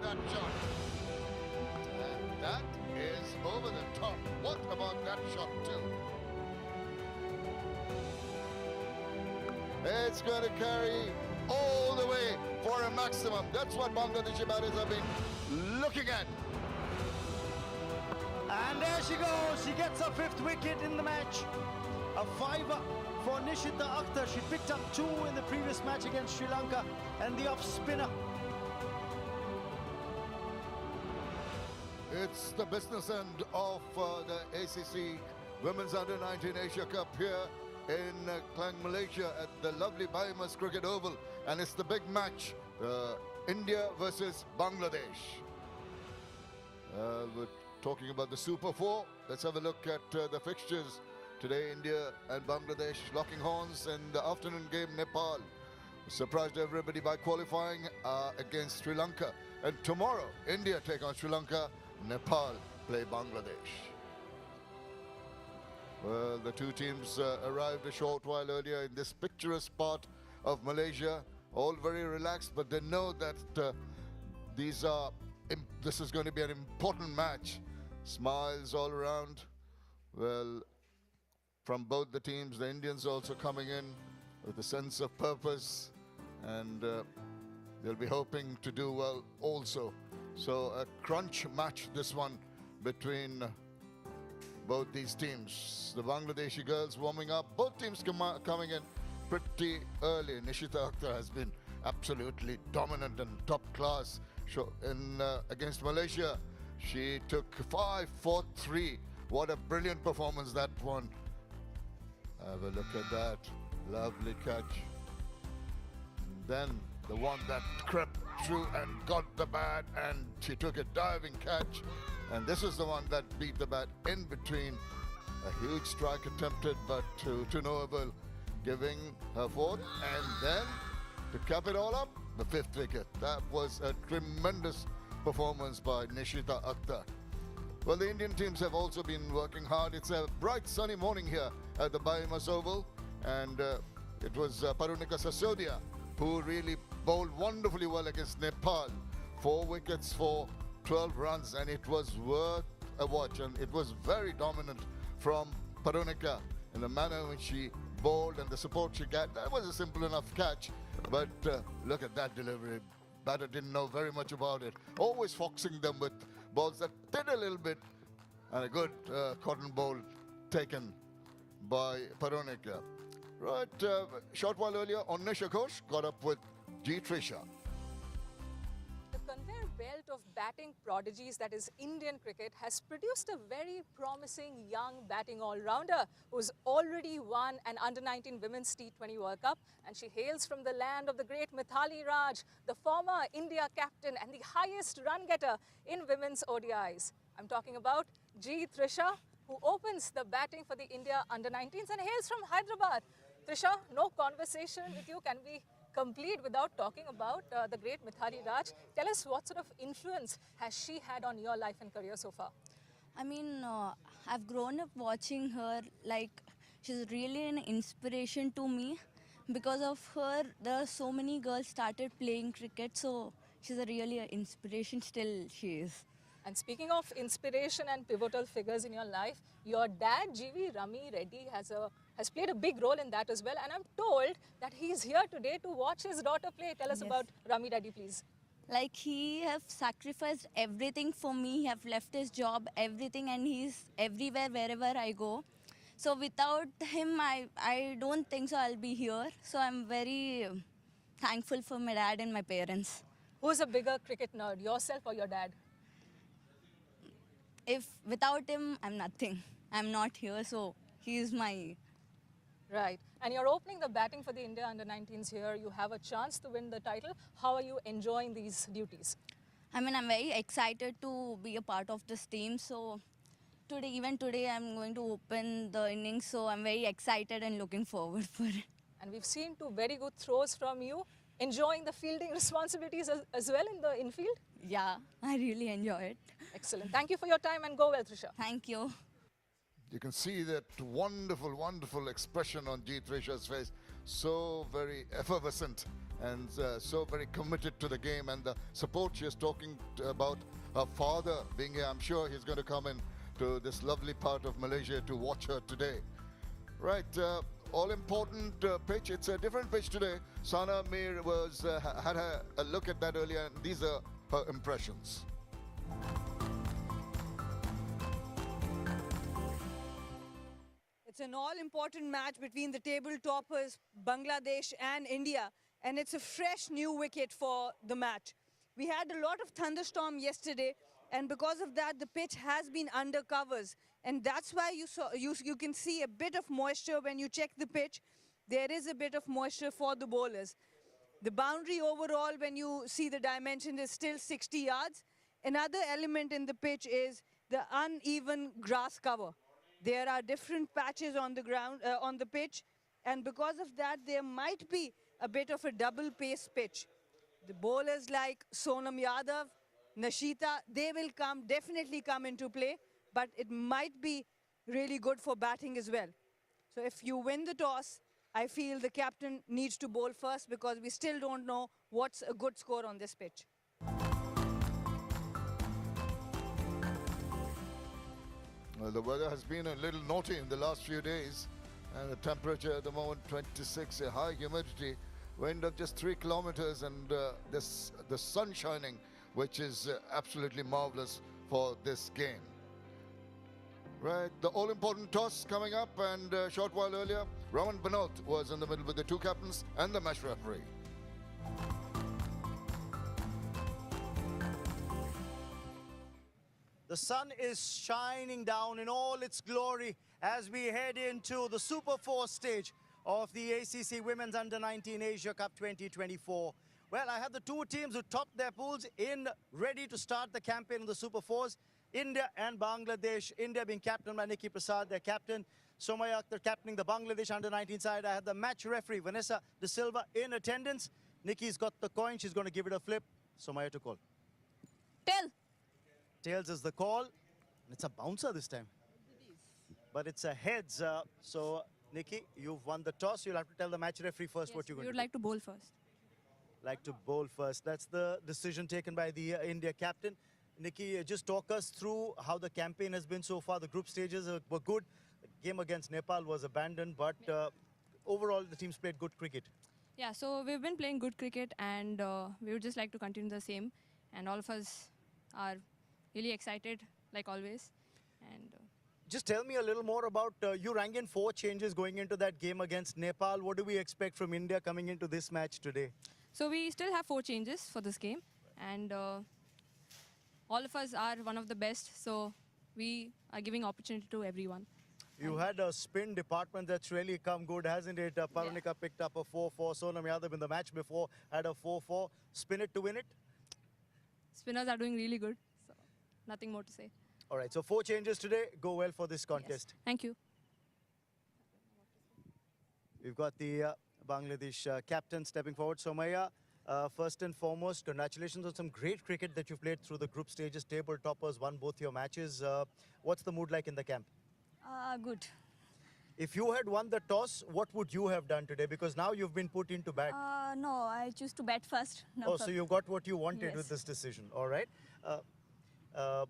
that shot. And that is over the top. What about that shot too? It's going to carry all the way for a maximum. That's what Bangladeshi batters have been looking at. And there she goes. She gets her 5th wicket in the match. A 5 for Nishita Akhtar. She picked up 2 in the previous match against Sri Lanka. And the off spinner. It's the business end of the ACC Women's Under-19 Asia Cup here in Klang, Malaysia at the lovely Bahamas Cricket Oval. And it's the big match, India versus Bangladesh. We're talking about the Super 4. Let's have a look at the fixtures. Today, India and Bangladesh locking horns. In the afternoon game, Nepal surprised everybody by qualifying against Sri Lanka. And tomorrow, India take on Sri Lanka, Nepal play Bangladesh. Well, the two teams arrived a short while earlier in this picturesque part of Malaysia. All very relaxed, but they know that this is going to be an important match. Smiles all around. Well, from both the teams, the Indians also coming in with a sense of purpose, and they'll be hoping to do well also. So a crunch match, this one, between both these teams. The Bangladeshi girls warming up. Both teams coming in pretty early. Nishita Akhtar has been absolutely dominant and top class. Against Malaysia, she took 5 for 3. What a brilliant performance that one. Have a look at that. Lovely catch. Then the one that crept through and got the bat, and she took a diving catch. And this is the one that beat the bat in between. A huge strike attempted, but to no avail, giving her 4th. And then, to cap it all up, the 5th wicket. That was a tremendous performance by Nishita Akhtar. Well, the Indian teams have also been working hard. It's a bright sunny morning here at the Bahamas Oval. And it was Parunika Sasodia who really bowled wonderfully well against Nepal. 4 wickets for 12 runs, and it was worth a watch. And it was very dominant from Parunika in the manner in which she bowled and the support she got. That was a simple enough catch, but look at that delivery. Batter didn't know very much about it. Always foxing them with balls that did a little bit, and a good cotton bowl taken by Parunika. Right, short while earlier, Onisha Ghosh got up with Trisha. The conveyor belt of batting prodigies that is Indian cricket has produced a very promising young batting all-rounder who's already won an Under-19 Women's T20 World Cup, and she hails from the land of the great Mithali Raj, the former India captain and the highest run getter in women's ODIs. I'm talking about Trisha, who opens the batting for the India Under-19s and hails from Hyderabad. Trisha, no conversation with you can be complete without talking about the great Mithali Raj. Tell us, what sort of influence has she had on your life and career so far? I mean, I've grown up watching her. Like, she's really an inspiration to me. Because of her, there are so many girls started playing cricket. So she's really an inspiration. Still, she is. And speaking of inspiration and pivotal figures in your life, your dad, G.V. Rami Reddy, has played a big role in that as well. And I'm told that he's here today to watch his daughter play. Tell us about Rami Reddy, please. Like, he have sacrificed everything for me. He have left his job, everything, and he's everywhere, wherever I go. So without him, I don't think so I'll be here. So I'm very thankful for my dad and my parents. Who's a bigger cricket nerd, yourself or your dad? If without him, I'm nothing. I'm not here, so he is my... Right. And you're opening the batting for the India Under-19s here. You have a chance to win the title. How are you enjoying these duties? I mean, I'm very excited to be a part of this team. So even today, I'm going to open the innings. So I'm very excited and looking forward for it. And we've seen 2 very good throws from you. Enjoying the fielding responsibilities as well in the infield? Yeah, I really enjoy it. Excellent. Thank you for your time and go well, Trisha. Thank you. You can see that wonderful, wonderful expression on Trisha's face. So very effervescent and so very committed to the game, and the support she's talking about her father being here. I'm sure he's going to come in to this lovely part of Malaysia to watch her today. Right, all important pitch. It's a different pitch today. Sana Mir had a look at that earlier, and these are her impressions. It's an all-important match between the table toppers, Bangladesh and India, and it's a fresh new wicket for the match. We had a lot of thunderstorm yesterday, and because of that, the pitch has been under covers, and that's why you can see a bit of moisture when you check the pitch. There is a bit of moisture for the bowlers. The boundary overall, when you see the dimension, is still 60 yards. Another element in the pitch is the uneven grass cover. There are different patches on the ground, on the pitch, and because of that, there might be a bit of a double pace pitch. The bowlers like Sonam Yadav, Nashita, they will definitely come into play, but it might be really good for batting as well. So if you win the toss, I feel the captain needs to bowl first, because we still don't know what's a good score on this pitch. Well, the weather has been a little naughty in the last few days, and the temperature at the moment 26, a high humidity, wind of just 3 kilometers, and the sun shining, which is absolutely marvelous for this game. Right, the all-important toss coming up, and a short while earlier, Raman Banot was in the middle with the 2 captains and the match referee. The sun is shining down in all its glory as we head into the Super 4 stage of the ACC Women's Under-19 Asia Cup 2024. Well, I have the 2 teams who topped their pools in, ready to start the campaign in the Super 4s. India and Bangladesh. India being captained by Nikki Prasad, their captain. Somaya Akhtar captaining the Bangladesh Under-19 side. I had the match referee, Vanessa De Silva, in attendance. Nikki's got the coin. She's going to give it a flip. Somaya to call. Tell. Tails is the call. It's a bouncer this time. But it's a heads. So, Nikki, you've won the toss. You'll have to tell the match referee first what you're going to do. We would like to bowl first. Like to bowl first. That's the decision taken by the India captain. Nikki, just talk us through how the campaign has been so far. The group stages were good. The game against Nepal was abandoned, but overall the teams played good cricket. Yeah, so we've been playing good cricket, and we would just like to continue the same. And all of us are really excited, like always. And just tell me a little more about, you rang in 4 changes going into that game against Nepal. What do we expect from India coming into this match today? so we still have 4 changes for this game, and all of us are one of the best, so we are giving opportunity to everyone. You had a spin department that's really come good, hasn't it? Parunika picked up a 4-4. Sonam Yadav in the match before had a 4-4. Spin it to win it? Spinners are doing really good, so nothing more to say. All right, so 4 changes today. Go well for this contest. Yes. Thank you. We've got the Bangladesh captain stepping forward, Somaya. First and foremost, congratulations on some great cricket that you've played through the group stages. Table toppers, won both your matches. What's the mood like in the camp? Good. If you had won the toss, what would you have done today? Because now you've been put into bat. No, I choose to bat first. No Oh, so problem. you got what you wanted with Yes. this decision. All right.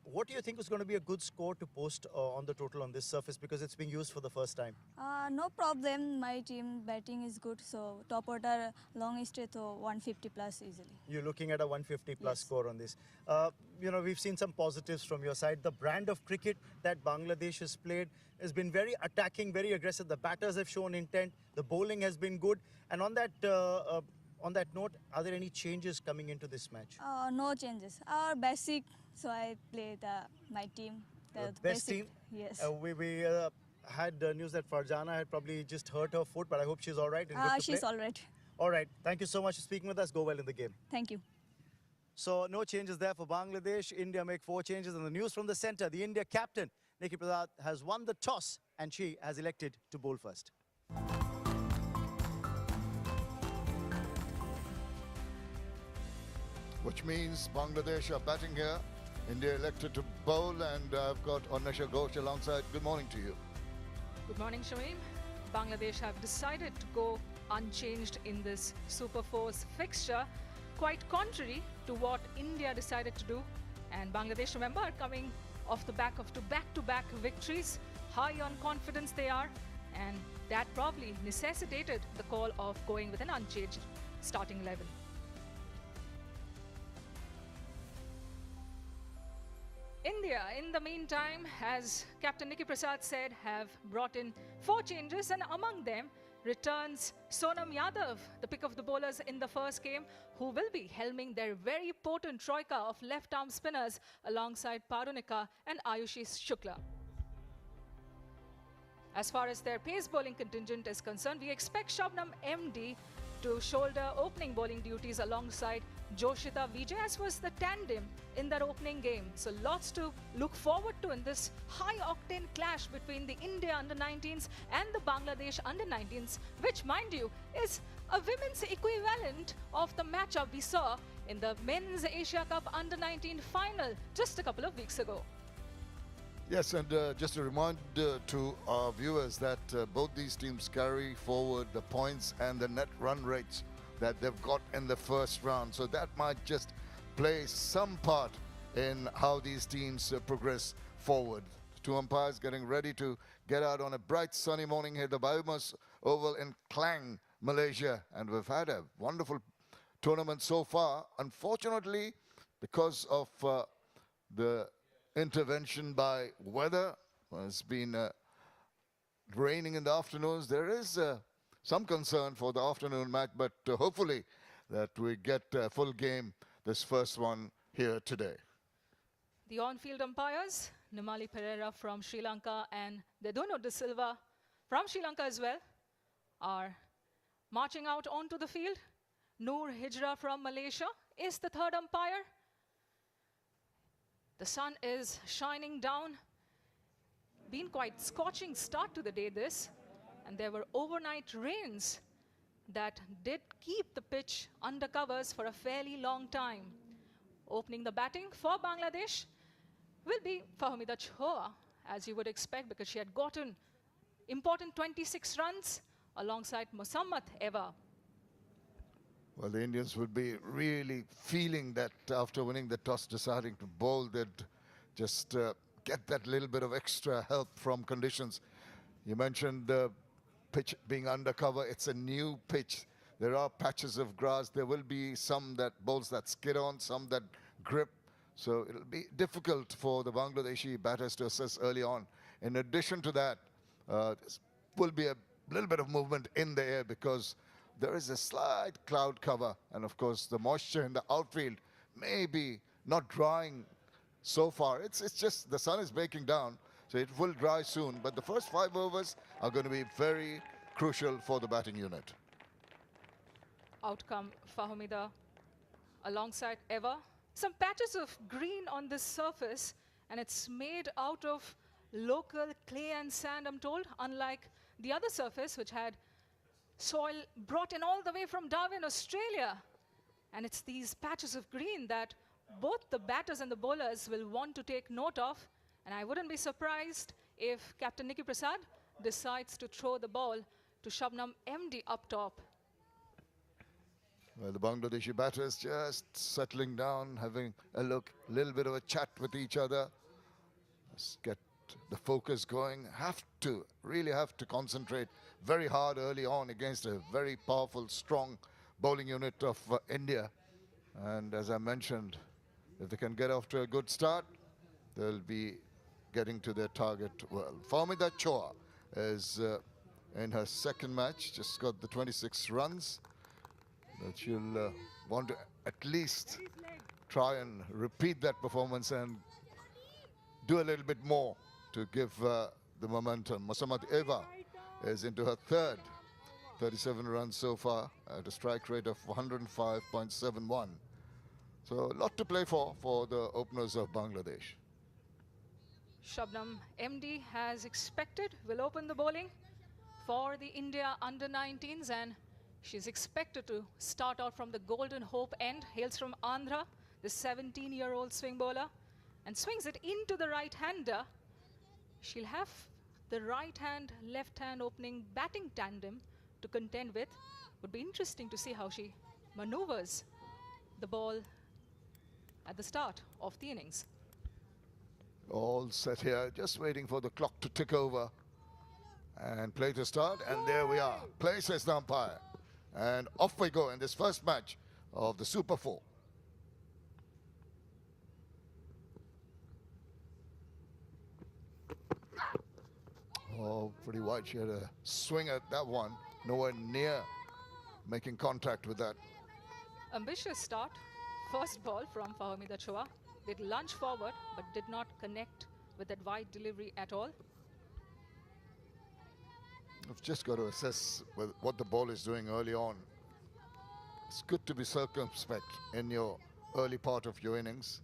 What do you think is going to be a good score to post on the total on this surface, because it's being used for the first time? No problem. My team batting is good, so top order long straight to 150 plus easily. You're looking at a 150 plus Yes. score on this. You know, we've seen some positives from your side. The brand of cricket that Bangladesh has played has been very attacking, very aggressive. The batters have shown intent. The bowling has been good. And on that note, are there any changes coming into this match? No changes. Our basic, so I play my team. The Best basic, team? Yes. We had news that Farjana had probably just hurt her foot, but I hope she's all right and good to She's play. all right. All right. Thank you so much for speaking with us. Go well in the game. Thank you. So no changes there for Bangladesh. India make 4 changes. And the news from the center, the India captain, Nikki Prasad, has won the toss and she has elected to bowl first. Which means Bangladesh are batting here. India elected to bowl, and I've got Anusha Ghosh alongside. Good morning to you. Good morning, Shameem. Bangladesh have decided to go unchanged in this Super Force fixture, quite contrary to what India decided to do. And Bangladesh, remember, are coming off the back of back-to-back victories. High on confidence they are, and that probably necessitated the call of going with an unchanged starting 11. India, in the meantime, as Captain Nikki Prasad said, have brought in 4 changes, and among them returns Sonam Yadav, the pick of the bowlers in the first game, who will be helming their very potent troika of left-arm spinners alongside Parunika and Ayushi Shukla. As far as their pace bowling contingent is concerned, we expect Shabnam MD to shoulder opening bowling duties alongside Joshita Vijay, as was the tandem in their opening game. So lots to look forward to in this high-octane clash between the India under-19s and the Bangladesh under-19s, which, mind you, is a women's equivalent of the matchup we saw in the Men's Asia Cup under-19 final just a couple of weeks ago. Yes, and just a reminder to our viewers that both these teams carry forward the points and the net run rates that they've got in the first round. So that might just play some part in how these teams progress forward. 2 umpires getting ready to get out on a bright sunny morning here at the Biomas Oval in Klang, Malaysia. And we've had a wonderful tournament so far. Unfortunately, because of the intervention by weather, it's been raining in the afternoons. There is some concern for the afternoon match, but hopefully that we get a full game, this first one here today. The on-field umpires, Nimali Pereira from Sri Lanka and Dedono De Silva from Sri Lanka as well, are marching out onto the field. Noor Hijra from Malaysia is the third umpire. The sun is shining down. Been quite scorching start to the day this, and there were overnight rains that did keep the pitch under covers for a fairly long time. Opening the batting for Bangladesh will be Fahmida Chhoa, as you would expect, because she had gotten important 26 runs alongside Mosammat Eva. Well, the Indians would be really feeling that after winning the toss, deciding to bowl, they'd just get that little bit of extra help from conditions. You mentioned the pitch being undercover. It's a new pitch. There are patches of grass. There will be some that bowls that skid on, some that grip. So it'll be difficult for the Bangladeshi batters to assess early on. In addition to that, there will be a little bit of movement in the air because there is a slight cloud cover, and of course the moisture in the outfield may be not drying so far. It's just the sun is breaking down, so it will dry soon. But the first 5 overs are going to be very crucial for the batting unit. Outcome Fahmida alongside Eva. Some patches of green on this surface, and it's made out of local clay and sand, I'm told, unlike the other surface which had soil brought in all the way from Darwin, Australia. And it's these patches of green that both the batters and the bowlers will want to take note of. And I wouldn't be surprised if Captain Nikki Prasad decides to throw the ball to Shabnam MD up top. Well, the Bangladeshi batters just settling down, having a look, a little bit of a chat with each other. Let's get the focus going. Really have to concentrate very hard early on against a very powerful, strong bowling unit of India. And as I mentioned, if they can get off to a good start, they'll be getting to their target well. Fahmida Chhoa is in her second match, just got the 26 runs. But she'll want to at least try and repeat that performance and do a little bit more to give the momentum. Mosammat Eva is into her third, 37 runs so far at a strike rate of 105.71. So a lot to play for the openers of Bangladesh. Shabnam MD, as expected, will open the bowling for the India under-19s, and she's expected to start out from the Golden Hope end. Hails from Andhra, the 17-year-old swing bowler. and swings it into the right-hander. She'll have the right hand, left hand opening batting tandem to contend with. Would be interesting to see how she maneuvers the ball at the start of the innings. All set here, just waiting for the clock to tick over. And play to start, and there we are. Play, says the umpire. And off we go in this first match of the Super 4. Oh, pretty wide. She had a swing at that one. Nowhere near making contact with that. Ambitious start. First ball from Fahmida Chua. Did lunge forward, but did not connect with that wide delivery at all. You've just got to assess what the ball is doing early on. It's good to be circumspect in your early part of your innings.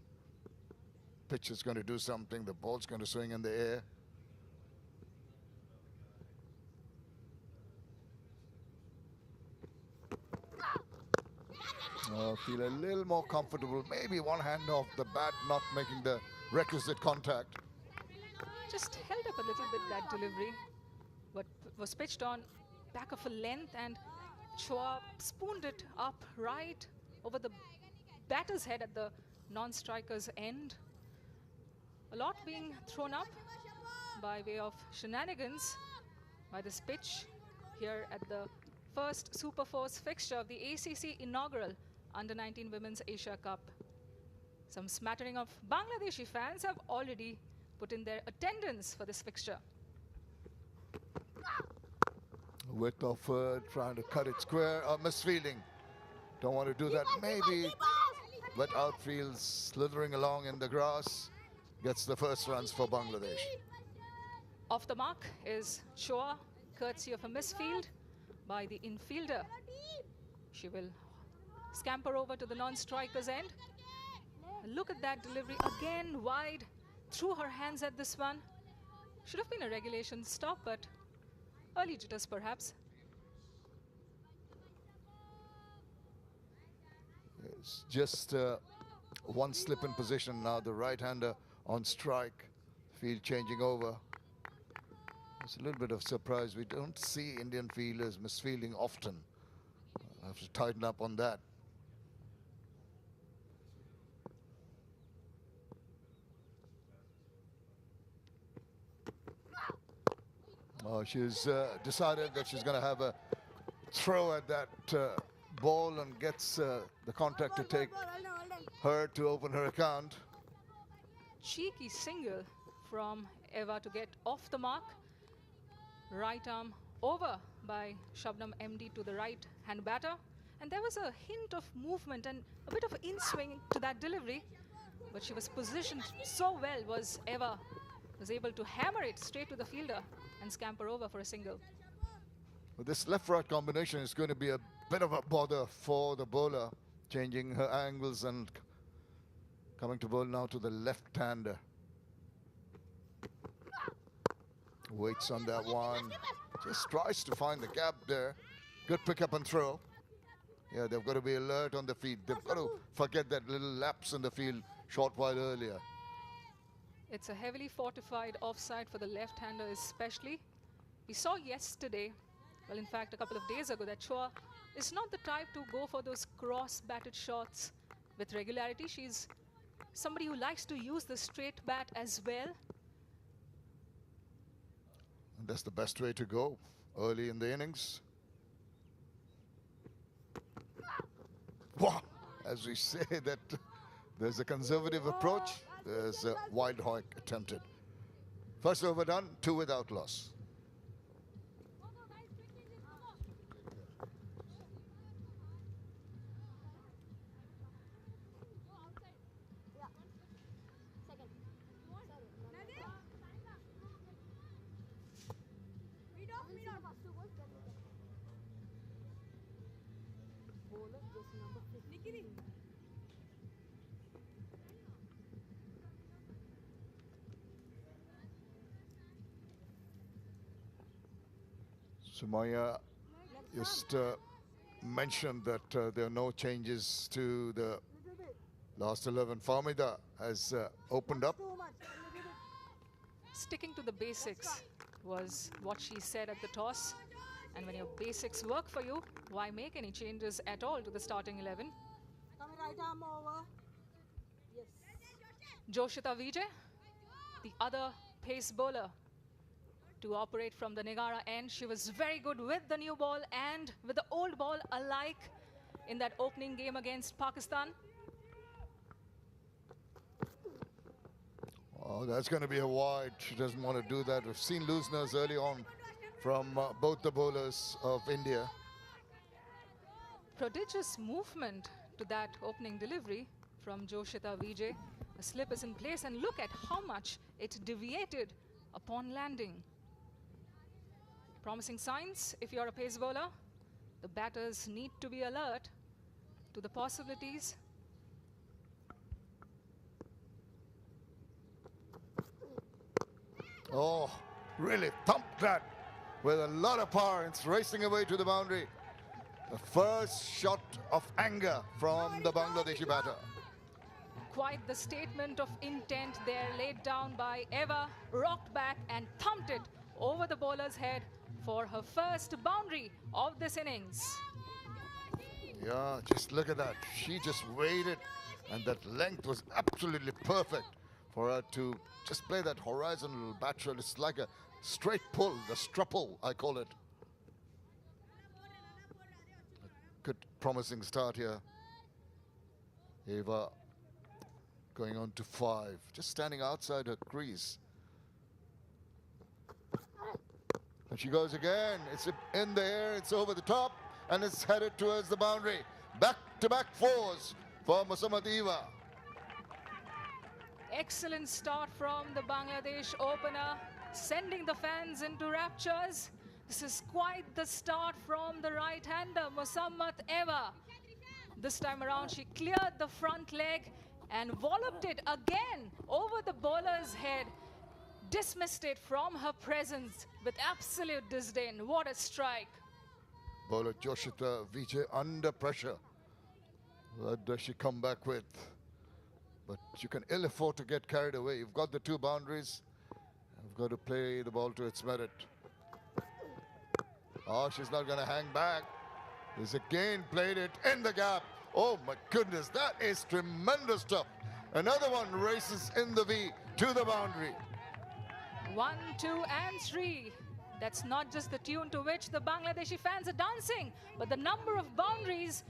Pitch is going to do something. The ball's going to swing in the air. Feel a little more comfortable. Maybe one hand off the bat, not making the requisite contact. Just held up a little bit that delivery, but was pitched on back of a length, and Chua spooned it up right over the batter's head at the non-striker's end. A lot being thrown up by way of shenanigans by this pitch here at the first Super Force fixture of the ACC inaugural Under-19 Women's Asia Cup. Some smattering of Bangladeshi fans have already put in their attendance for this fixture. Width of trying to cut it square. Misfielding. Don't want to do that. Maybe wet outfield slithering along in the grass. Gets the first runs for Bangladesh. Off the mark is Chua, courtesy of a misfield by the infielder. She will scamper over to the non-striker's end. Look at that delivery again, wide. Threw her hands at this one. Should have been a regulation stop, but early jitters perhaps. It's just one slip in position now. The right-hander on strike. Field changing over. It's a little bit of surprise. We don't see Indian fielders misfielding often. Have to tighten up on that. Oh, she's decided that she's going to have a throw at that ball and gets the contact to take her to open her account. Cheeky single from Eva to get off the mark. Right arm over by Shabnam MD to the right hand batter. And there was a hint of movement and a bit of in-swing to that delivery. But she was positioned so well, was Eva was able to hammer it straight to the fielder and scamper over for a single. Well, this left-right combination is going to be a bit of a bother for the bowler, changing her angles and coming to bowl now to the left-hander. Waits on that one. Just tries to find the gap there. Good pick-up and throw. Yeah, they've got to be alert on the field. They've got to forget that little lapse in the field short while earlier. It's a heavily fortified offside for the left-hander especially. We saw yesterday, well, in fact, a couple of days ago, that Chua is not the type to go for those cross-batted shots with regularity. She's somebody who likes to use the straight bat as well. And that's the best way to go early in the innings. Wow, as we say that there's a conservative approach, there's a wild hawk attempted. First over done, 2 without loss. Sumaya just mentioned that there are no changes to the Last 11, Farmida has opened up. Sticking to the basics was what she said at the toss. And when your basics work for you, why make any changes at all to the starting 11? Right arm over. Yes. Joshita Vijay, the other pace bowler to operate from the Nigara end. She was very good with the new ball and with the old ball alike in that opening game against Pakistan. Oh, that's going to be a wide. She doesn't want to do that. We've seen looseners early on from both the bowlers of India. Prodigious movement to that opening delivery from Joshita Vijay. A slip is in place and look at how much it deviated upon landing. Promising signs if you're a pace bowler. The batters need to be alert to the possibilities. Oh, really thumped that with a lot of power. It's racing away to the boundary. The first shot of anger from the Bangladeshi batter. Quite the statement of intent there laid down by Eva. Rocked back and thumped it over the bowler's head for her first boundary of this innings. Yeah, just look at that. She just waited, and that length was absolutely perfect for her to just play that horizontal bat shot. It's like a straight pull, the strupple, I call it. A good, promising start here. Eva going on to 5, just standing outside her crease. And she goes again. It's in the air, it's over the top, and it's headed towards the boundary. Back-to-back 4s for Muhammad Eva. Excellent start from the Bangladesh opener, sending the fans into raptures. This is quite the start from the right-hander, Muhammad Eva. This time around, she cleared the front leg and walloped it again over the bowler's head. Dismissed it from her presence with absolute disdain. What a strike. Bowler Joshita Vijay under pressure. What does she come back with? But you can ill afford to get carried away. You've got the 2 boundaries. You've got to play the ball to its merit. Oh, she's not going to hang back. He's again played it in the gap. Oh my goodness, that is tremendous stuff. Another one races in the V to the boundary. 1, 2, and 3. That's not just the tune to which the Bangladeshi fans are dancing, but the number of boundaries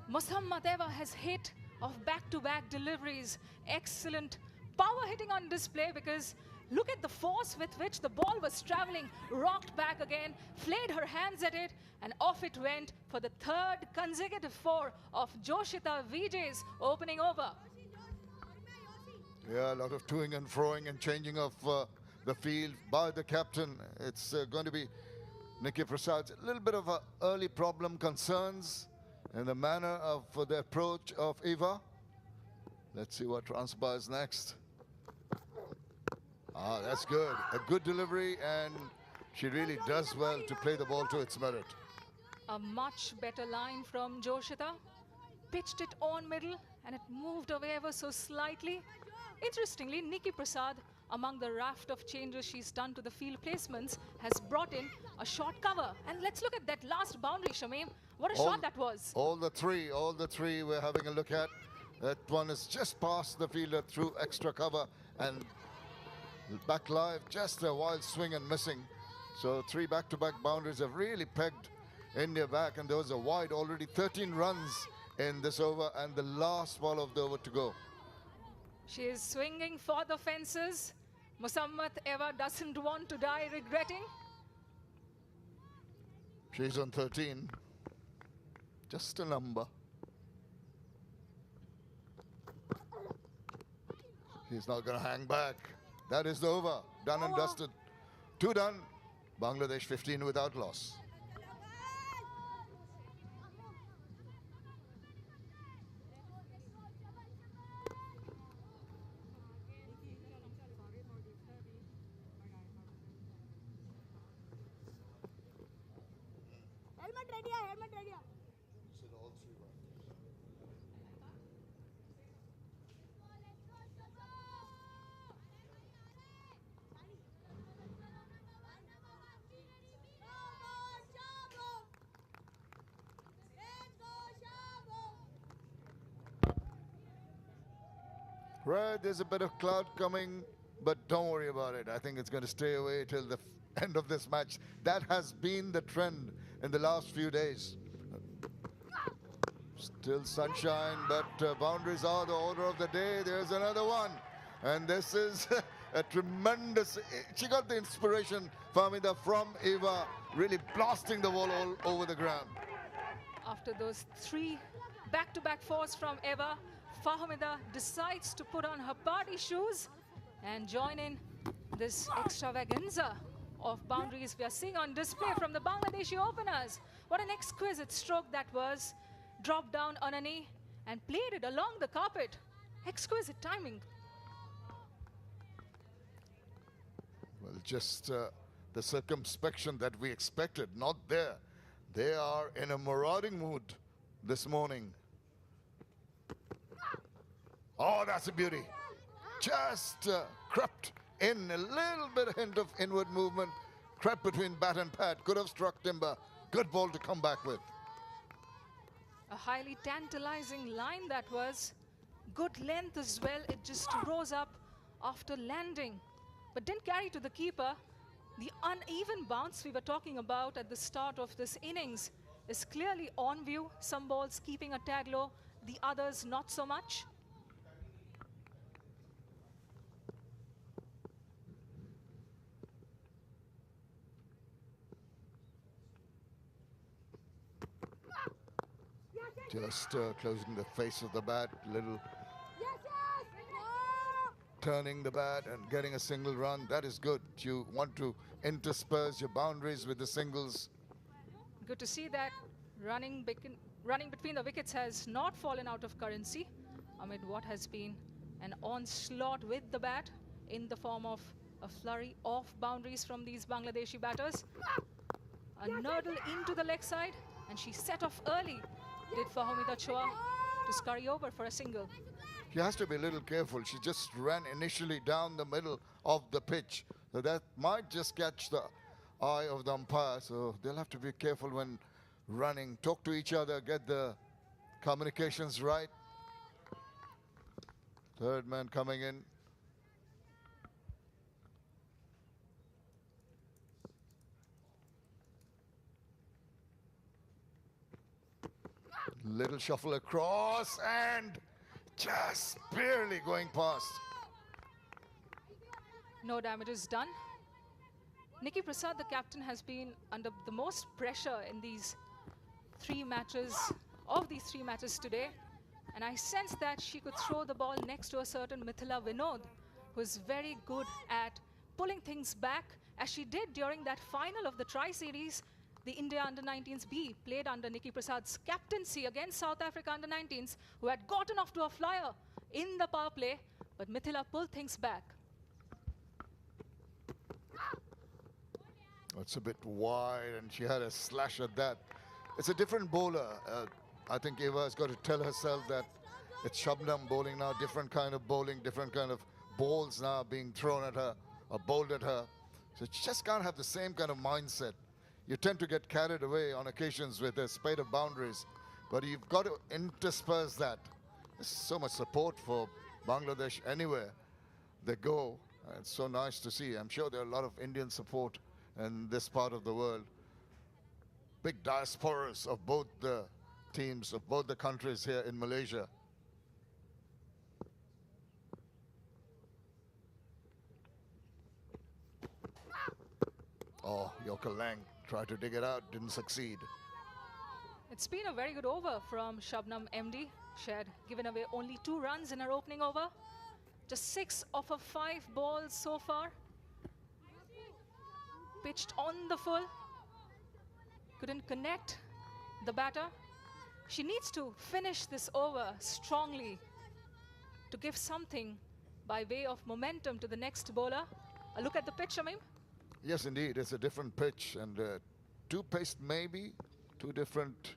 Muhammad Eva has hit of back-to-back deliveries. Excellent power hitting on display, because look at the force with which the ball was traveling. Rocked back again, flayed her hands at it, and off it went for the 3rd consecutive 4 of Joshita Vijay's opening over. Yeah, a lot of toing and froing and changing of the field by the captain. It's going to be Nikki Prasad's a little bit of a early problem, concerns in the manner of the approach of Eva. Let's see what transpires next. Ah, that's good. A good delivery, and she really does well to play the ball to its merit. A much better line from Joshita. Pitched it on middle, and it moved away ever so slightly. Interestingly, Nikki Prasad, among the raft of changes she's done to the field placements, has brought in a short cover. And let's look at that last boundary, Shamim. What a shot that was. All the three we're having a look at. That one is just past the fielder through extra cover, and back live, just a wild swing and missing. So 3 back-to-back boundaries have really pegged India back, and there was a wide already. 13 runs in this over, and the last ball of the over to go. She is swinging for the fences. Muhammad Eva doesn't want to die regretting. She's on 13. Just a number. She's not going to hang back. That is the over. Done and dusted. 2 done. Bangladesh 15 without loss. Helmet ready, helmet ready. Right, there's a bit of cloud coming, but don't worry about it. I think it's going to stay away till the end of this match. That has been the trend in the last few days. Still sunshine, but boundaries are the order of the day. There's another one. And this is a tremendous... She got the inspiration, Fahmida, from Eva, really blasting the ball all over the ground. After those 3 back-to-back fours from Eva, Fahmida decides to put on her party shoes and join in this extravaganza of boundaries we are seeing on display from the Bangladeshi openers. What an exquisite stroke that was. Dropped down on a knee and played it along the carpet. Exquisite timing. Well, just the circumspection that we expected, not there. They are in a marauding mood this morning. Oh, that's a beauty. Just crept in, a little bit of hint of inward movement. Crept between bat and pad. Could have struck timber. Good ball to come back with. A highly tantalizing line that was. Good length as well. It just rose up after landing, but didn't carry to the keeper. The uneven bounce we were talking about at the start of this innings is clearly on view. Some balls keeping a tad low, the others not so much. Just closing the face of the bat, little turning the bat and getting a single run. That is good. You want to intersperse your boundaries with the singles. Good to see that running between the wickets has not fallen out of currency amid what has been an onslaught with the bat in the form of a flurry of boundaries from these Bangladeshi batters. A nurdle into the leg side, and she set off early. Did Fahmida Chua to scurry over for a single. She has to be a little careful. She just ran initially down the middle of the pitch. So that might just catch the eye of the umpire. So they'll have to be careful when running. Talk to each other, get the communications right. Third man coming in. Little shuffle across and just barely going past. No damage is done. Nikki Prasad, the captain, has been under the most pressure in these 3 matches, today. And I sense that she could throw the ball next to a certain Mithila Vinod, who is very good at pulling things back, as she did during that final of the Tri-Series. The India Under-19s B played under Nikki Prasad's captaincy against South Africa Under-19s, who had gotten off to a flyer in the power play, but Mithila pulled things back. It's a bit wide, and she had a slash at that. It's a different bowler. I think Eva has got to tell herself that it's Shabnam bowling now, different kind of bowling, different kind of balls now being thrown at her or bowled at her. So she just can't have the same kind of mindset. You tend to get carried away on occasions with a spate of boundaries, but you've got to intersperse that. There's so much support for Bangladesh anywhere they go. It's so nice to see. I'm sure there are a lot of Indian support in this part of the world. Big diasporas of both the teams, of both the countries here in Malaysia. Oh, Yorker Lang tried to dig it out, didn't succeed. It's been a very good over from Shabnam MD. She had given away only 2 runs in her opening over. Just 6 of her 5 balls so far. Pitched on the full. Couldn't connect the batter. She needs to finish this over strongly to give something by way of momentum to the next bowler. A look at the pitch, Shamim. Yes, indeed. It's a different pitch, and 2 paced maybe, 2 different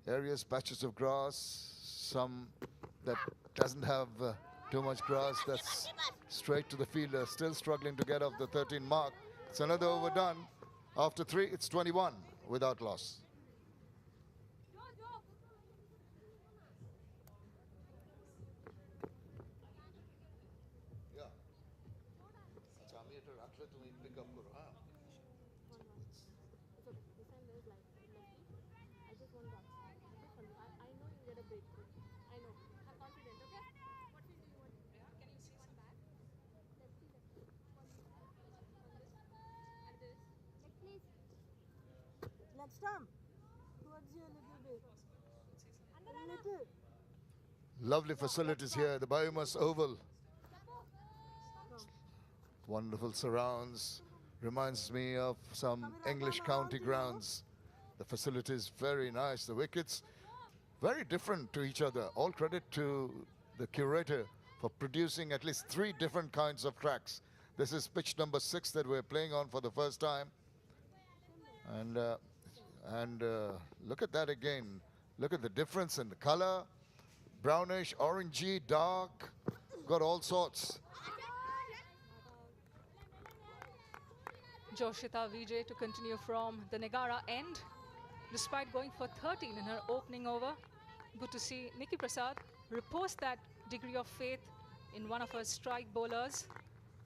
areas, patches of grass, some that doesn't have too much grass, that's straight to the fielder, still struggling to get off the 13 mark. It's another overdone. After 3, it's 21 without loss. one done. This one, I know you get a breakthrough. I know. I'm confident, okay? What field do you want? Can you see one back? Lefty, lefty. One this. And this. Leg, please. Leg stump. Towards you a little bit. A little. Lovely facilities here, the Biomass Oval. Wonderful surrounds. Reminds me of some English county grounds. The facilities very nice. The wickets very different to each other. All credit to the curator for producing at least 3 different kinds of tracks. This is pitch number 6 that we're playing on for the first time. And look at that again. Look at the difference in the color. Brownish, orangey, dark. Got all sorts. Joshita Vijay to continue from the Negara end. Despite going for 13 in her opening over, good to see Nikki Prasad repose that degree of faith in one of her strike bowlers.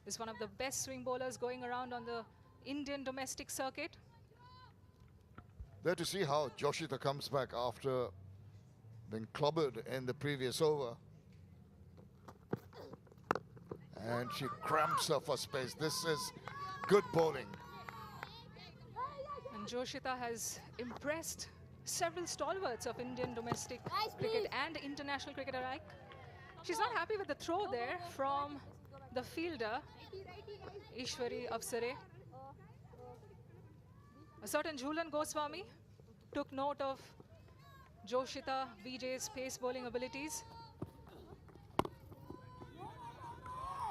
Is one of the best swing bowlers going around on the Indian domestic circuit. There to see how Joshita comes back after being clobbered in the previous over. And she cramps her for space. This is good bowling. And Joshita has impressed several stalwarts of Indian domestic cricket and international cricket alike. She's not happy with the throw there from the fielder, Ishwari Avsare. A certain Jhulan Goswami took note of Joshita Vijay's pace bowling abilities.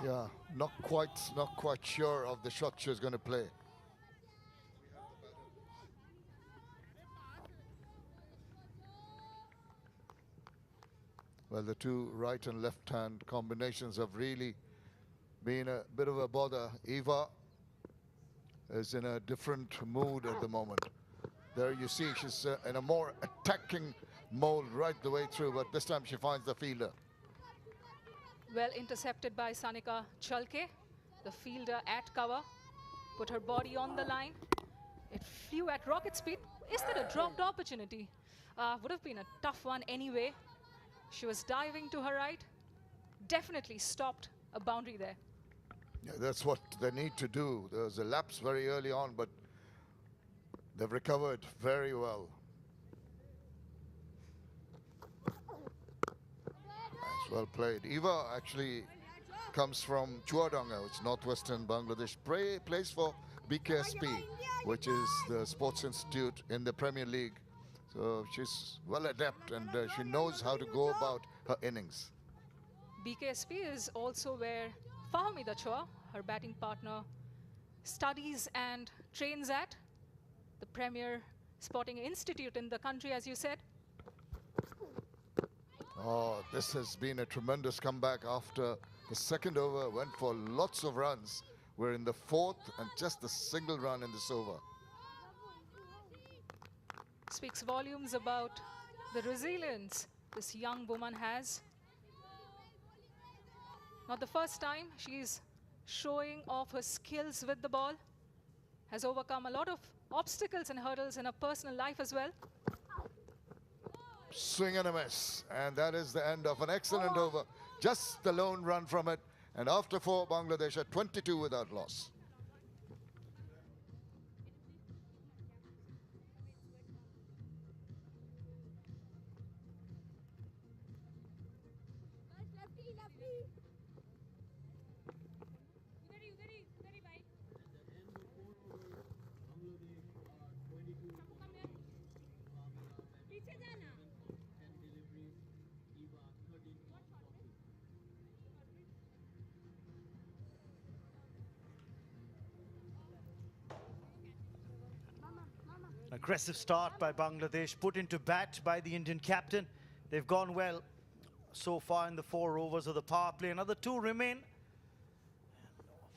Yeah, not quite sure of the shot she's going to play. Well, the two right and left hand combinations have really been a bit of a bother. Eva is in a different mood at the moment. There you see she's in a more attacking mode right the way through, but this time she finds the fielder. Well intercepted by Sanika Chalke, the fielder at cover. Put her body on the line. It flew at rocket speed. Is that a dropped opportunity? Would have been a tough one anyway. She was diving to her right. Definitely stopped a boundary there. Yeah, that's what they need to do. There was a lapse very early on, but they've recovered very well. Nice, well played. Eva actually comes from Chuadanga, which is northwestern Bangladesh. Plays for BKSP, which is the sports institute in the Premier League. So she's well adept and she knows how to go about her innings. BKSP is also where Fahmida Chua, her batting partner, studies and trains at. The premier sporting institute in the country, as you said. Oh, this has been a tremendous comeback after the second over. Went for lots of runs. We're in the 4th and just a single run in this over. Speaks volumes about the resilience this young woman has. Not the first time she's showing off her skills with the ball. Has overcome a lot of obstacles and hurdles in her personal life as well. Swing and a miss. And that is the end of an excellent over. Just the lone run from it. And after 4, Bangladesh at 22 without loss. Aggressive start by Bangladesh, put into bat by the Indian captain. They've gone well so far in the 4 overs of the power play. Another 2 remain.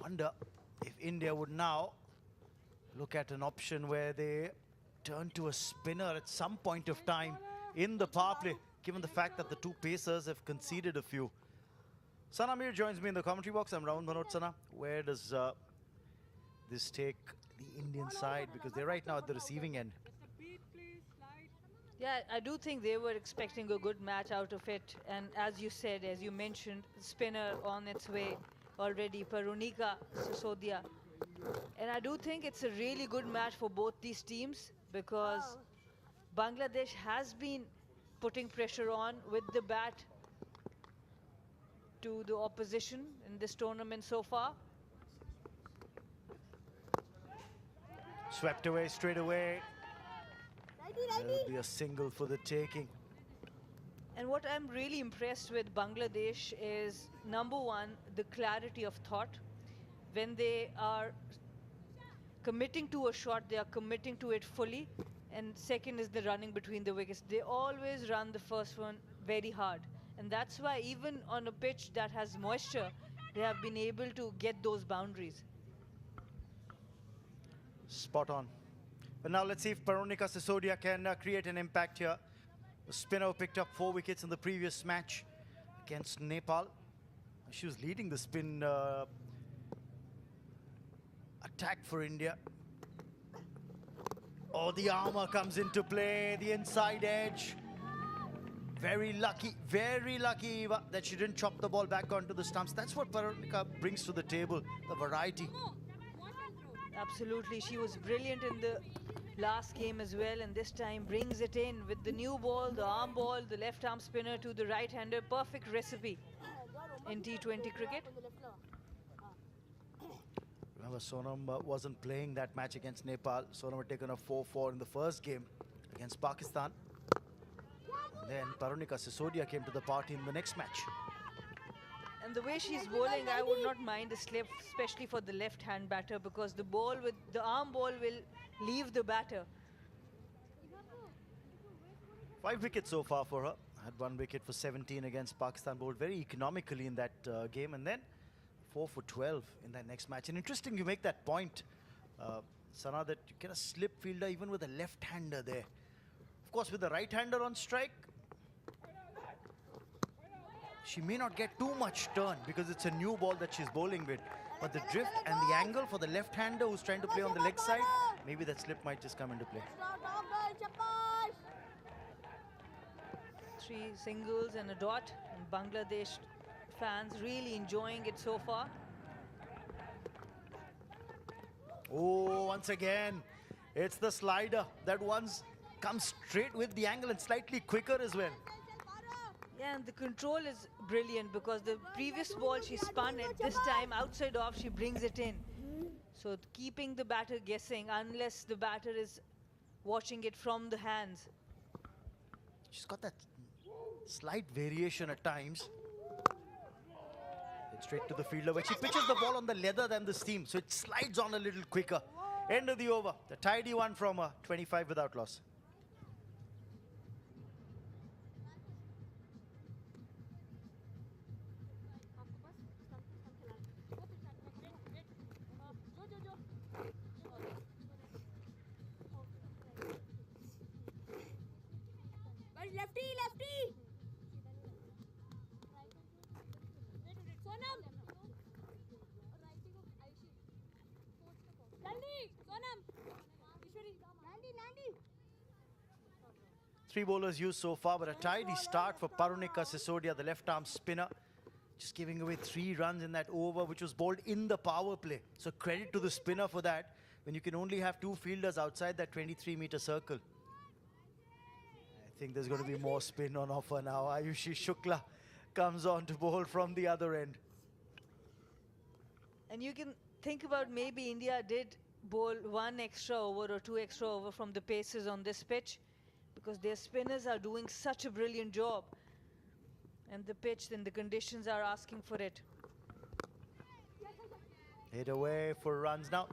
Wonder if India would now look at an option where they turn to a spinner at some point of time in the power play, given the fact that the 2 pacers have conceded a few. Sana Mir joins me in the commentary box. I'm Rahul Manoj. Sana, where does this take the Indian side, because they're right now at the receiving end? Yeah, I do think they were expecting a good match out of it. And as you said, as you mentioned, spinner on its way already, Parunika Sisodia. And I do think it's a really good match for both these teams because Bangladesh has been putting pressure on with the bat to the opposition in this tournament so far. Swept away straight away. There'll be a single for the taking. And what I'm really impressed with Bangladesh is, number one, the clarity of thought. When they are committing to a shot, they are committing to it fully. And second is the running between the wickets. They always run the first one very hard. And that's why even on a pitch that has moisture, they have been able to get those boundaries. Spot on. But now let's see if Parunika Sisodia can create an impact here. The spinner picked up 4 wickets in the previous match against Nepal. She was leading the spin attack for India. Oh, the armour comes into play, the inside edge. Very lucky, Eva, that she didn't chop the ball back onto the stumps. That's what Parunika brings to the table, the variety. Absolutely, she was brilliant in the last game as well, and this time brings it in with the new ball, the arm ball, the left arm spinner to the right hander. Perfect recipe in T20 cricket. Remember, Sonam wasn't playing that match against Nepal. Sonam had taken a 4-4 in the first game against Pakistan. And then Parunika Sisodia came to the party in the next match. And the way she's bowling, I would not mind a slip, especially for the left-hand batter, because the ball with the arm ball will leave the batter. 5 wickets so far for her. Had 1 wicket for 17 against Pakistan. Bowled very economically in that game, and then 4 for 12 in that next match. And interesting you make that point, Sana, that you get a slip fielder even with a left-hander there. Of course, with the right-hander on strike, she may not get too much turn because it's a new ball that she's bowling with. But the drift and the angle for the left-hander who's trying to play on the leg side, maybe that slip might just come into play. 3 singles and a dot. And Bangladesh fans really enjoying it so far. Oh, once again, it's the slider that once comes straight with the angle and slightly quicker as well. Yeah, and the control is brilliant because the previous ball she spun it, this time outside off she brings it in. So keeping the batter guessing unless the batter is watching it from the hands. She's got that slight variation at times. It's straight to the fielder where she pitches the ball on the leather than the seam, so it slides on a little quicker. End of the over. The tidy one from 25 without loss. Lefty. Sonam. Nandi. 3 bowlers used so far, but a tidy start for Parunika Sisodia, the left-arm spinner. Just giving away 3 runs in that over, which was bowled in the power play. So credit to the spinner for that, when you can only have 2 fielders outside that 23-meter circle. I think there's going to be more spin on offer now. Ayushi Shukla comes on to bowl from the other end. And you can think about maybe India did bowl 1 extra over or 2 extra over from the paces on this pitch because their spinners are doing such a brilliant job. And the pitch and the conditions are asking for it. Hit away for runs. Now,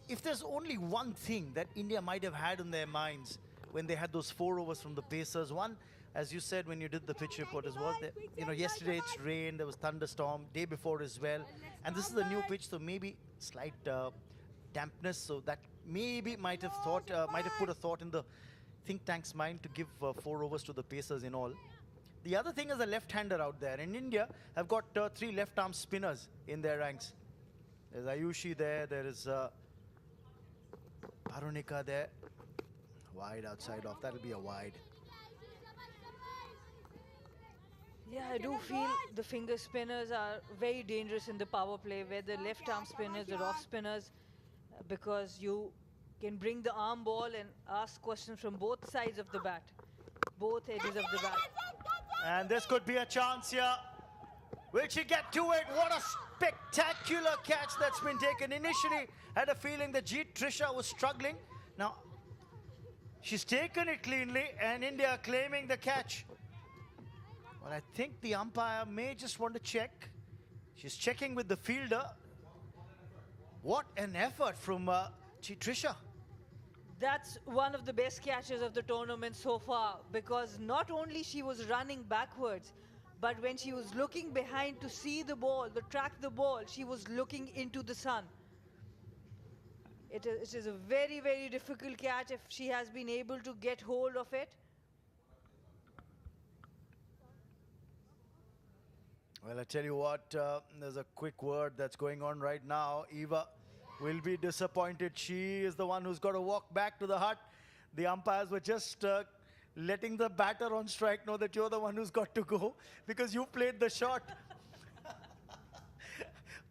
if there's only one thing that India might have had in their minds when they had those 4 overs from the Pacers. One, as you said when you did the pitch report as well, that, you know, yesterday it's rain, there was thunderstorm, day before as well. And this is a new pitch, so maybe slight dampness, so that maybe might have put a thought in the think tank's mind to give 4 overs to the Pacers in all. The other thing is a left-hander out there. In India, have got 3 left-arm spinners in their ranks. There's Ayushi there, there is Parunika there. Wide outside off, that'll be a wide. Yeah, I do feel the finger spinners are very dangerous in the power play, where the left arm spinners, the off spinners, because you can bring the arm ball and ask questions from both sides of the bat, both edges of the bat. And this could be a chance here. Will she get to it? What a spectacular catch that's been taken. Initially, had a feeling that Trisha was struggling. Now, she's taken it cleanly, and India claiming the catch. Well, I think the umpire may just want to check. She's checking with the fielder. What an effort from Trisha. That's one of the best catches of the tournament so far, because not only she was running backwards, but when she was looking behind to see the ball, to track the ball, she was looking into the sun. It is a very, very difficult catch if she has been able to get hold of it. Well, I tell you what, there's a quick word that's going on right now. Eva will be disappointed. She is the one who's got to walk back to the hut. The umpires were just letting the batter on strike know that you're the one who's got to go because you played the shot.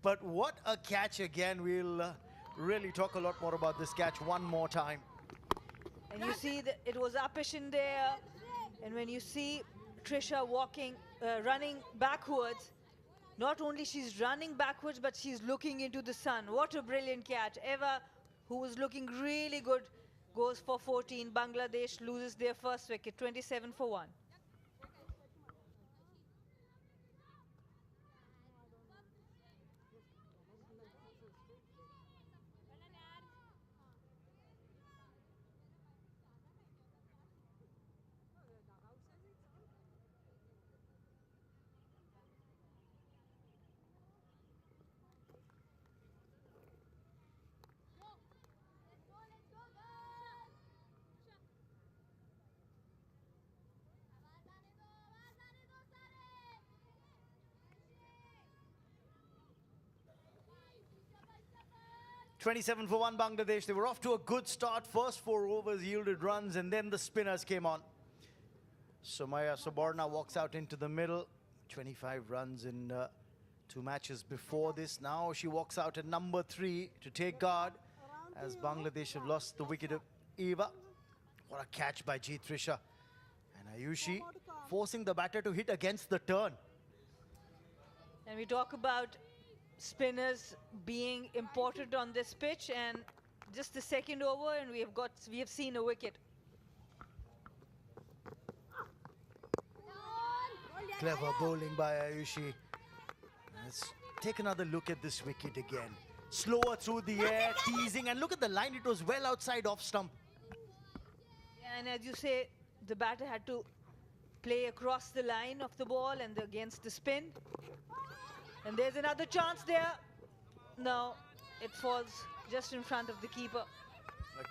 But what a catch again. We'll really talk a lot more about this catch one more time. And you see that it was uppish in there. And when you see Trisha running backwards, not only she's running backwards, but she's looking into the sun. What a brilliant catch. Eva, who was looking really good, goes for 14. Bangladesh loses their first wicket, 27 for 1. "27 for 1 Bangladesh." They were off to a good start. First 4 overs yielded runs, and then the spinners came on. Somaya Subarna walks out into the middle. 25 runs in 2 matches before this. Now she walks out at number 3 to take guard as Bangladesh have lost the wicket of Eva. What a catch by Trisha. And Ayushi forcing the batter to hit against the turn. And we talk about spinners being important on this pitch, and just the second over and we have seen a wicket. Clever bowling by Ayushi. Let's take another look at this wicket again. Slower through the air, teasing, and look at the line, it was well outside off stump. And as you say, the batter had to play across the line of the ball and against the spin. And there's another chance there. No, it falls just in front of the keeper.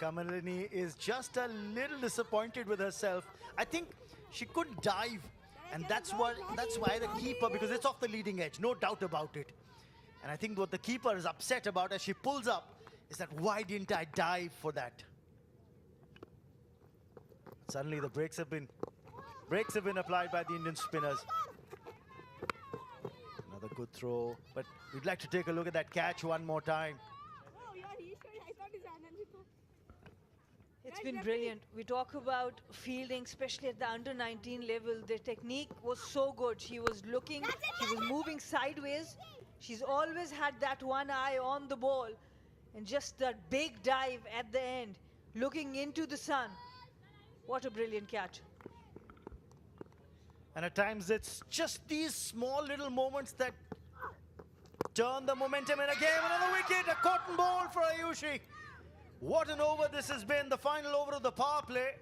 Kamalini is just a little disappointed with herself. I think she couldn't dive, and that's why the keeper, because it's off the leading edge, no doubt about it. And I think what the keeper is upset about as she pulls up is that why didn't I dive for that? Suddenly the brakes have been applied by the Indian spinners. Another good throw, but we'd like to take a look at that catch one more time. It's been brilliant. We talk about fielding, especially at the under-19 level. The technique was so good. She was looking, she was moving sideways. She's always had that one eye on the ball. And just that big dive at the end, looking into the sun. What a brilliant catch. And at times it's just these small little moments that turn the momentum in a game. Another wicket, a cotton ball for Ayushi. What an over this has been, the final over of the power play.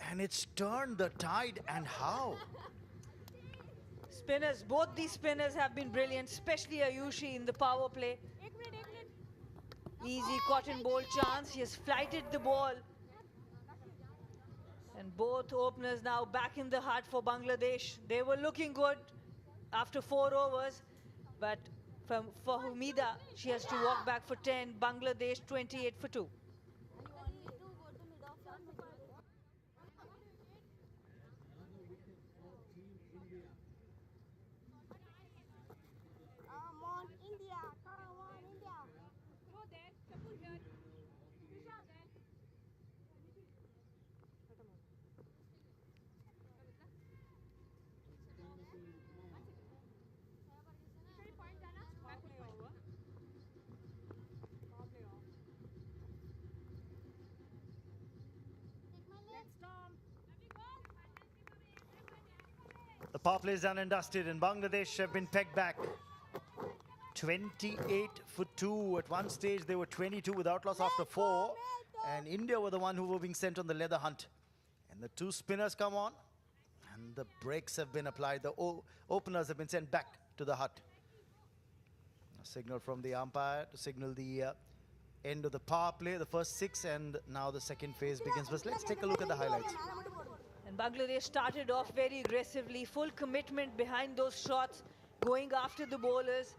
And it's turned the tide, and how? Spinners, both these spinners have been brilliant, especially Ayushi in the power play. Easy cotton ball chance, he has flighted the ball. And both openers now back in the hut for Bangladesh. They were looking good after 4 overs, but for Humida, she has to walk back for 10. Bangladesh 28 for 2. The power play is done and dusted, and Bangladesh have been pegged back. 28 for 2. At one stage, they were 22 without loss after 4. And India were the one who were being sent on the leather hunt. And the two spinners come on, and the brakes have been applied. The openers have been sent back to the hut. A signal from the umpire to signal the end of the power play, the first 6, and now the second phase begins. But let's take a look at the highlights. And Bangladesh started off very aggressively, full commitment behind those shots, going after the bowlers,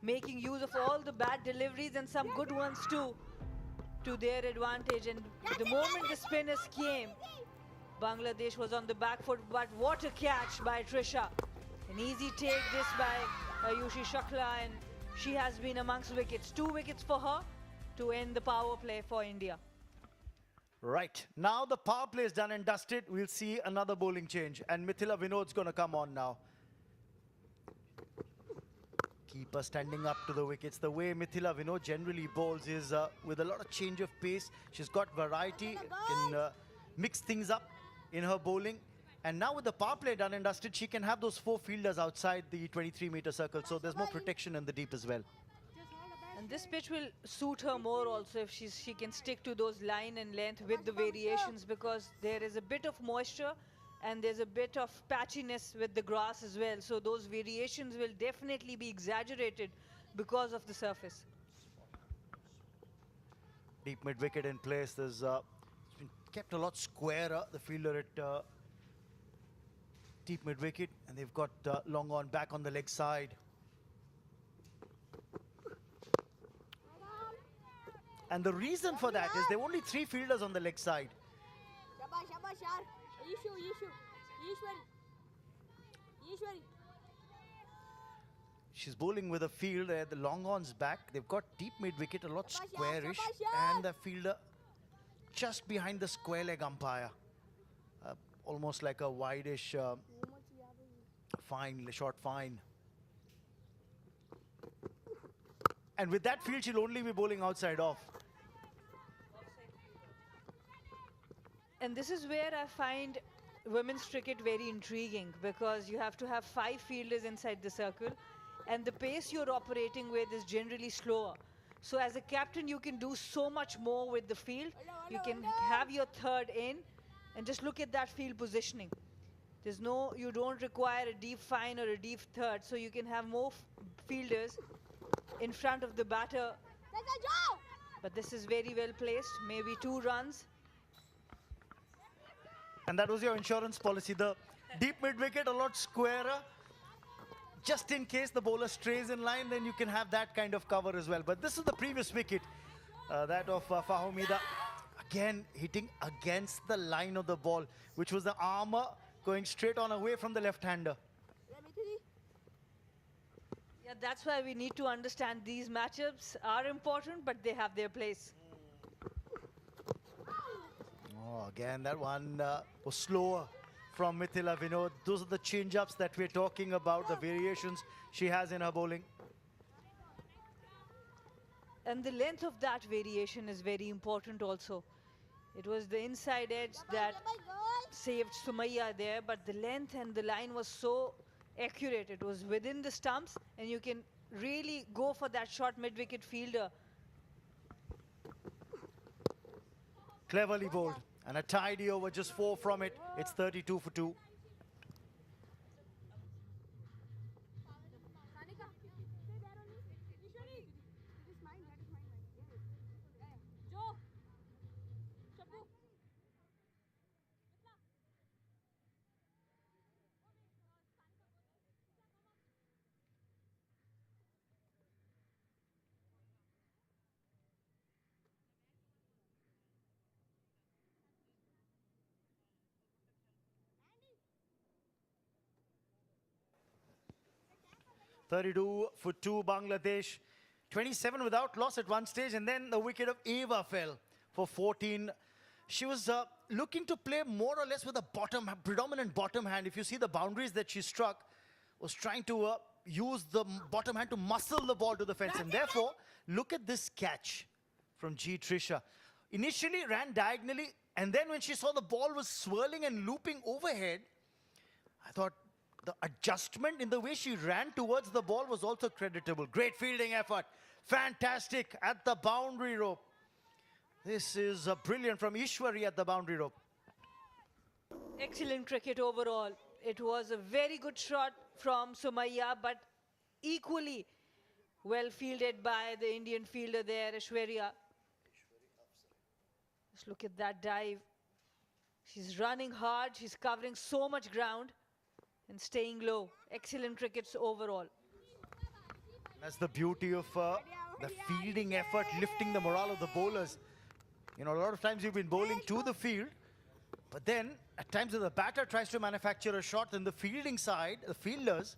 making use of all the bad deliveries and some good ones too, to their advantage. And the moment the spinners came, Bangladesh was on the back foot, but what a catch by Trisha. An easy take this by Ayushi Shakla, and she has been amongst wickets. 2 wickets for her to end the power play for India. Right, now the power play is done and dusted. We'll see another bowling change, and Mithila Vinod's going to come on now. Keeper standing up to the wickets. The way Mithila Vinod generally bowls is with a lot of change of pace. She's got variety, can mix things up in her bowling. And now with the power play done and dusted, she can have those 4 fielders outside the 23-meter circle. So there's more protection in the deep as well. And this pitch will suit her more also if she can stick to those line and length with the variations, because there is a bit of moisture and there's a bit of patchiness with the grass as well. So those variations will definitely be exaggerated because of the surface. Deep mid-wicket in place. There's it's been kept a lot squarer, the fielder at deep mid-wicket. And they've got long on back on the leg side. And the reason for that is there are only 3 fielders on the leg side. She's bowling with a field where the long on's back. They've got deep mid-wicket, a lot squarish, and the fielder just behind the square leg umpire. Almost like a wideish fine, short fine. And with that field, she'll only be bowling outside off. And this is where I find women's cricket very intriguing, because you have to have 5 fielders inside the circle, and the pace you're operating with is generally slower. So as a captain, you can do so much more with the field. You can have your third in, and just look at that field positioning. You don't require a deep fine or a deep third, so you can have more fielders in front of the batter. But this is very well placed, maybe 2 runs. And that was your insurance policy. The deep mid-wicket, a lot squarer. Just in case the bowler strays in line, then you can have that kind of cover as well. But this is the previous wicket, that of Fahomida. Again, hitting against the line of the ball, which was the armour going straight on away from the left-hander. Yeah, that's why we need to understand these matchups are important, but they have their place. Oh, again, that one was slower from Mithila Vinod. Those are the change-ups that we're talking about, the variations she has in her bowling. And the length of that variation is very important also. It was the inside edge that saved Sumaya there, but the length and the line was so accurate. It was within the stumps, and you can really go for that short mid-wicket fielder. Cleverly bowled. And a tidy over, just 4 from it. It's 32 for 2. (32 for 2) Bangladesh. 27 without loss at one stage, and then the wicket of Eva fell for 14. She was looking to play more or less with a predominant bottom hand. If you see the boundaries that she struck, was trying to use the bottom hand to muscle the ball to the fence. And therefore, look at this catch from Trisha. Initially ran diagonally, And then when she saw the ball was swirling and looping overhead, I thought the adjustment in the way she ran towards the ball was also creditable. Great fielding effort. Fantastic at the boundary rope. This is brilliant from Ishwari at the boundary rope. Excellent cricket overall. It was a very good shot from Sumaya, but equally well fielded by the Indian fielder there, Aishwarya. Just look at that dive. She's running hard. She's covering so much ground and staying low. Excellent crickets overall. That's the beauty of the fielding effort, lifting the morale of the bowlers. You know, a lot of times you've been bowling to the field, but then at times if the batter tries to manufacture a shot, then the fielding side, the fielders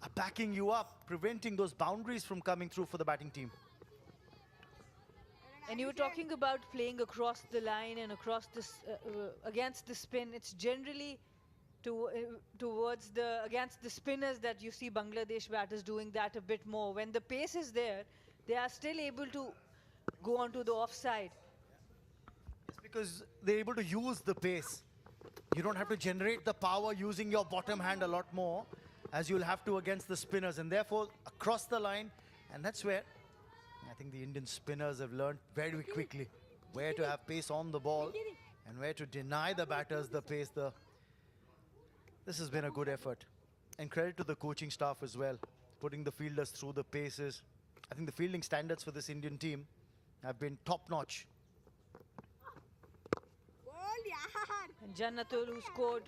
are backing you up, preventing those boundaries from coming through for the batting team. And you were talking about playing across the line and across this against the spin. It's generally towards the against the spinners that you see Bangladesh batters doing that a bit more. When the pace is there, they are still able to go onto the offside. It's because they're able to use the pace. You don't have to generate the power using your bottom hand a lot more as you'll have to against the spinners, and therefore across the line. And that's where I think the Indian spinners have learned very quickly where to have pace on the ball and where to deny the batters the pace. This has been a good effort. And credit to the coaching staff as well, putting the fielders through the paces. I think the fielding standards for this Indian team have been top-notch. And Jannatul, who scored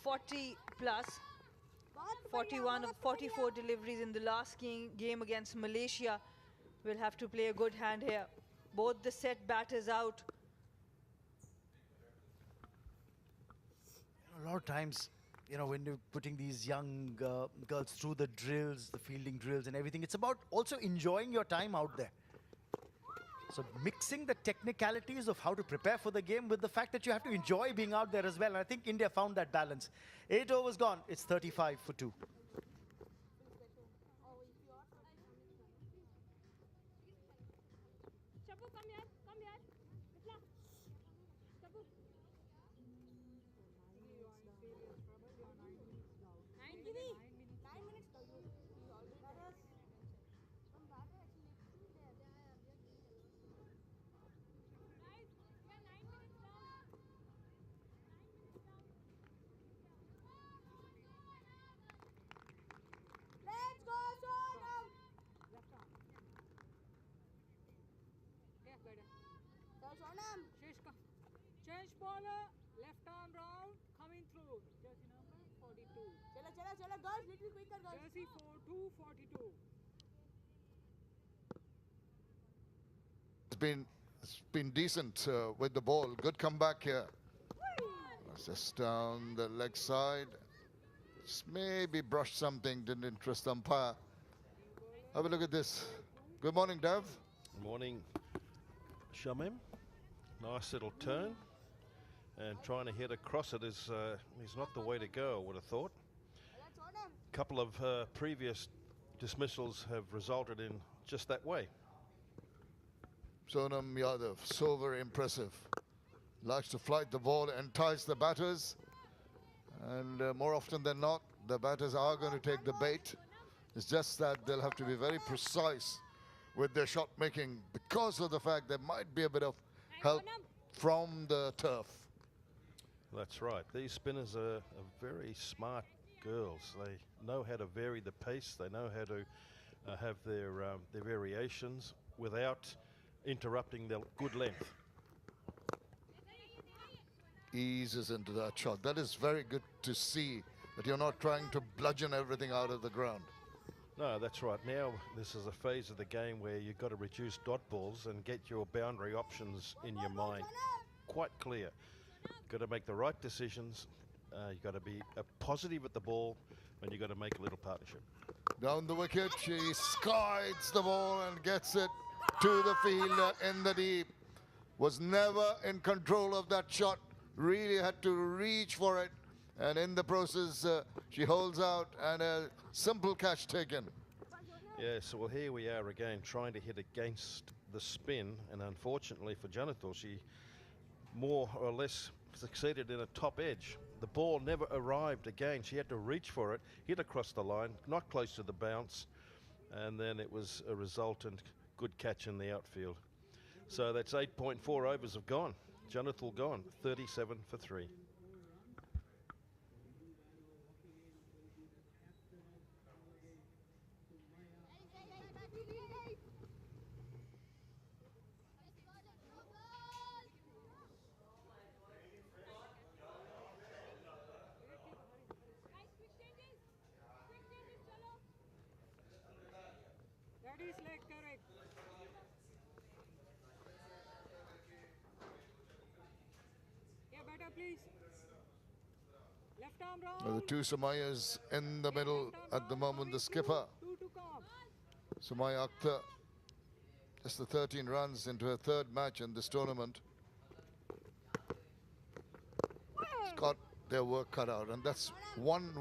40 plus, 41 of 44 deliveries in the last game against Malaysia, will have to play a good hand here. Both the set batters out. A lot of times, you know, when you're putting these young girls through the drills, the fielding drills and everything, it's about also enjoying your time out there. So mixing the technicalities of how to prepare for the game with the fact that you have to enjoy being out there as well. And I think India found that balance. 8 overs gone. It's 35 for 2. Chabu, come here. Mitla. Chabu. 9 minutes. 9 minutes. Let's go, Sonam! Left arm. Yeah, better. So, Sonam. Change bowler, left arm round, coming through. Jersey number 42. Chala, girls, little quicker, girls. Jersey 42, 42. It's been decent with the ball. Good comeback here. Just down the leg side. Just maybe brushed something, didn't interest umpire. Have a look at this. Good morning, Dev. Good morning, Shamim. Nice little turn. And trying to hit across it is not the way to go, I would have thought. A couple of previous dismissals have resulted in just that way. Sonam Yadav, so very impressive. Likes to flight the ball, entice the batters. And more often than not, the batters are going to take the bait. It's just that they'll have to be very precise with their shot making because of the fact there might be a bit of help from the turf. That's right. These spinners are very smart girls. They know how to vary the pace. They know how to have their variations without interrupting their good length. Eases into that shot. That is very good to see, that you're not trying to bludgeon everything out of the ground. No, that's right. Now this is a phase of the game where you've got to reduce dot balls and get your boundary options in your mind quite clear. Got to make the right decisions. You've got to be positive at the ball, and you've got to make a little partnership. Down the wicket, she skies the ball and gets it to the fielder in the deep. Was never in control of that shot. Really had to reach for it. And in the process, she holds out and a simple catch taken. Yeah, so well, here we are again trying to hit against the spin. And unfortunately for Janathal, she more or less succeeded in a top edge. The ball never arrived again. She had to reach for it, hit across the line, not close to the bounce, and then it was a resultant good catch in the outfield. So that's 8.4 overs have gone. Jonathan gone, 37 for 3. That is like correct. Yeah, better please. Left arm Well, round. the two Sumayas in the middle at the moment. The skipper, Two to come. Sumaya Akhtar, just the 13 runs into her third match in this tournament. It's got their work cut out, and that's one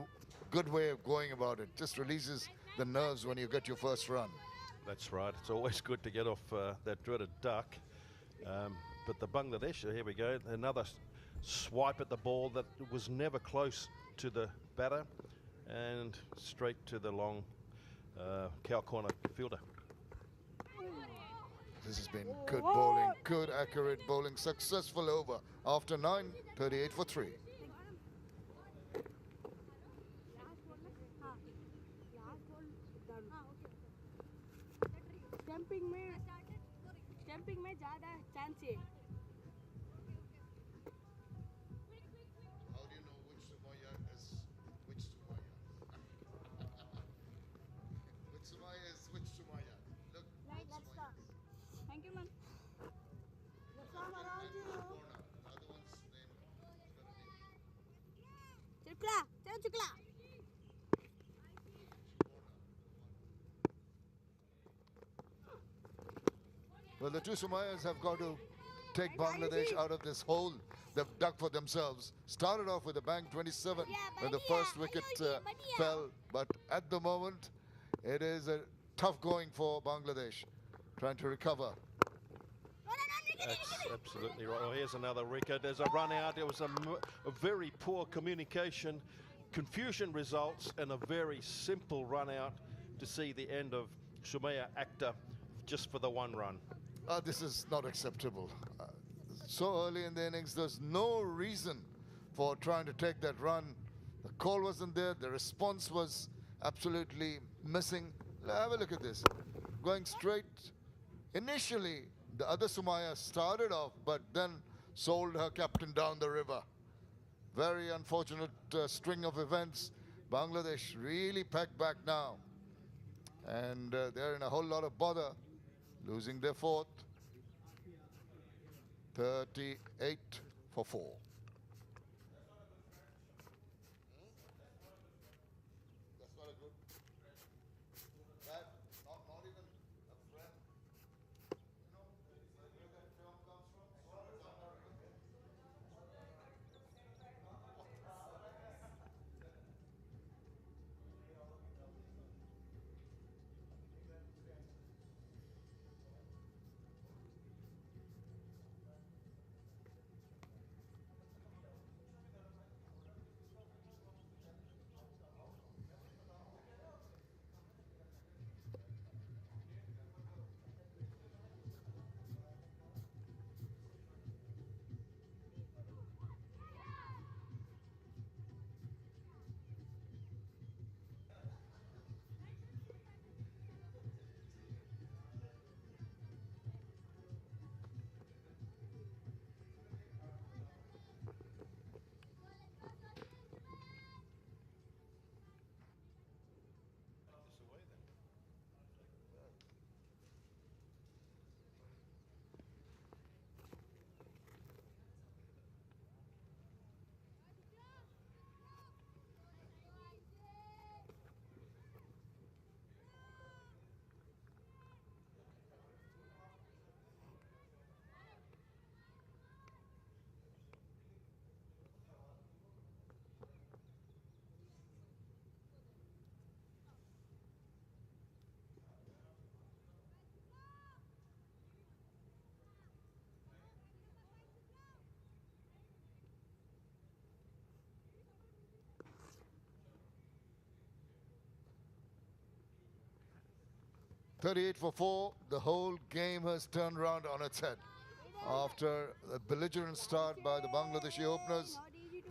good way of going about it. Just releases the nerves when you get your first run. That's right. It's always good to get off that dreaded duck. But the Bangladesh, here we go, another swipe at the ball that was never close to the batter and straight to the long cow corner fielder. This has been good bowling, good accurate bowling, successful over after 9, 38 for 3. Stamping में ज़्यादा chance है How do you know which Sumaya is which Sumaya? Which Sumaya is which Sumaya? Look, Right, let's start. Thank you, man. Let's start around you. The other one's name is got a name. Chukla, chalo chukla. Well, the two Sumayas have got to take Bangladesh out of this hole they've dug for themselves. Started off with a bang 27 when the first wicket fell, but at the moment it is a tough going for Bangladesh, trying to recover. That's absolutely right. Well, here's another wicket. There's a run out. It was a very poor communication, confusion results, and a very simple run out to see the end of Sumaya Akhtar just for the one run. This is not acceptable. So early in the innings, there's no reason for trying to take that run. The call wasn't there. The response was absolutely missing. Have a look at this. Going straight. Initially, the other Sumaya started off, but then sold her captain down the river. Very unfortunate string of events. Bangladesh really packed back now. And they're in a whole lot of bother, losing their fourth. 38 for 4. That's not a good. That, not even a friend. You know where that film comes from? 38 for 4. The whole game has turned around on its head. After a belligerent start by the Bangladeshi openers,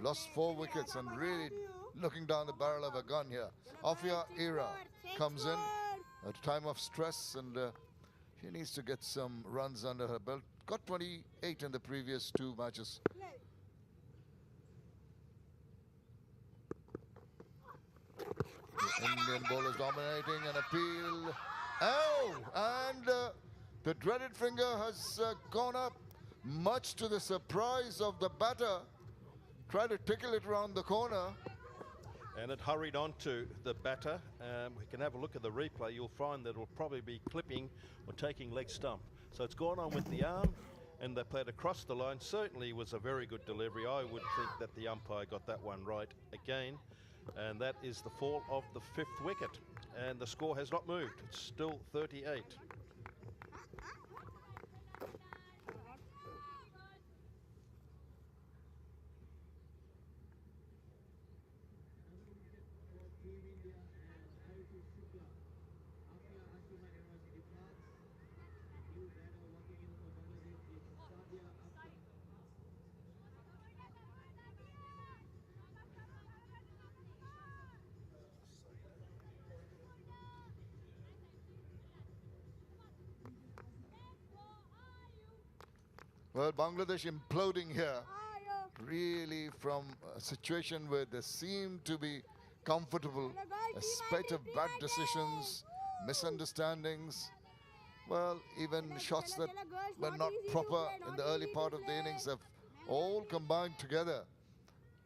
lost 4 wickets and really looking down the barrel of a gun here. Afia Era comes in at a time of stress, and she needs to get some runs under her belt. Got 28 in the previous 2 matches. The Indian bowlers dominating, an appeal. Oh, and the dreaded finger has gone up, much to the surprise of the batter. Tried to tickle it around the corner. And it hurried on to the batter. We can have a look at the replay. You'll find that it'll probably be clipping or taking leg stump. So it's gone on with the arm, and they played across the line. Certainly was a very good delivery. I would think that the umpire got that one right again. And that is the fall of the 5th wicket. And the score has not moved. It's still 38. Well, Bangladesh imploding here, really from a situation where they seem to be comfortable, a spate of bad decisions, misunderstandings. Well, even shots that were not proper in the early part of the innings have all combined together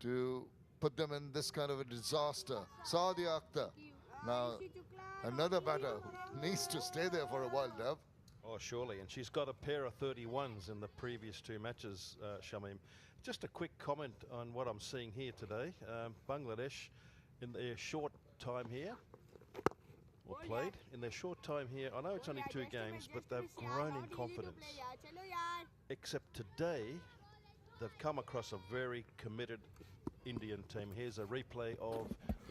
to put them in this kind of a disaster. Saadia Akhtar, now another batter who needs to stay there for a while, Dev. Oh, surely, and she's got a pair of 31s in the previous 2 matches, Shamim. Just a quick comment on what I'm seeing here today. Bangladesh, in their short time here, or played, in their short time here, I know it's only 2 games, but they've grown in confidence. Except today, they've come across a very committed Indian team. Here's a replay of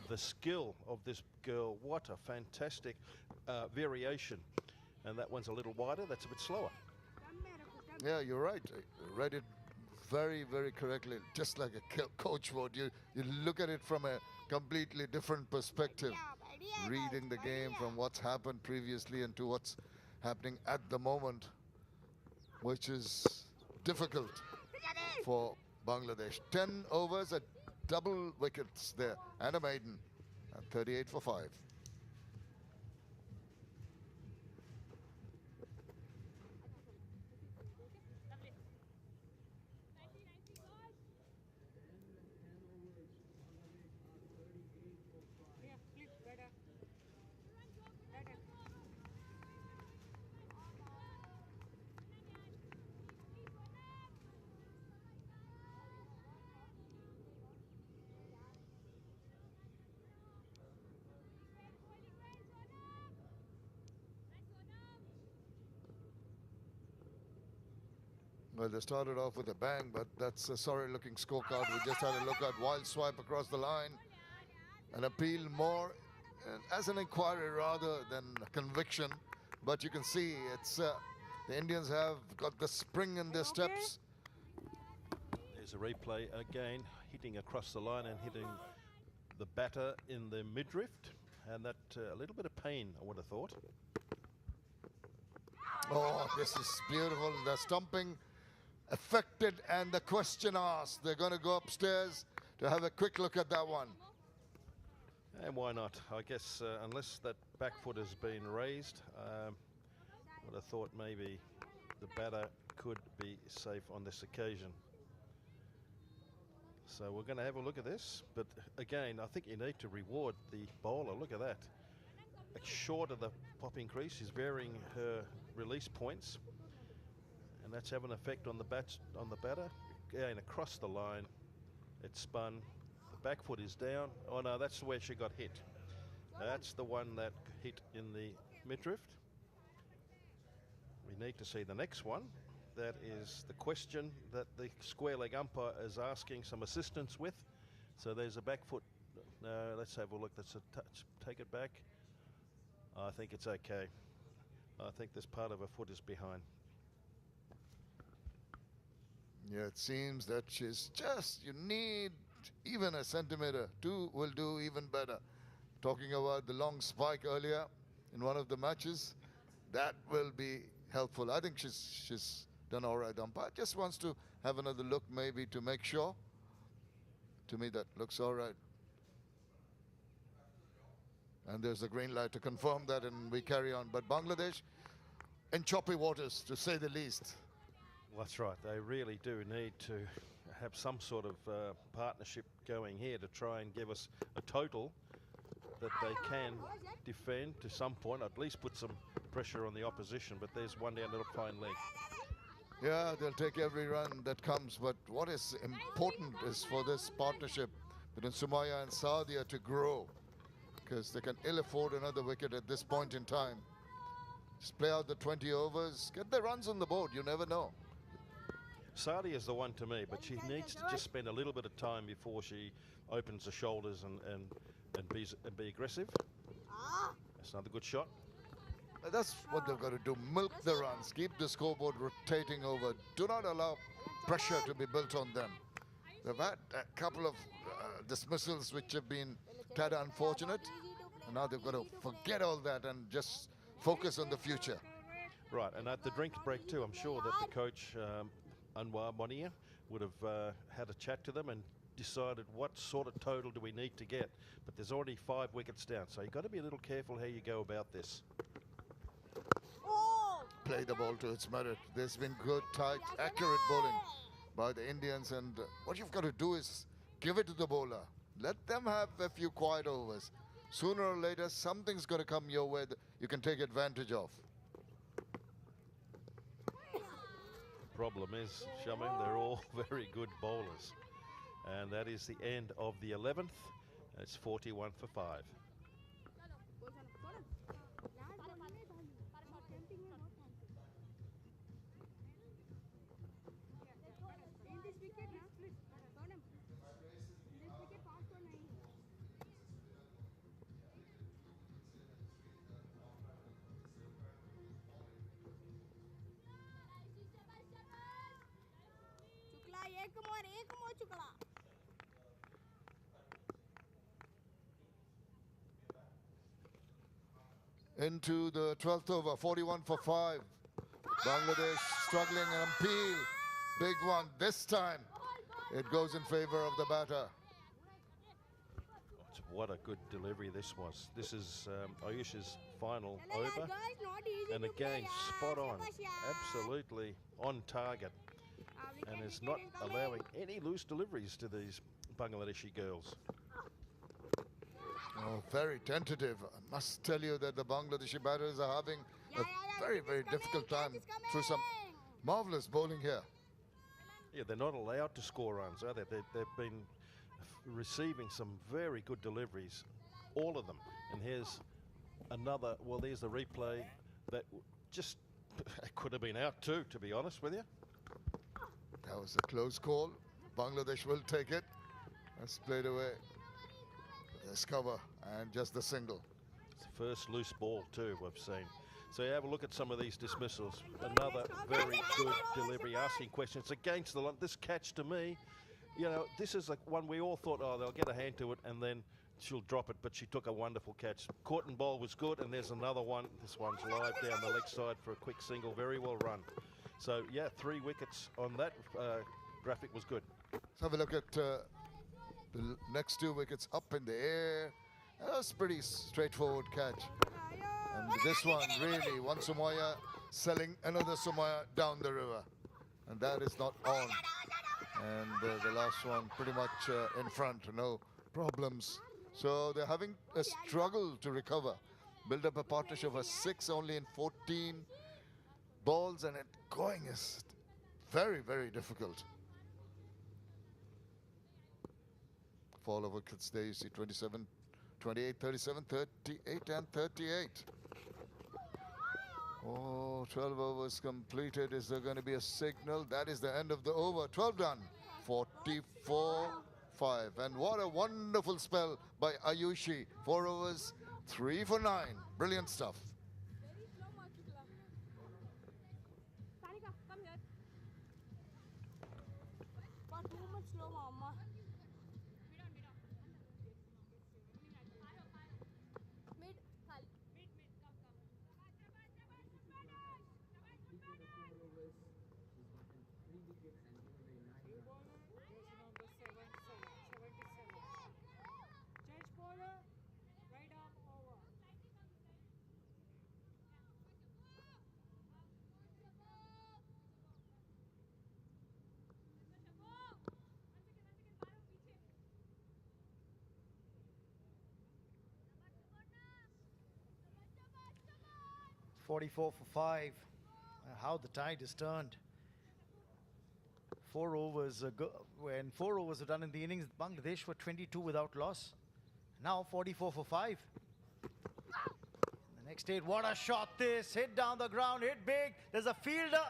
the skill of this girl. What a fantastic variation. And that one's a little wider, that's a bit slower. Yeah, you're right. I read it very, very correctly. Just like a coach would. You look at it from a completely different perspective. Reading the game from what's happened previously and to what's happening at the moment, which is difficult for Bangladesh. 10 overs at double wickets there and a maiden at 38 for 5. Well, they started off with a bang, but that's a sorry-looking scorecard. We just had a look at wild swipe across the line. An appeal more as an inquiry rather than a conviction. But you can see it's the Indians have got the spring in their steps. There's a replay again, hitting across the line and hitting the batter in the midriff. And that a little bit of pain, I would have thought. Oh, this is beautiful. The stumping affected and the question asked. They're going to go upstairs to have a quick look at that one. And why not? I guess unless that back foot has been raised, I would have thought maybe the batter could be safe on this occasion. So we're going to have a look at this. But again, I think you need to reward the bowler. Look at that. Short of the popping crease, she's varying her release points. And that's having an effect on the batter. Again, across the line, it's spun. The back foot is down. Oh no, that's where she got hit. That's the one that hit in the midriff. We need to see the next one. That is the question that the square leg umpire is asking some assistance with. So there's a back foot. No, let's have a look. That's a touch. Take it back. I think it's okay. I think this part of her foot is behind. Yeah, it seems that she's just, you need even a centimeter. 2 will do even better. Talking about the long spike earlier in one of the matches, that will be helpful. I think she's done all right. Umpire just wants to have another look maybe to make sure. To me, that looks all right. And there's the green light to confirm that, and we carry on. But Bangladesh in choppy waters, to say the least. Well, that's right. They really do need to have some sort of partnership going here to try and give us a total that they can defend to some point, at least put some pressure on the opposition. But there's one down little fine leg. Yeah, they'll take every run that comes, but what is important is for this partnership between Sumaya and Saadia to grow, because they can ill afford another wicket at this point in time. Just play out the 20 overs, get the runs on the board, you never know. Saadia is the one to me, but she needs to just spend a little bit of time before she opens the shoulders and be aggressive. That's another good shot. That's what they've got to do, milk the runs, keep the scoreboard rotating over. Do not allow pressure to be built on them. They've had a couple of dismissals which have been kind of unfortunate. And now they've got to forget all that and just focus on the future. Right, and at the drink break too, I'm sure that the coach, Anwar Monia, would have had a chat to them and decided what sort of total do we need to get. But there's already 5 wickets down, so you've got to be a little careful how you go about this. Play the ball to its merit. There's been good, tight, accurate bowling by the Indians, and what you've got to do is give it to the bowler. Let them have a few quiet overs. Sooner or later, something's going to come your way that you can take advantage of. Problem is, Shaman, they're all very good bowlers. And that is the end of the 11th. It's 41 for 5. Into the 12th over, 41 for 5. Bangladesh struggling, and Peel, big one. This time, it goes in favor of the batter. What a good delivery this was. This is Ayush's final over. And again, spot on. Absolutely on target. And is not allowing any loose deliveries to these Bangladeshi girls. Oh, very tentative. I must tell you that the Bangladeshi batters are having a very, very difficult time through some marvelous bowling here. Yeah, they're not allowed to score runs, are they? They've been receiving some very good deliveries, all of them. And here's another, well, there's the replay that just could have been out too, to be honest with you. That was a close call. Bangladesh will take it. That's played away. This cover and just the single. It's the first loose ball too we've seen. So you have a look at some of these dismissals. Another very good delivery, asking questions against the line. This catch to me, you know, this is like one we all thought, oh, they'll get a hand to it and then she'll drop it, but she took a wonderful catch. Court and bowl was good, and there's another one. This one's live down the leg side for a quick single, very well run. So yeah, 3 wickets on that graphic was good. Let's have a look at the next 2 wickets up in the air. That was pretty straightforward catch. And this one really, one Sumaya selling another Sumaya down the river. And that is not on. And the last one pretty much in front, no problems. So they're having a struggle to recover. Build up a partnership of 6 only in 14 balls, and it going is very, very difficult. Fall of wickets there, you see 27, 28, 37, 38 and 38. Oh, 12 overs completed. Is there going to be a signal? That is the end of the over. 12 done. 44-5. And what a wonderful spell by Ayushi. 4 overs, 3 for 9. Brilliant stuff. slow, mama. Mid, Khali. Change bowler, right arm over. 44 for 5. How the tide has turned. 4 overs ago, when 4 overs were done in the innings, Bangladesh were 22 without loss. Now 44 for 5. The next 8, what a shot this. Hit down the ground, hit big. There's a fielder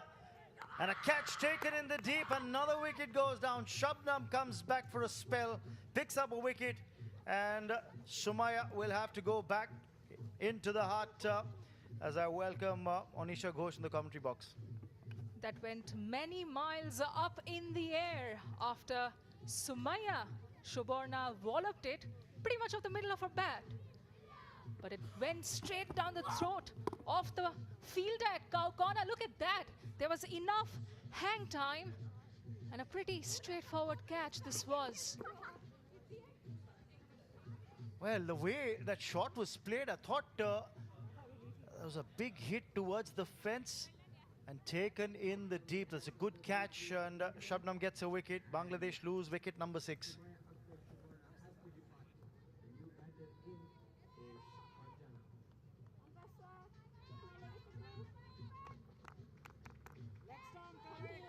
and a catch taken in the deep. Another wicket goes down. Shabnam comes back for a spell, picks up a wicket, and Sumaya will have to go back into the heart as I welcome Onisha Ghosh in the commentary box. That went many miles up in the air after Sumaya Shuborna walloped it pretty much off the middle of her bat. But it went straight down the throat of the fielder at Cow Corner. Look at that. There was enough hang time and a pretty straightforward catch this was. Well, the way that shot was played, I thought there was a big hit towards the fence and taken in the deep. That's a good catch, and Shabnam gets a wicket. Bangladesh lose wicket number 6. Next arm correct.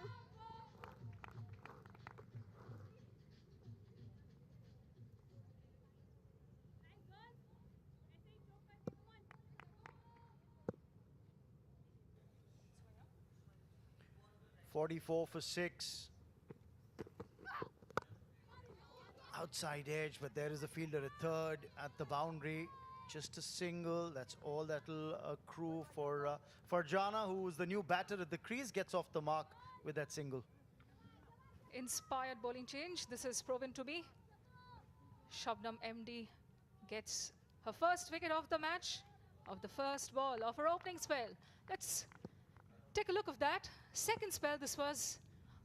.44 for 6. Outside edge, but there is a fielder at third at the boundary. Just a single. That's all that'll accrue for Farjana, who is the new batter at the crease, gets off the mark with that single. Inspired bowling change. This is proven to be. Shabnam MD gets her first wicket of the match, of the first ball of her opening spell. Let's take a look of that. Second spell this was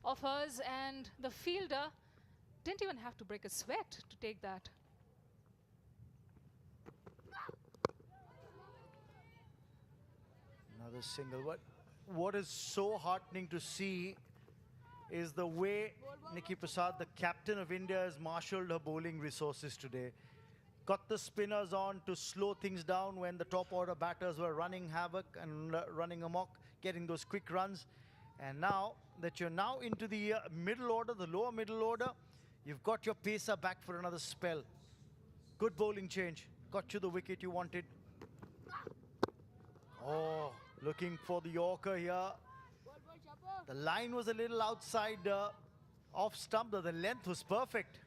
of hers, and the fielder didn't even have to break a sweat to take that. Another single. What is so heartening to see is the way Nikki Prasad, the captain of India, has marshaled her bowling resources today. Got the spinners on to slow things down when the top order batters were running havoc and running amok, getting those quick runs. And now that you're now into the middle order, the lower middle order, you've got your pacer back for another spell. Good bowling change. Got you the wicket you wanted. Oh, looking for the Yorker here. The line was a little outside off stump, but the length was perfect.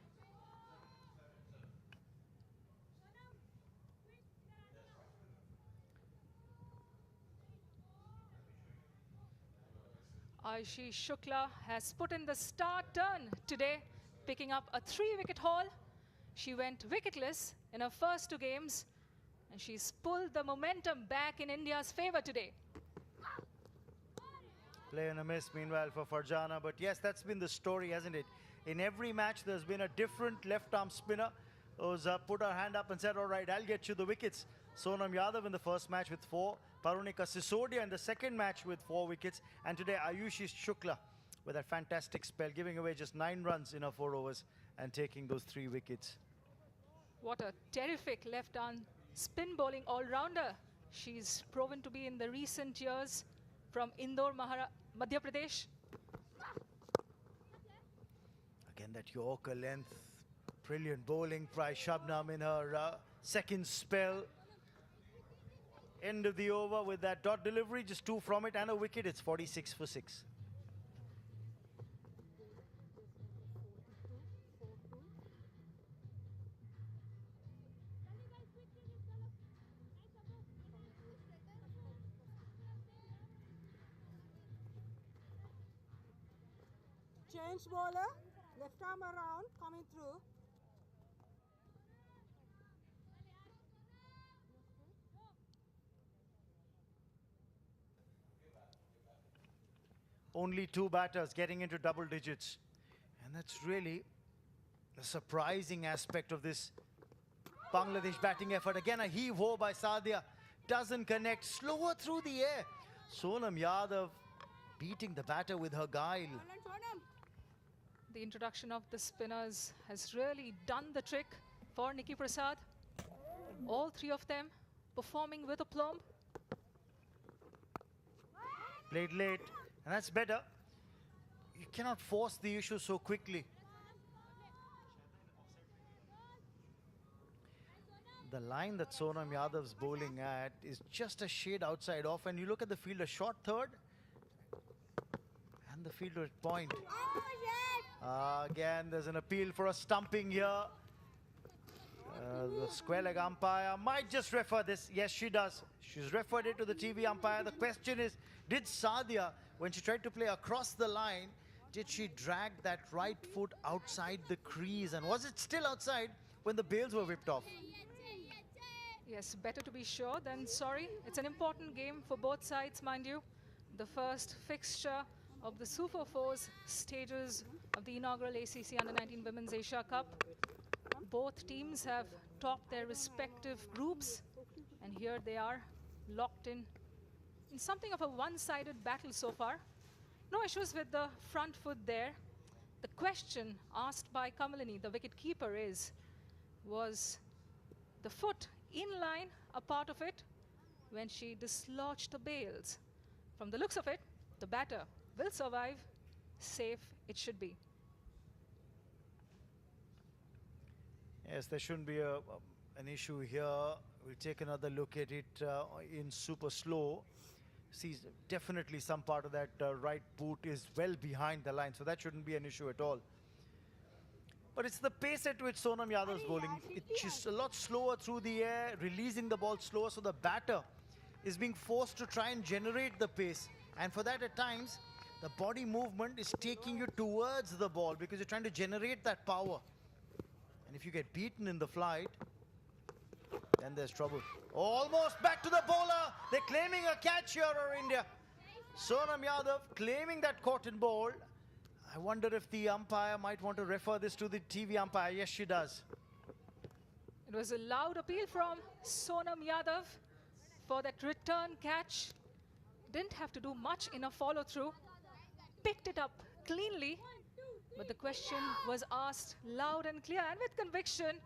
Aishi Shukla has put in the star turn today, picking up a 3-wicket haul. She went wicketless in her first 2 games, and she's pulled the momentum back in India's favor today. Play and a miss, meanwhile, for Farjana. But yes, that's been the story, hasn't it? In every match, there's been a different left-arm spinner who's put her hand up and said, all right, I'll get you the wickets. Sonam Yadav in the first match with 4. Parunika Sisodia in the second match with 4 wickets. And today, Ayushi Shukla with a fantastic spell, giving away just 9 runs in her 4 overs and taking those 3 wickets. What a terrific left-arm spin bowling all-rounder she's proven to be in the recent years from Indore, Madhya Pradesh. Again, that Yorker length. Brilliant bowling by Shabnam in her second spell. End of the over with that dot delivery, just 2 from it and a wicket. It's 46 for 6. Change bowler, Left arm around, coming through. Only 2 batters getting into double digits. And that's really the surprising aspect of this Bangladesh batting effort. Again, a heave-ho by Sadia. Doesn't connect. Slower through the air. Sonam Yadav beating the batter with her guile. The introduction of the spinners has really done the trick for Nikki Prasad. All 3 of them performing with aplomb. Played late, and that's better. You cannot force the issue so quickly. The line that Sonam Yadav's bowling at is just a shade outside off, and you look at the fielder, short third, and the fielder at point. Again, there's an appeal for a stumping here. The square leg umpire might just refer this. Yes, she does. She's referred it to the TV umpire. The question is, did Sadia, when she tried to play across the line, did she drag that right foot outside the crease? And was it still outside when the bails were whipped off? Yes, better to be sure than sorry. It's an important game for both sides, mind you. The first fixture of the Super 4's stages of the inaugural ACC Under-19 Women's Asia Cup. Both teams have topped their respective groups, and here they are, locked in something of a one-sided battle so far. No issues with the front foot there. The question asked by Kamalini, the wicket keeper, was the foot in line a part of it when she dislodged the bails? From the looks of it, the batter will survive. Safe it should be. Yes, there shouldn't be an issue here. We'll take another look at it in super slow. See, definitely some part of that right boot is well behind the line, so that shouldn't be an issue at all. But it's the pace at which Sonam Yadav's bowling. She's a lot slower through the air, releasing the ball slower, so the batter is being forced to try and generate the pace. And for that, at times, the body movement is taking you towards the ball because you're trying to generate that power. And if you get beaten in the flight, then there's trouble. Almost back to the bowler. They're claiming a catch here, or India. Sonam Yadav claiming that caught in ball. I wonder if the umpire might want to refer this to the TV umpire. Yes, she does. It was a loud appeal from Sonam Yadav for that return catch. Didn't have to do much in a follow-through. Picked it up cleanly. But the question was asked loud and clear and with conviction.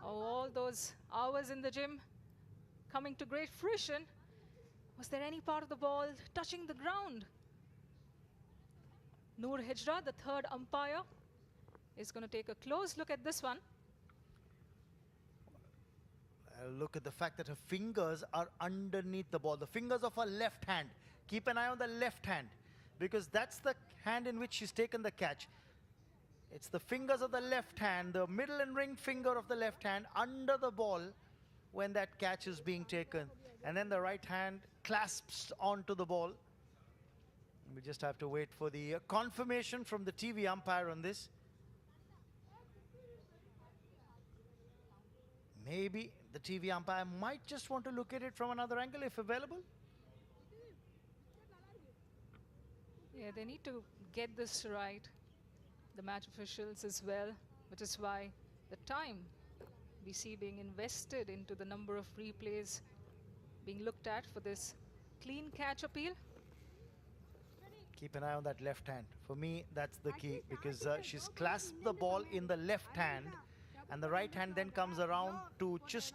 All those hours in the gym coming to great fruition. Was there any part of the ball touching the ground? Noor Hijra, the third umpire, is going to take a close look at this one. Look at the fact that her fingers are underneath the ball. The fingers of her left hand. Keep an eye on the left hand, because that's the hand in which she's taken the catch. It's the fingers of the left hand, the middle and ring finger of the left hand under the ball when that catch is being taken. And then the right hand clasps onto the ball. We just have to wait for the confirmation from the TV umpire on this. Maybe the TV umpire might just want to look at it from another angle if available. Yeah, they need to get this right, the match officials as well, which is why the time we see being invested into the number of replays being looked at for this clean catch appeal. Keep an eye on that left hand. For me, that's the key, because she's clasped the ball in the left hand, and the right hand then comes around to just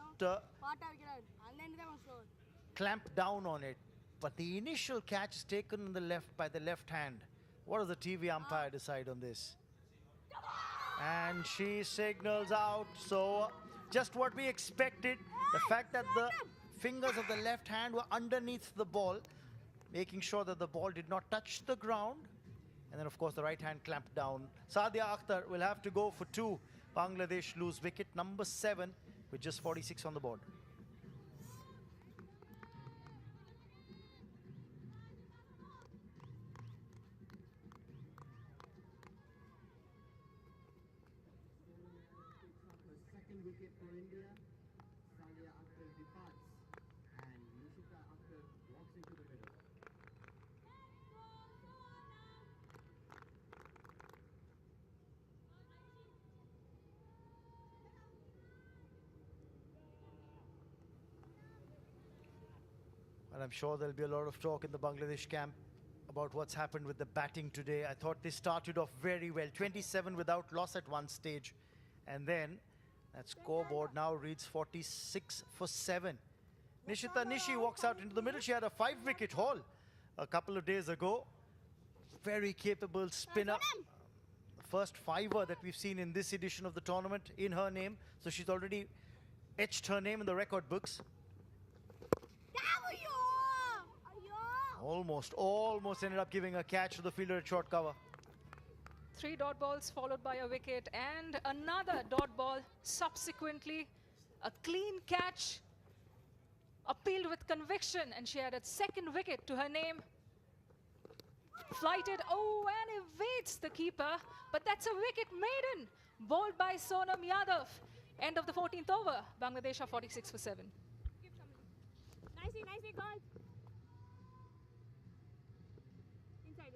clamp down on it. But the initial catch is taken in the left by the left hand. What does the TV umpire decide on this? And she signals out. So just what we expected. The fact that the fingers of the left hand were underneath the ball, making sure that the ball did not touch the ground. And then, of course, the right hand clamped down. Sadia Akhtar will have to go for 2. Bangladesh lose wicket number 7 with just 46 on the board. wicket for India. Salia Akhtar departs and Nishita Akhtar walks into the middle. And I'm sure there'll be a lot of talk in the Bangladesh camp about what's happened with the batting today. I thought they started off very well, 27 without loss at one stage. And then that scoreboard now reads 46 for 7. Nishita Nishi walks out into the middle. She had a 5-wicket haul a couple of days ago. Very capable spinner. The first fiver that we've seen in this edition of the tournament in her name. So she's already etched her name in the record books. Almost ended up giving a catch to the fielder at short cover. 3 dot balls followed by a wicket and another dot ball. Subsequently, a clean catch, appealed with conviction, and she had a 2nd wicket to her name. Flighted, and evades the keeper, but that's a wicket maiden, bowled by Sonam Yadav. End of the 14th over, Bangladesh are 46 for 7. Nicely, girl. Inside.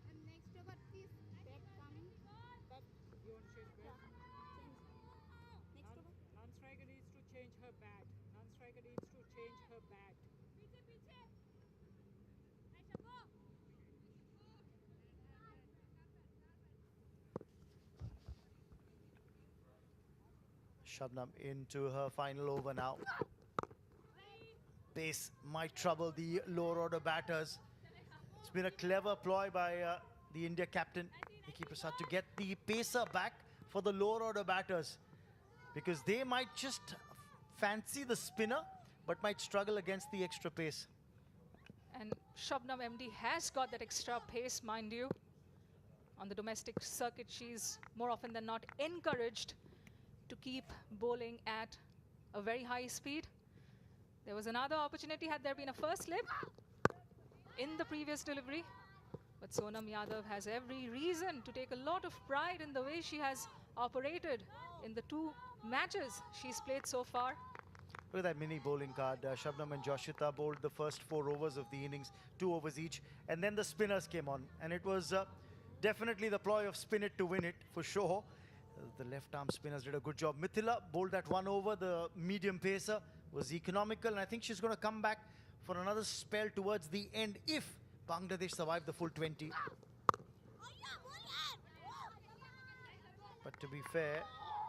And next over, please. Back coming. Back. You want to change bat? Yeah. Change. Next over. Non-striker needs to change her bat. Non-striker needs to change her bat. Shabnam into her final over now. Pace might trouble the lower order batters. It's been a clever ploy by the India captain, Vicky Prasad, to get the pacer back for the lower order batters, because they might just fancy the spinner but might struggle against the extra pace. And Shabnam MD has got that extra pace, mind you. On the domestic circuit, she's more often than not encouraged to keep bowling at a very high speed. There was another opportunity had there been a first slip in the previous delivery. But Sonam Yadav has every reason to take a lot of pride in the way she has operated in the 2 matches she's played so far. Look at that mini bowling card. Shabnam and Joshita bowled the first 4 overs of the innings, 2 overs each. And then the spinners came on. And it was definitely the ploy of spin it to win it, for sure. The left-arm spinners did a good job. Mithila bowled that 1 over. The medium pacer was economical. And I think she's going to come back for another spell towards the end if Bangladesh survive the full 20. But to be fair,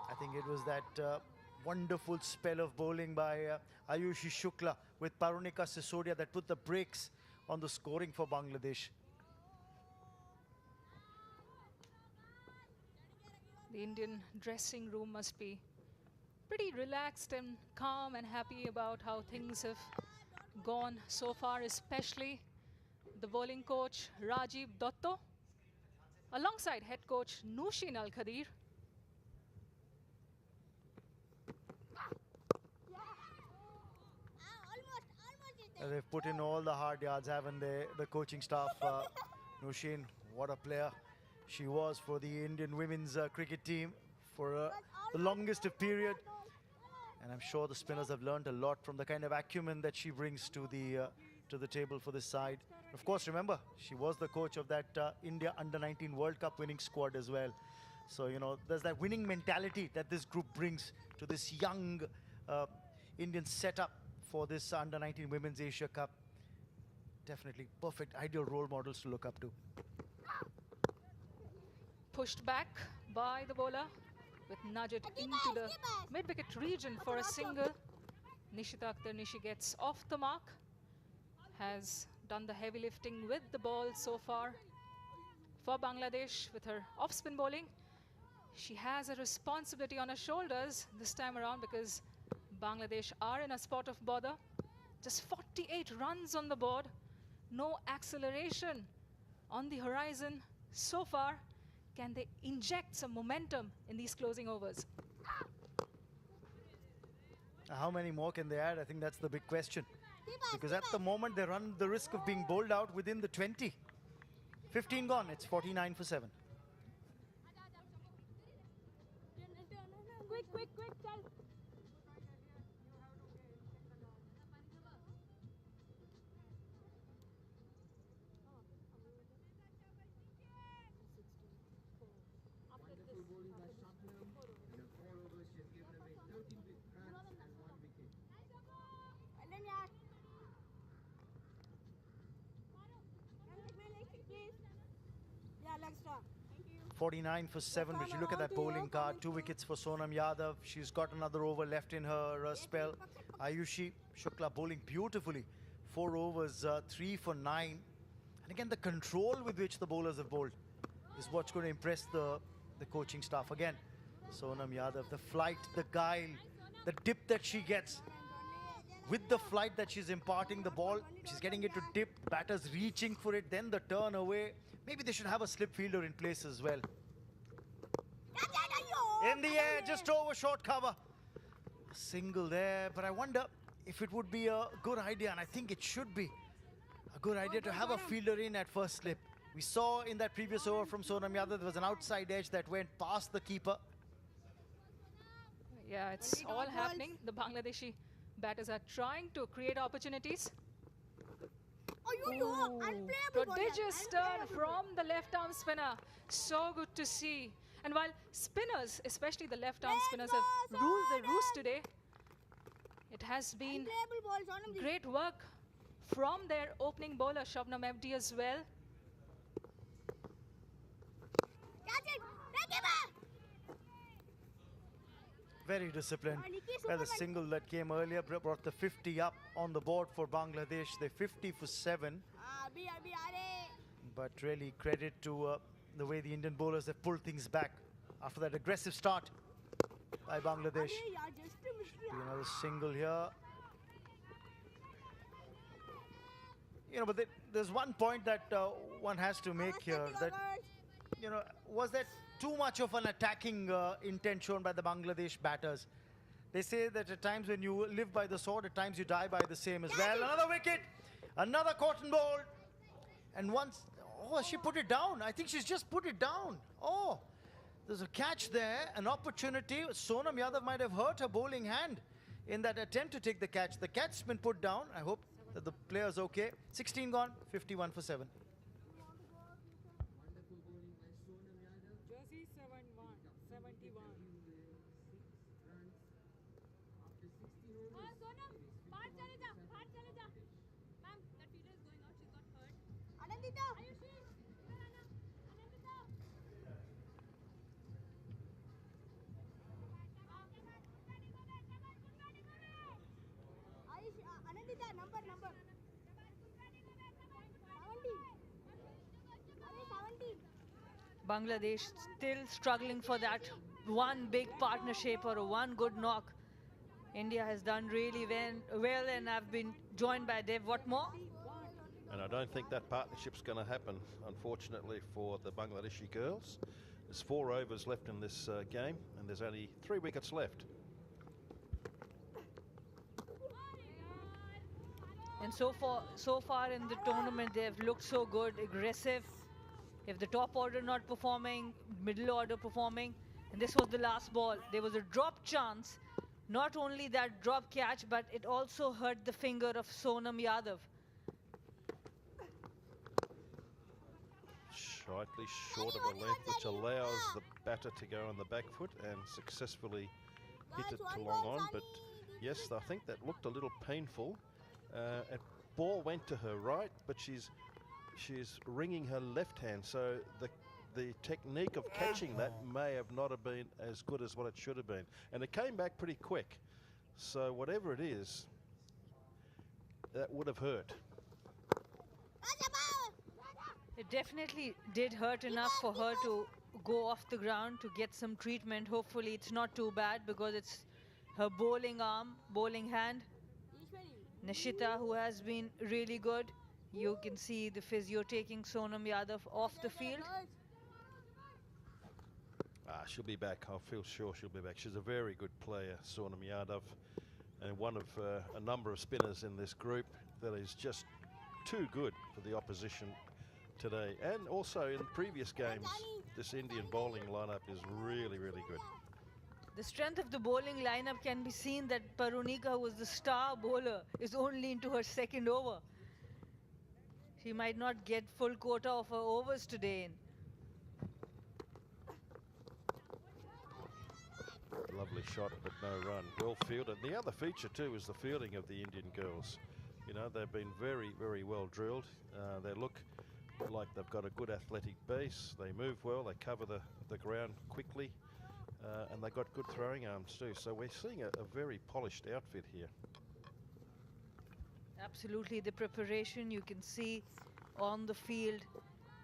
I think it was that wonderful spell of bowling by Ayushi Shukla with Parunika Sisodia that put the brakes on the scoring for Bangladesh. The Indian dressing room must be pretty relaxed and calm and happy about how things have gone so far, especially the bowling coach Rajiv Dotto alongside head coach Nushin Al-Khadir. They've put in all the hard yards, haven't they? The coaching staff. Nushin, what a player she was for the Indian women's cricket team for the longest of period. And I'm sure the spinners have learned a lot from the kind of acumen that she brings to the table for this side. Of course, remember, she was the coach of that India Under-19 World Cup winning squad as well. So, you know, there's that winning mentality that this group brings to this young Indian setup for this Under-19 Women's Asia Cup. Definitely perfect, ideal role models to look up to. Pushed back by the bowler with nudged into the mid-wicket region for a single. Nishita Akhtar Nishi gets off the mark. Has done the heavy lifting with the ball so far for Bangladesh with her off-spin bowling. She has a responsibility on her shoulders this time around because Bangladesh are in a spot of bother. Just 48 runs on the board. No acceleration on the horizon so far. Can they inject some momentum in these closing overs? How many more can they add? I think that's the big question. Because at the moment, they run the risk of being bowled out within the 20. 15 gone. It's 49 for 7. Quick, quick, quick, tell. Wonderful bowling by Shabnam. In a 4 overs, she has given away 13 runs and 1 wicket. And then yeah. Please. Yeah, leg stop. Thank you. 49 for 7. But you look at that bowling card. 2 wickets for Sonam Yadav. She's got another over left in her spell. Ayushi Shukla bowling beautifully. 4 overs, 3 for 9. And again, the control with which the bowlers have bowled is what's going to impress the coaching staff. Again, Sonam Yadav, the flight, the guile, the dip that she gets. With the flight that she's imparting the ball, she's getting it to dip, batters reaching for it, then the turn away. Maybe they should have a slip fielder in place as well. In the air, just over short cover. A single there, but I wonder if it would be a good idea, and I think it should be a good idea to have a fielder in at first slip. We saw in that previous over from Sonam Yadav, there was an outside edge that went past the keeper. Yeah, it's all happening. The Bangladeshi batters are trying to create opportunities. Ooh, prodigious turn from the left-arm spinner. So good to see. And while spinners, especially the left-arm spinners, have ruled the roost today, it has been great work from their opening bowler, Shabnam FD, as well. Very disciplined. Well, the single that came earlier brought the 50 up on the board for Bangladesh. They're 50 for 7. But really credit to the way the Indian bowlers have pulled things back after that aggressive start by Bangladesh. Be another single here. You know, but there's one point that one has to make here, that, you know, was that too much of an attacking intent shown by the Bangladesh batters? They say that at times when you live by the sword, at times you die by the same as well. Another wicket, another cotton ball. And once, oh, she put it down. I think she's just put it down. Oh, there's a catch there, an opportunity. Sonam Yadav might have hurt her bowling hand in that attempt to take the catch. The catch's been put down. I hope that the player's okay. 16 gone, 51 for 7. Wonderful bowling by Sonam Yadav. Jersey 71, 71. 6 runs after 16 overs. Sonam, baar chale ja, baar chale ja. Ma'am, that fielder is going out. She's got hurt. Anandita. Ayushi. Anandita. Ayush, Anandita, number. 70. 70. Bangladesh still struggling for that one big partnership or one good knock. India has done really well and have been joined by Dev. What more? And I don't think that partnership's going to happen, unfortunately, for the Bangladeshi girls. There's 4 overs left in this game, and there's only 3 wickets left. And so far in the tournament, they've looked so good, aggressive. If the top order not performing, middle order performing, and this was the last ball. There was a drop chance. Not only that drop catch, but it also hurt the finger of Sonam Yadav. Slightly short of a length, which allows the batter to go on the back foot and successfully hit it to long on. But yes, I think that looked a little painful. And ball went to her right, but she's ringing her left hand, so the technique of catching that may have not have been as good as what it should have been, and it came back pretty quick. So whatever it is, that would have hurt. It definitely did hurt enough for her to go off the ground to get some treatment. Hopefully it's not too bad because it's her bowling arm, bowling hand. Nishita, who has been really good. You can see the physio taking Sonam Yadav off the field. She'll be back. I feel sure she'll be back. She's a very good player, Sonam Yadav. and one of a number of spinners in this group that is just too good for the opposition today. And also in previous games, this Indian bowling lineup is really, really good. The strength of the bowling lineup can be seen that Parunika, who was the star bowler, is only into her second over. She might not get full quota of her overs today. Lovely shot, but no run. Well fielded. The other feature too is the fielding of the Indian girls. You know, they've been very, very well drilled. They look like they've got a good athletic base. They move well. They cover the ground quickly. And they've got good throwing arms too. So we're seeing a very polished outfit here. Absolutely. The preparation you can see on the field,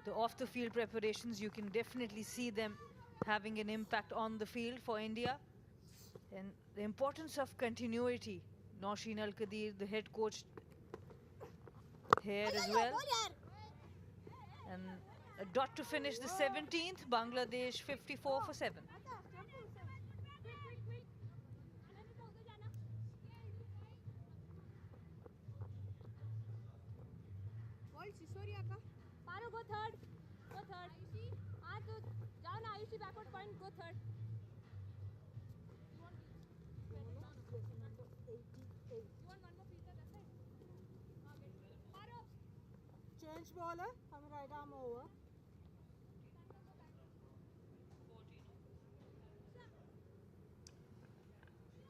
the off-the-field preparations, you can definitely see them having an impact on the field for India. And the importance of continuity. Nausheen Al-Qadir, the head coach, here as well. And a dot to finish the 17th. Bangladesh 54 for 7. Paro, go third. Go third. तो जाओ ना Ayushi backward point, go third. You want one more piece that side? Paro. Change bowler, I'm right arm over.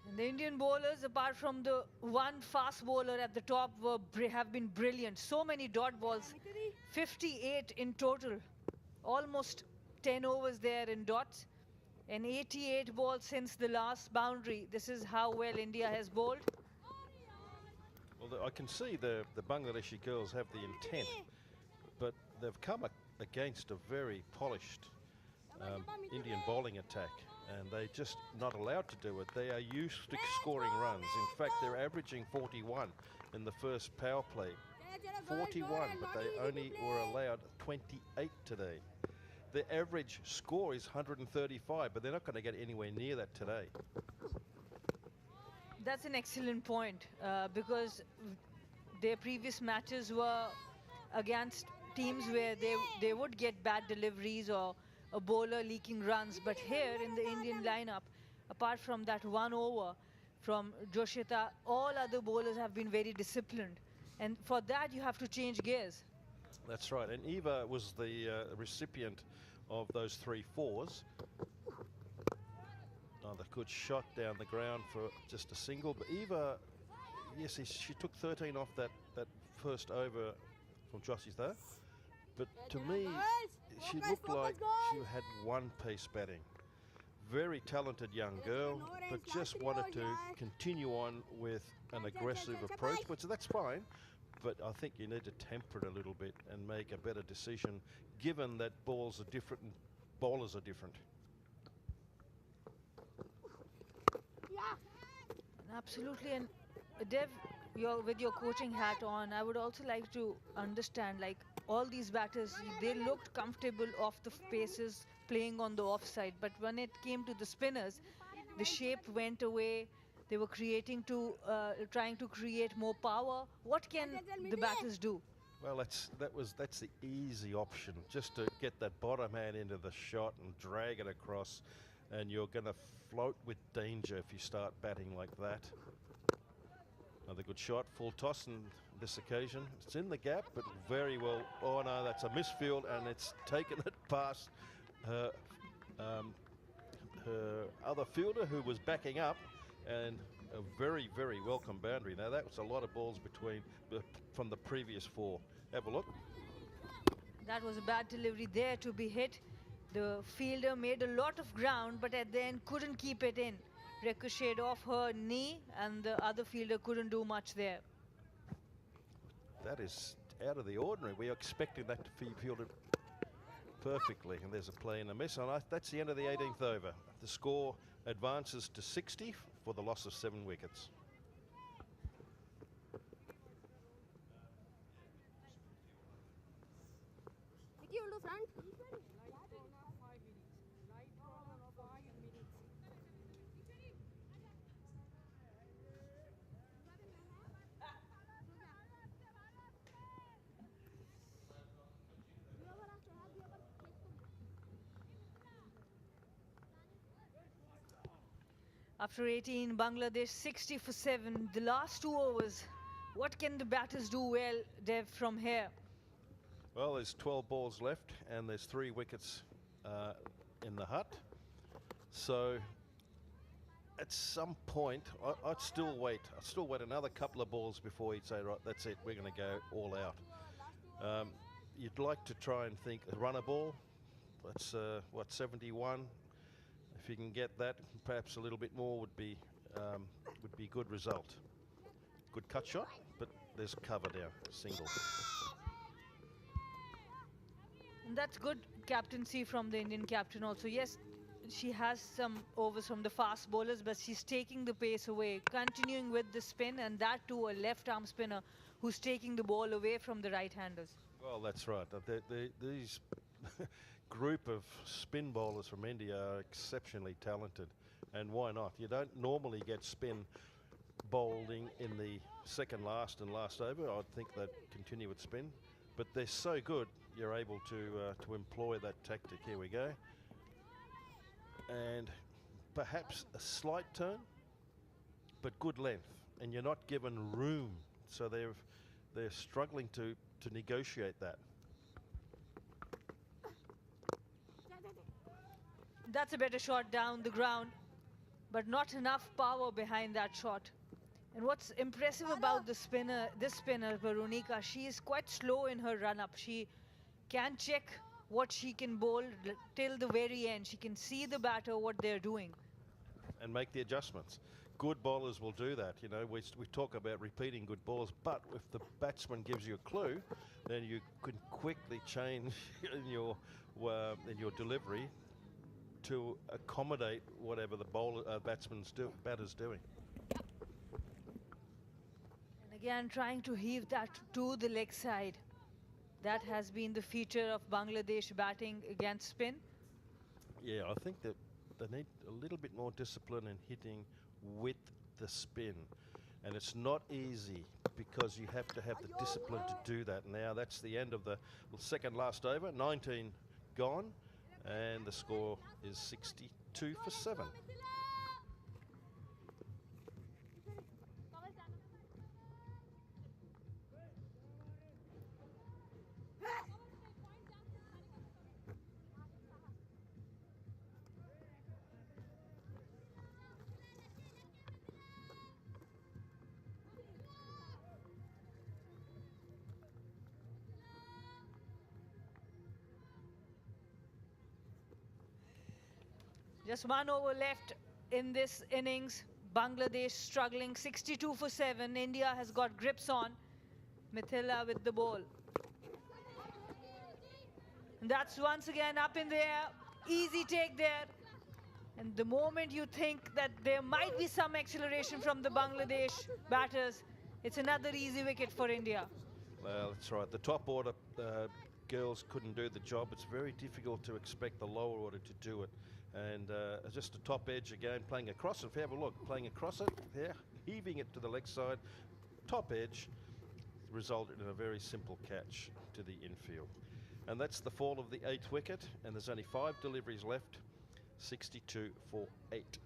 And the Indian bowlers, apart from the one fast bowler at the top, have been brilliant. So many dot balls, 58 in total. Almost 10 overs there in dots. And 88 balls since the last boundary. This is how well India has bowled. Well, I can see the Bangladeshi girls have the intent, but they've come against a very polished Indian bowling attack, and they're just not allowed to do it. They are used to scoring runs. In fact, they're averaging 41 in the first power play. 41, but they only were allowed 28 today. The average score is 135, but they're not going to get anywhere near that today. That's an excellent point, because their previous matches were against teams where they would get bad deliveries or a bowler leaking runs. But here in the Indian lineup, apart from that one over from Joshita, all other bowlers have been very disciplined. And for that, you have to change gears. That's right. And Eva was the recipient of those 3 fours. Another good shot down the ground for just a single. But Eva, yes, she took 13 off that first over from Joshita. But to me, she looked like she had one piece batting. Very talented young girl, but just wanted to continue on with an aggressive approach, which that's fine. But I think you need to temper it a little bit and make a better decision, given that balls are different and bowlers are different. Absolutely. And Dev, with your coaching hat on, I would also like to understand, like, all these batters, they looked comfortable off the paces, playing on the offside. But when it came to the spinners, the shape went away. They were trying to create more power. What can the batters do? Well, that's the easy option, just to get that bottom hand into the shot and drag it across, and you're going to float with danger if you start batting like that. Another good shot, full toss on this occasion. It's in the gap, but very well. Oh no, that's a misfield, and it's taken it past her other fielder who was backing up, and a very, very welcome boundary. Now that was a lot of balls from the previous 4. Have a look. That was a bad delivery there to be hit. The fielder made a lot of ground, but at the end couldn't keep it in. Ricocheted off her knee, and the other fielder couldn't do much there. That is out of the ordinary. We are expecting that to be fielded perfectly, and there's a play in the miss. And that's the end of the 18th over. The score advances to 60 for the loss of 7 wickets. Vicky, on the front. Light corner 5 minutes. Light corner 5 minutes. After 18, Bangladesh 60 for 7. The last 2 overs. What can the batters do well, Dev, from here? Well, there's 12 balls left and there's 3 wickets in the hut. So at some point, I'd still wait. I'd still wait another couple of balls before he'd say, right, that's it, we're going to go all out. You'd like to try and think, run a ball. That's, 71? If you can get that, perhaps a little bit more would be a good result. Good cut shot, but there's cover there, single. And that's good captaincy from the Indian captain also. Yes, she has some overs from the fast bowlers, but she's taking the pace away, continuing with the spin, and that too a left-arm spinner who's taking the ball away from the right-handers. Well, that's right. These group of spin bowlers from India are exceptionally talented, and why not? You don't normally get spin bowling in the second last and last over. I'd think they'd continue with spin, but they're so good you're able to employ that tactic. Here we go, and perhaps a slight turn, but good length, and you're not given room, so they're struggling to negotiate that. That's a better shot down the ground, but not enough power behind that shot. And what's impressive about this spinner, Veronica, she is quite slow in her run-up. She can check what she can bowl till the very end. She can see the batter, what they're doing. And make the adjustments. Good bowlers will do that. You know, we talk about repeating good balls, but if the batsman gives you a clue, then you can quickly change in your delivery to accommodate whatever the batter's doing. And again, trying to heave that to the leg side. That has been the feature of Bangladesh batting against spin. Yeah, I think that they need a little bit more discipline in hitting with the spin. And it's not easy because you have to have the discipline to do that. Now that's the end of the second last over, 19 gone, and the score is 62 for 7. Just 1 over left in this innings. Bangladesh struggling, 62 for 7. India has got grips on. Mithila with the ball. And that's once again up in the air. Easy take there. And the moment you think that there might be some acceleration from the Bangladesh batters, it's another easy wicket for India. Well, that's right. The top order girls couldn't do the job. It's very difficult to expect the lower order to do it. And just a top edge again, playing across it. If you have a look, playing across it, there, heaving it to the leg side, top edge, resulted in a very simple catch to the infield. And that's the fall of the 8th wicket, and there's only 5 deliveries left, 62 for 8.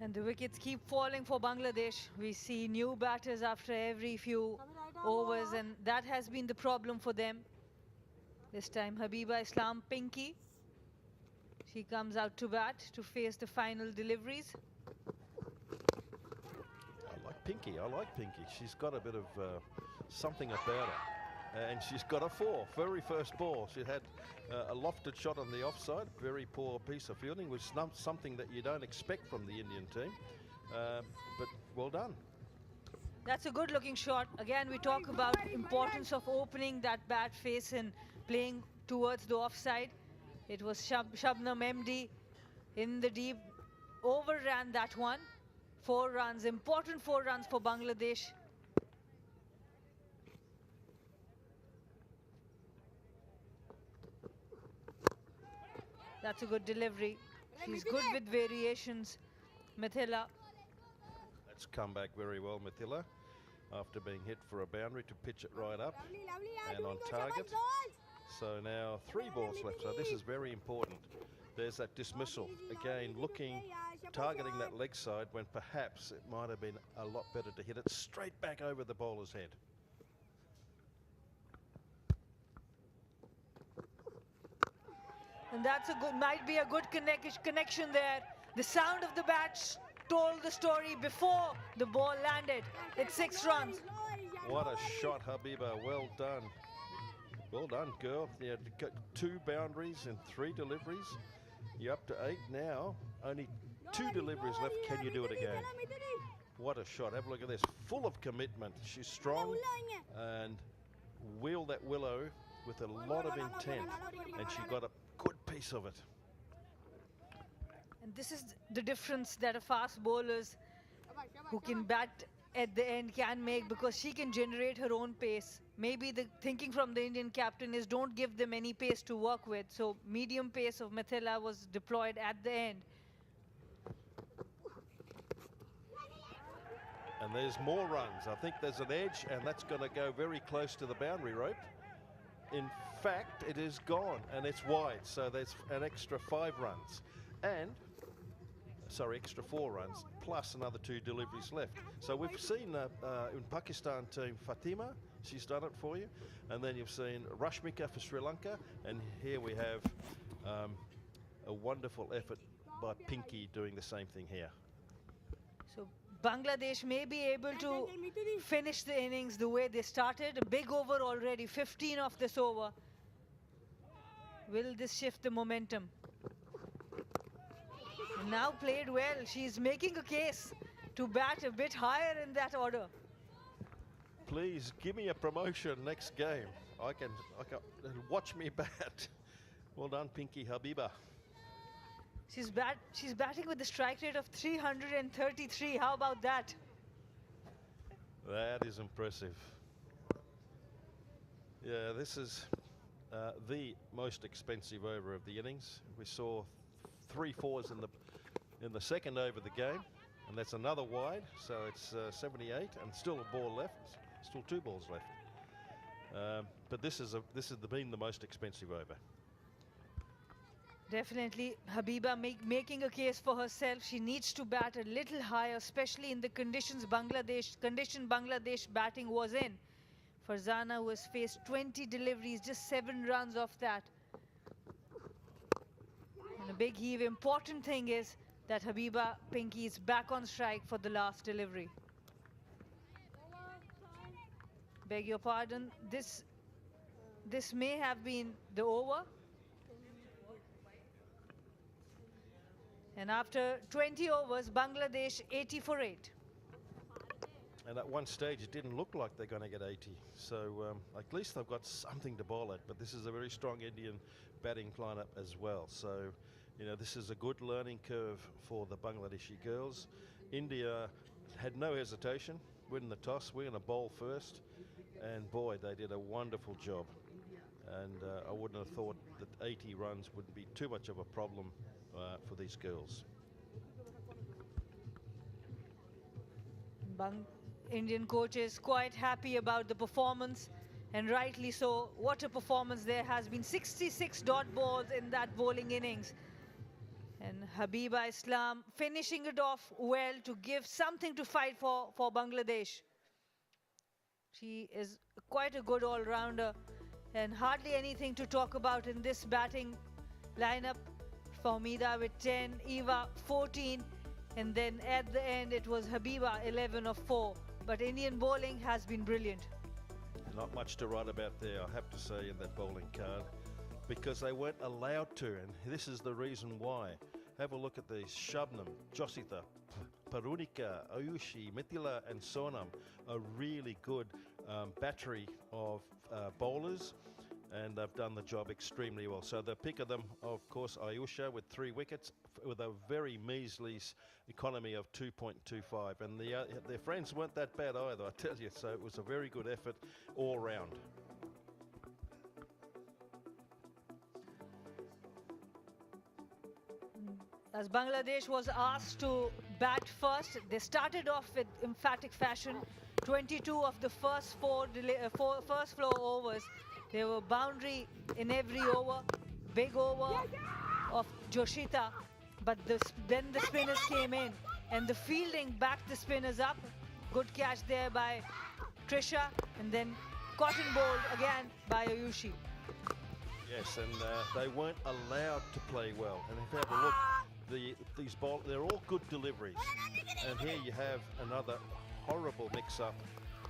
And the wickets keep falling for Bangladesh. We see new batters after every few overs, and that has been the problem for them. This time Habiba Islam Pinky. She comes out to bat to face the final deliveries. I like Pinky. She's got a bit of something about her. And she's got a 4, very first ball. She had a lofted shot on the offside, very poor piece of fielding, which is something that you don't expect from the Indian team, but well done. That's a good looking shot. Again, we talk about importance of opening that bat face and playing towards the offside. It was Shabnam MD in the deep, overran that one. 4 runs, important 4 runs for Bangladesh. That's a good delivery. She's good with variations. Mithila. That's come back very well, Mithila, after being hit for a boundary to pitch it right up and on target. So now 3 balls left, so this is very important. There's that dismissal. Again, targeting that leg side when perhaps it might have been a lot better to hit it straight back over the bowler's head. And that's might be a good connection there. The sound of the bat told the story before the ball landed. It's 6 runs. What a shot, Habiba. Well done. Well done, girl. You got 2 boundaries and 3 deliveries. You're up to 8 now. Only 2 deliveries left. Can you do it again? What a shot. Have a look at this. Full of commitment. She's strong and wheeled that willow with a lot of intent. And she got a good piece of it. And this is the difference that a fast bowlers who can bat at the end can make, because she can generate her own pace. Maybe the thinking from the Indian captain is don't give them any pace to work with. So medium pace of Mithila was deployed at the end. And there's more runs. I think there's an edge, and that's going to go very close to the boundary rope. In fact, it is gone, and it's wide. So there's an extra 5 runs. And extra 4 runs, plus another 2 deliveries left. So we've seen in Pakistan team Fatima, she's done it for you. And then you've seen Rashmika for Sri Lanka. And here we have a wonderful effort by Pinky doing the same thing here. So Bangladesh may be able to finish the innings the way they started. A big over already, 15 of this over. Will this shift the momentum? Now played well. She's making a case to bat a bit higher in that order. Please give me a promotion next game. I can watch me bat. Well done, Pinky Habiba. She's batting with a strike rate of 333. How about that? That is impressive. Yeah, this is the most expensive over of the innings. We saw 3 fours in the second over of the game, and that's another wide, so it's 78 and still a ball left, still 2 balls left. But this has been the most expensive over. Definitely Habiba making a case for herself. She needs to bat a little higher, especially in the condition Bangladesh batting was in. Farzana, who has faced 20 deliveries, just 7 runs off that. And a big heave. Important thing is that Habiba Pinky is back on strike for the last delivery. Beg your pardon, this may have been the over. And after 20 overs, Bangladesh 80 for 8. And at one stage, it didn't look like they're going to get 80. So at least they've got something to bowl at. But this is a very strong Indian batting lineup as well. So, you know, this is a good learning curve for the Bangladeshi girls. India had no hesitation, winning the toss. We're going to bowl first. And boy, they did a wonderful job. And I wouldn't have thought that 80 runs would be too much of a problem for these girls. Indian coach is quite happy about the performance, and rightly so. What a performance there has been. 66 dot balls in that bowling innings. And Habiba Islam finishing it off well to give something to fight for Bangladesh. She is quite a good all-rounder, and hardly anything to talk about in this batting lineup. Fahmida with 10, Eva 14, and then at the end it was Habiba 11 of 4. But Indian bowling has been brilliant. Not much to write about there, I have to say, in that bowling card, because they weren't allowed to, and this is the reason why. Have a look at these: Shabnam, Josita, Parunika, Ayushi, Mithila and Sonam. A really good battery of bowlers, and they've done the job extremely well. So the pick of them, of course, Ayusha with 3 wickets with a very measly economy of 2.25, and their friends weren't that bad either, I tell you. So it was a very good effort all round. As Bangladesh was asked to bat first, they started off with emphatic fashion. 22 of the first first floor overs, they were boundary in every over. Big over of Joshita, but then the spinners came in and the fielding backed the spinners up. Good catch there by Trisha, and then cotton bowled again by Ayushi. Yes, and they weren't allowed to play well. And if you have a look, these bowlers, they're all good deliveries. And here you have another horrible mix-up,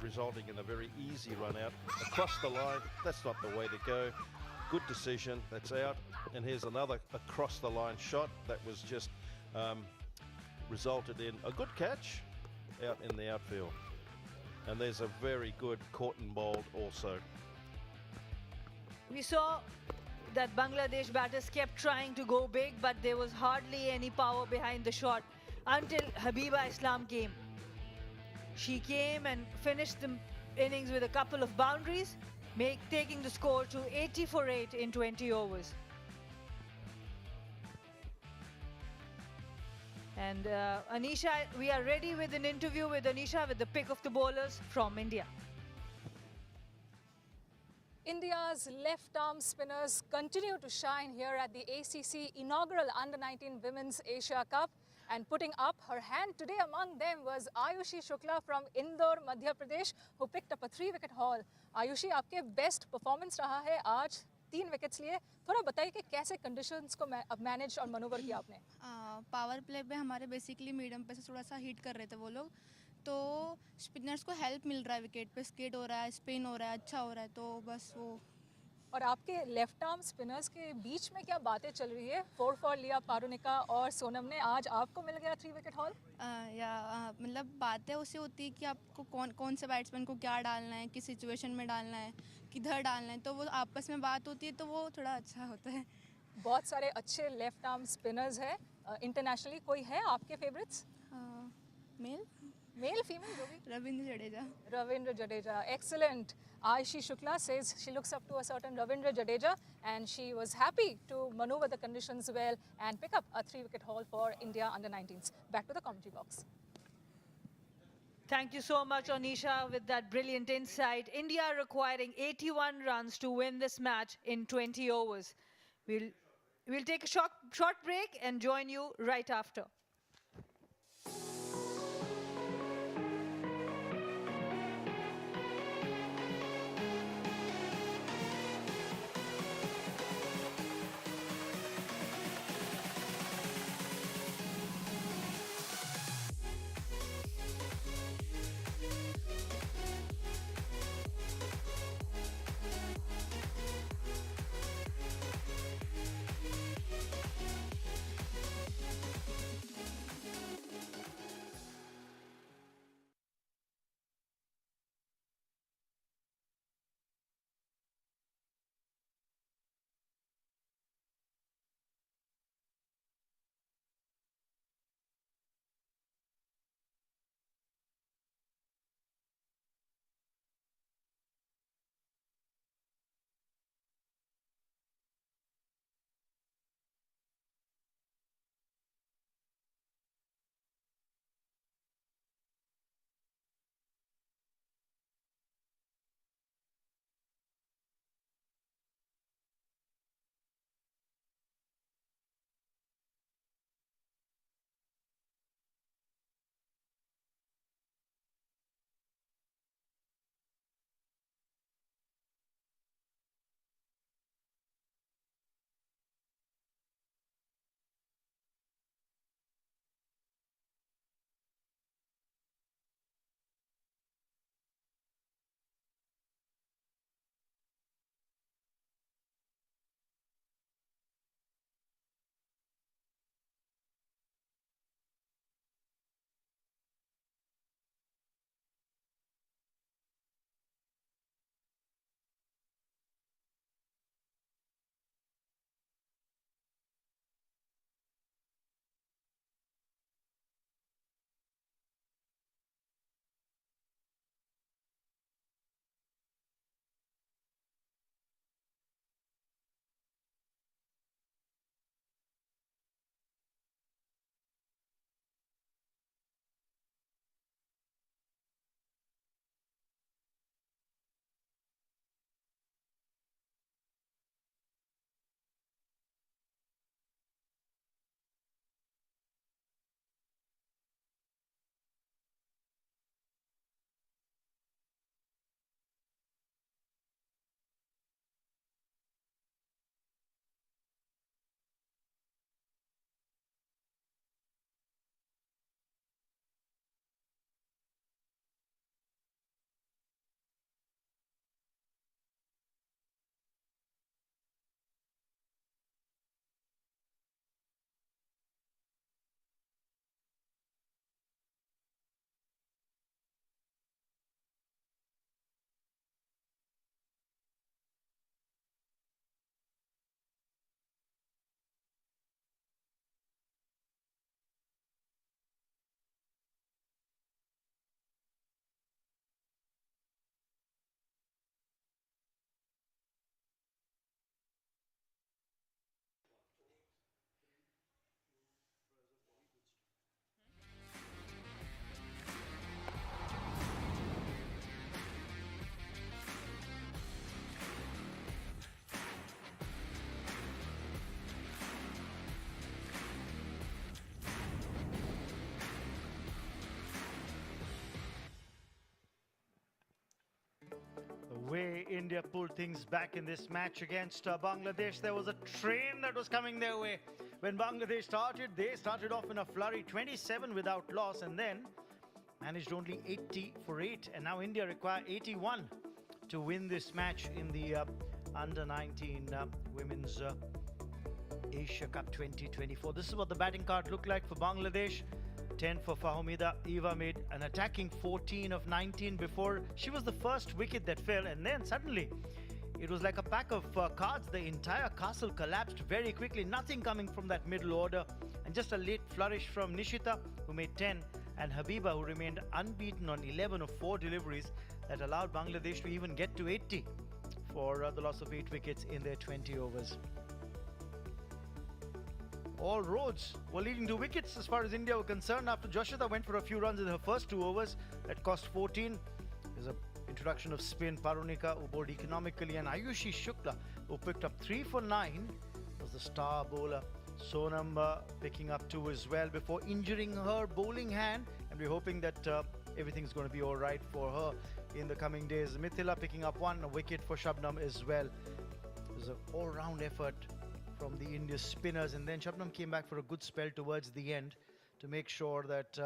resulting in a very easy run out. Across the line, that's not the way to go. Good decision, that's out. And here's another across the line shot that was just resulted in a good catch out in the outfield. And there's a very good caught and bowled also. We saw that Bangladesh batters kept trying to go big, but there was hardly any power behind the shot until Habiba Islam came. She came and finished the innings with a couple of boundaries, taking the score to 80 for 8 in 20 overs. And Anisha, we are ready with an interview with Anisha with the pick of the bowlers from India. India's left-arm spinners continue to shine here at the ACC inaugural Under-19 Women's Asia Cup. And putting up her hand today among them was Ayushi Shukla from Indore, Madhya Pradesh, who picked up a 3-wicket haul. Ayushi, आपके best performance रहा है आज 3 wickets लिए. थोड़ा बताइए कि कैसे conditions को मैनेज और मनूवर किया आपने. पावर प्ले पे हमारे बेसिकली मीडियम पे से थोड़ा सा हिट कर रहे थे वो लोग, तो स्पिनर्स को हेल्प मिल रहा है, विकेट पे स्किड हो रहा है, स्पिन हो रहा है, अच्छा हो रहा है, तो बस वो. और आपके लेफ्ट आर्म स्पिनर्स के बीच में क्या बातें चल रही है? 4 फॉर लिया पारुनिका और सोनम ने, आज आपको मिल गया 3-विकेट हॉल. मतलब बातें उससे होती है कि आपको कौन से बैट्समैन को क्या डालना है, किस सिचुएशन में डालना है, किधर डालना है, तो वो आपस में बात होती है, तो वो थोड़ा अच्छा होता है. बहुत सारे अच्छे लेफ्ट आर्म स्पिनर्स हैं इंटरनेशनली. कोई है आपके फेवरेट्स? मेल फीमेल जो भी. Ravindra Jadeja, excellent. Ayushi Shukla says she looks up to a certain Ravindra Jadeja, and she was happy to maneuver the conditions well and pick up a 3-wicket haul for India under-19s. Back to the commentary box. Thank you so much, Anisha, with that brilliant insight. India requiring 81 runs to win this match in 20 overs. We'll take a short break and join you right after. India pulled things back in this match against Bangladesh. There was a train that was coming their way. When Bangladesh started, they started off in a flurry, 27 without loss, and then managed only 80 for 8. And now India require 81 to win this match in the Under-19 Women's Asia Cup 2024. This is what the batting card looked like for Bangladesh. 10 for Fahmida. Eva made an attacking 14 of 19 before. She was the first wicket that fell, and then suddenly it was like a pack of cards. The entire castle collapsed very quickly. Nothing coming from that middle order, and just a late flourish from Nishita, who made 10, and Habiba, who remained unbeaten on 11 of 4 deliveries that allowed Bangladesh to even get to 80 for the loss of 8 wickets in their 20 overs. All roads were leading to wickets as far as India were concerned after Joshita went for a few runs in her first 2 overs. That cost 14. There's an introduction of spin. Parunika, who bowled economically, and Ayushi Shukla, who picked up 3 for 9, was the star bowler. Sonam picking up 2 as well before injuring her bowling hand, and we're hoping that everything's going to be all right for her in the coming days. Mithila picking up 1, a wicket for Shabnam as well. It was an all-round effort from the India spinners, and then Shabnam came back for a good spell towards the end to make sure that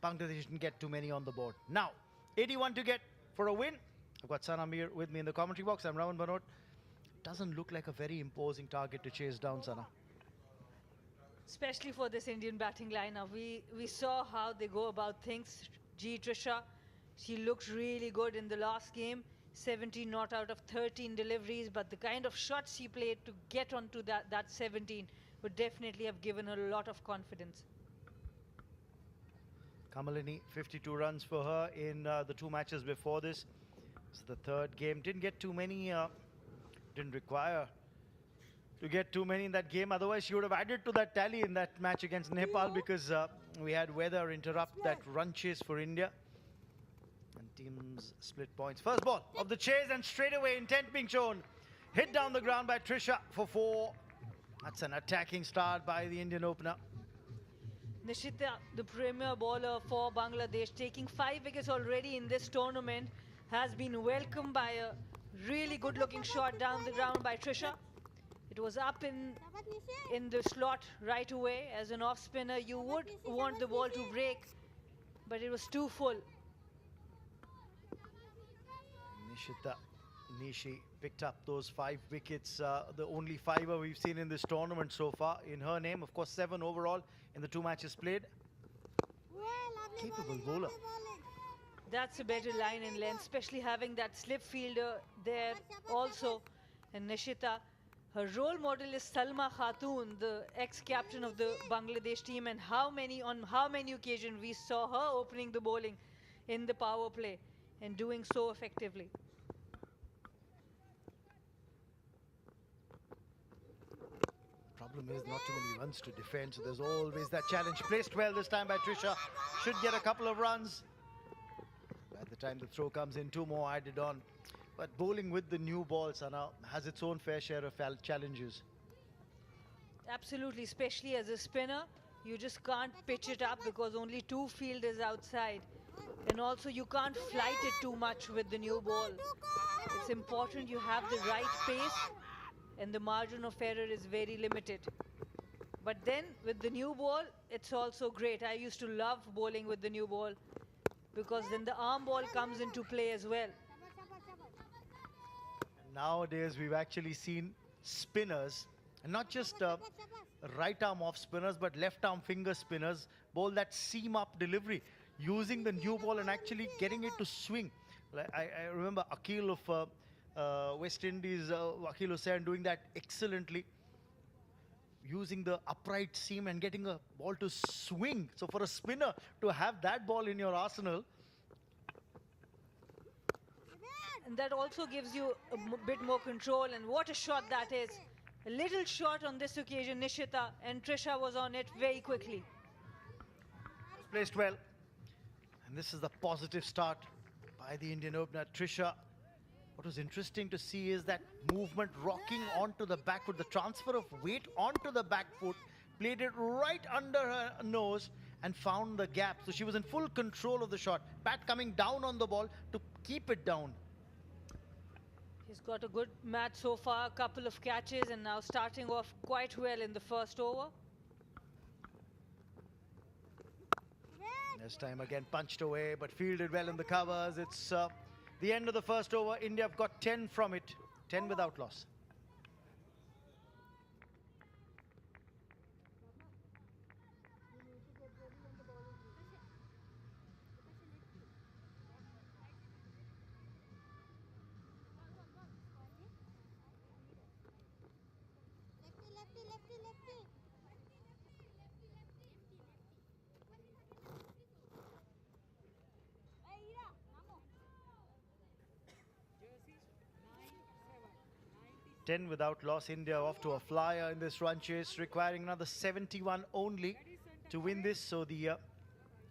Bangladesh didn't get too many on the board. Now, 81 to get for a win. I've got Sana Mir with me in the commentary box. I'm Raman Banot. Doesn't look like a very imposing target to chase down, Sana. Especially for this Indian batting lineup. We saw how they go about things. Trisha, she looked really good in the last game. 17 not out of 13 deliveries, but the kind of shots she played to get onto that 17 would definitely have given her a lot of confidence. Kamalini, 52 runs for her in the 2 matches before this. It's the 3rd game. Didn't get too many, didn't require to get too many in that game. Otherwise, she would have added to that tally in that match against Nepal, because we had weather interrupt that run chase for India. And teams split points. First ball of the chase, and straight away intent being shown. Hit down the ground by Trisha for 4. That's an attacking start by the Indian opener. Nishita, the premier bowler for Bangladesh, taking 5 wickets already in this tournament, has been welcomed by a really good-looking shot down the ground by Trisha. It was up in the slot right away. As an off-spinner, you would want the ball to break, but it was too full. Nishita Nishi picked up those 5 wickets, the only 5er we've seen in this tournament so far in her name. Of course, 7 overall in the 2 matches played. Capable bowler. That's a better line and length, especially having that slip fielder there also. And Nishita, her role model is Salma Khatun, the ex-captain of the Bangladesh team, and on how many occasions we saw her opening the bowling in the power play and doing so effectively. Problem is not too many runs to defend, so there's always that challenge. Placed well this time by Trisha. Should get a couple of runs. By the time the throw comes in, 2 more added on. But bowling with the new ball, Sana, has its own fair share of challenges. Absolutely, especially as a spinner. You just can't pitch it up because only 2 fielders outside. And also you can't flight it too much with the new ball. It's important you have the right pace, and the margin of error is very limited. But then with the new ball, it's also great. I used to love bowling with the new ball because then the arm ball comes into play as well. Nowadays, we've actually seen spinners, and not just right arm off spinners, but left arm finger spinners bowl that seam up delivery, using the new ball and actually getting it to swing. I remember Akil of West Indies, Akil Hussain, doing that excellently, using the upright seam and getting a ball to swing. So for a spinner to have that ball in your arsenal. And that also gives you a bit more control, and what a shot that is. A little shot on this occasion, Nishita, and Trisha was on it very quickly. Placed well. And this is the positive start by the Indian opener, Trisha. What was interesting to see is that movement rocking onto the back foot, the transfer of weight onto the back foot, played it right under her nose and found the gap. So she was in full control of the shot. Bat coming down on the ball to keep it down. He's got a good match so far, a couple of catches, and now starting off quite well in the first over. This time again punched away, but fielded well in the covers. It's the end of the first over. India have got 10 from it, 10 without loss. Lefty, lefty, lefty. 10 without loss. India off to a flyer in this run chase, requiring another 71 only to win this. So the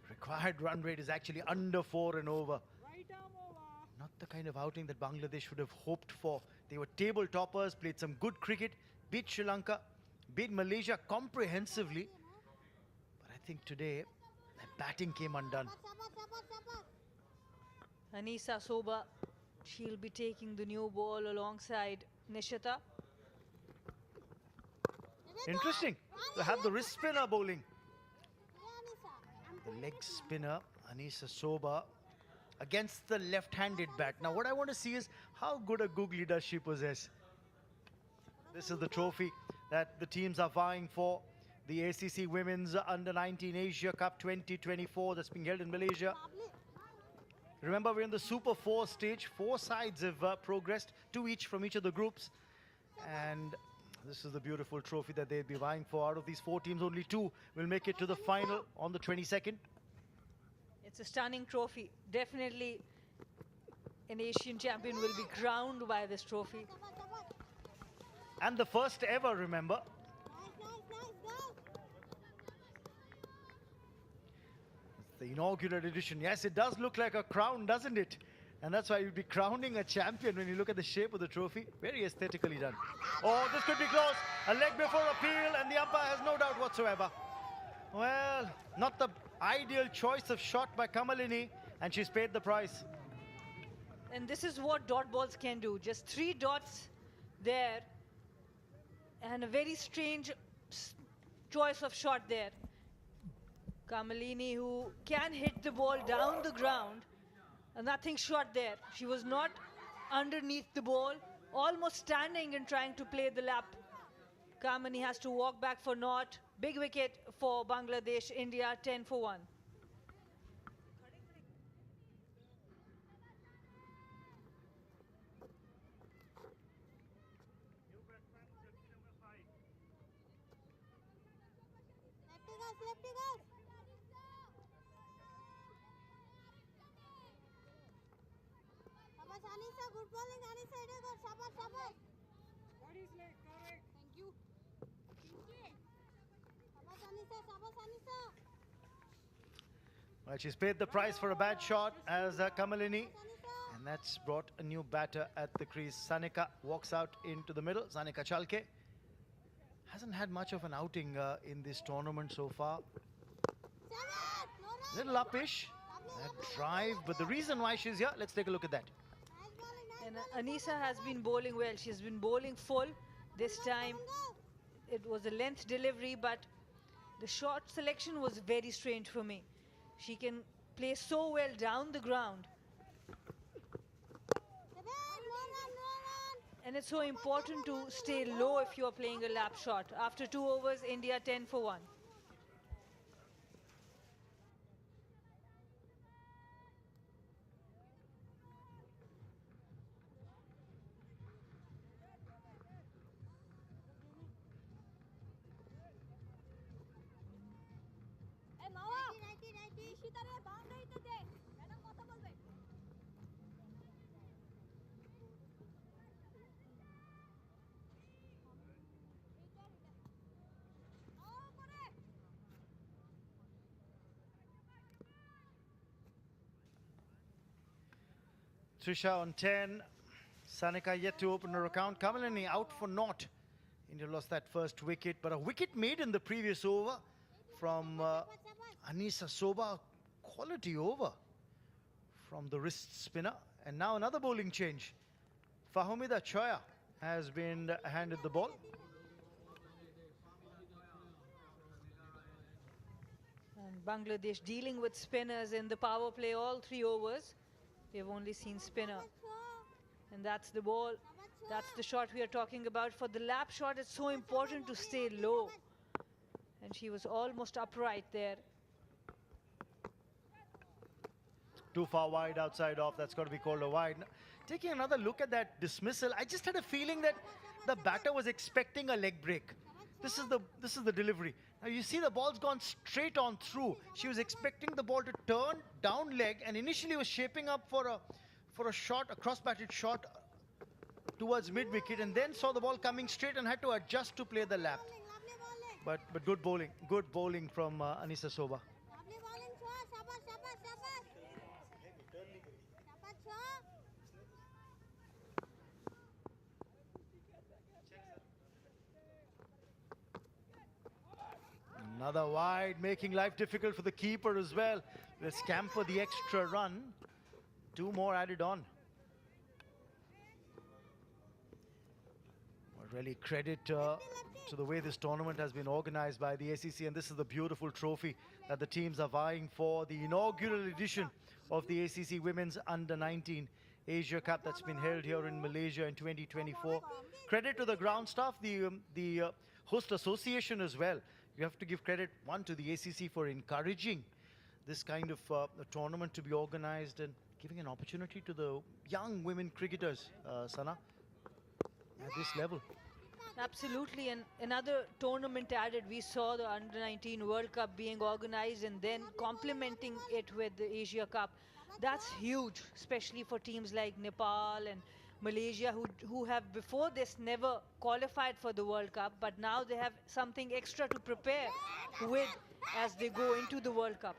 required run rate is actually under 4 and over. Not the kind of outing that Bangladesh would have hoped for. They were table toppers, played some good cricket, beat Sri Lanka, beat Malaysia comprehensively. But I think today, their batting came undone. Anisa Soba, she'll be taking the new ball alongside Nishita. Interesting to have the wrist spinner bowling. The leg spinner, Anisa Soba, against the left-handed bat. Now what I want to see is how good a googly does she possess. This is the trophy that the teams are vying for. The ACC Women's Under-19 Asia Cup 2024 that's being held in Malaysia. Remember, we're in the Super 4 stage. 4 sides have progressed, 2 each from each of the groups. And this is the beautiful trophy that they'll be vying for. Out of these 4 teams, only 2 will make it to the final on the 22nd. It's a stunning trophy. Definitely an Asian champion will be crowned by this trophy. And the first ever, remember. It's the inaugural edition. Yes, it does look like a crown, doesn't it? And that's why you'd be crowning a champion when you look at the shape of the trophy. Very aesthetically done. Oh, this could be close. A leg before appeal, and the umpire has no doubt whatsoever. Well, not the ideal choice of shot by Kamalini, and she's paid the price. And this is what dot balls can do. Just 3 dots there, and a very strange choice of shot there. Kamalini, who can hit the ball down the ground, nothing short there. She was not underneath the ball, almost standing and trying to play the lap. Kamini has to walk back for naught. Big wicket for Bangladesh. India 10 for 1. Lefty guys. Anisa, good bowling. Anisa, it is good. Shabash, shabash. Body leg, correct. Thank you. Shabash, Anisa, shabash, Anisa. Well, she's paid the price for a bad shot as Kamalini. And that's brought a new batter at the crease. Sanika walks out into the middle. Sanika Chalke hasn't had much of an outing in this tournament so far. Little uppish. That drive, but the reason why she's here, let's take a look at that. And Anisa has been bowling well. She's been bowling full. This time it was a length delivery, but the shot selection was very strange for me. She can play so well down the ground. And it's so important to stay low if you're playing a lap shot. After 2 overs, India 10 for 1. Trisha on 10. Sanika yet to open her account. Kamalini out for naught. India lost that first wicket, but a wicket made in the previous over from Anisa Soba. Quality over from the wrist spinner. And now another bowling change Fahumida Choya has been handed the ball. And Bangladesh dealing with spinners in the power play all 3 overs. They've only seen spinner. And that's the ball. That's the shot we are talking about. For the lap shot, it's so important to stay low. And she was almost upright there. Too far wide, outside off. That's got to be called a wide. Taking another look at that dismissal, I just had a feeling that the batter was expecting a leg break. This is the delivery. Now you see the ball's gone straight on through. She was expecting the ball to turn down leg and initially was shaping up for a shot, a cross-batted shot towards mid-wicket, and then saw the ball coming straight and had to adjust to play the lap. But good bowling from Anisa Soba. Another wide, making life difficult for the keeper as well. Let's scamper the extra run. 2 more added on. Well, really credit to the way this tournament has been organized by the ACC, and this is the beautiful trophy that the teams are vying for, the inaugural edition of the ACC Women's Under-19 Asia Cup that's been held here in Malaysia in 2024. Credit to the ground staff, the host association as well. You have to give credit, one, to the ACC for encouraging this kind of a tournament to be organized and giving an opportunity to the young women cricketers, Sana, at this level. Absolutely, and another tournament added. We saw the Under-19 World Cup being organized and then complementing it with the Asia Cup. That's huge, especially for teams like Nepal and Malaysia, who have before this never qualified for the World Cup, but now they have something extra to prepare with as they go into the World Cup.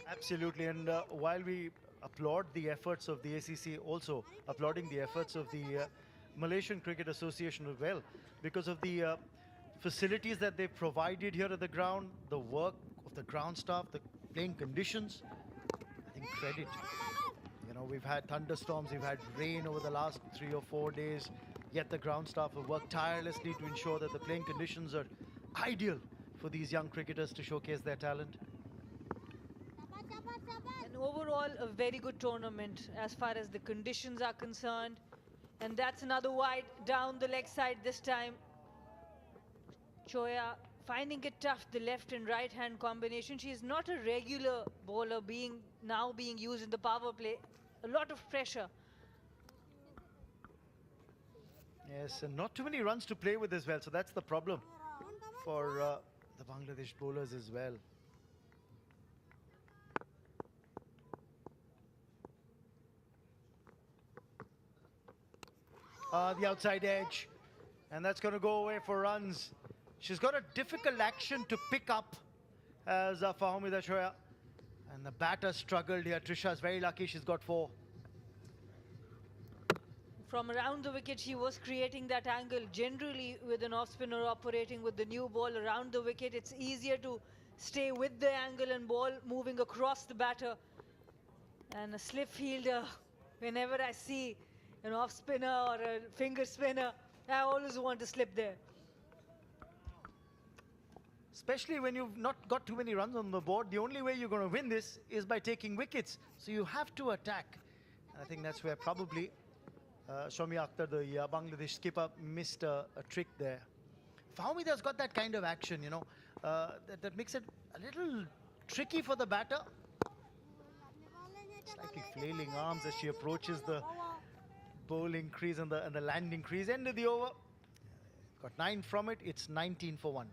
Absolutely, and while we applaud the efforts of the ACC, also applauding the efforts of the Malaysian Cricket Association as well, because of the facilities that they provided here at the ground, the work of the ground staff, the playing conditions. I think credit. You know, we've had thunderstorms, we've had rain over the last 3 or 4 days, yet the ground staff have worked tirelessly to ensure that the playing conditions are ideal for these young cricketers to showcase their talent. And overall, a very good tournament as far as the conditions are concerned. And that's another wide down the leg side this time. Choya finding it tough, the left and right hand combination. She is not a regular bowler now being used in the power play. A lot of pressure. Yes, and not too many runs to play with as well, so that's the problem for the Bangladesh bowlers as well. The outside edge, and that's going to go away for runs. She's got a difficult action to pick up as Fahumida Choya, and the batter struggled here. Trisha is very lucky, she's got 4. From around the wicket, she was creating that angle. Generally, with an off-spinner operating with the new ball around the wicket, it's easier to stay with the angle and ball moving across the batter. And a slip fielder, whenever I see an off-spinner or a finger spinner, I always want to slip there. Especially when you've not got too many runs on the board, the only way you're going to win this is by taking wickets. So you have to attack. And I think that's where probably Shomi Akhtar, the Bangladesh skipper, missed a trick there. Fahumida's got that kind of action, you know, that makes it a little tricky for the batter. Slightly flailing arms as she approaches the bowling crease and the landing crease. End of the over. Got 9 from it. It's 19 for 1.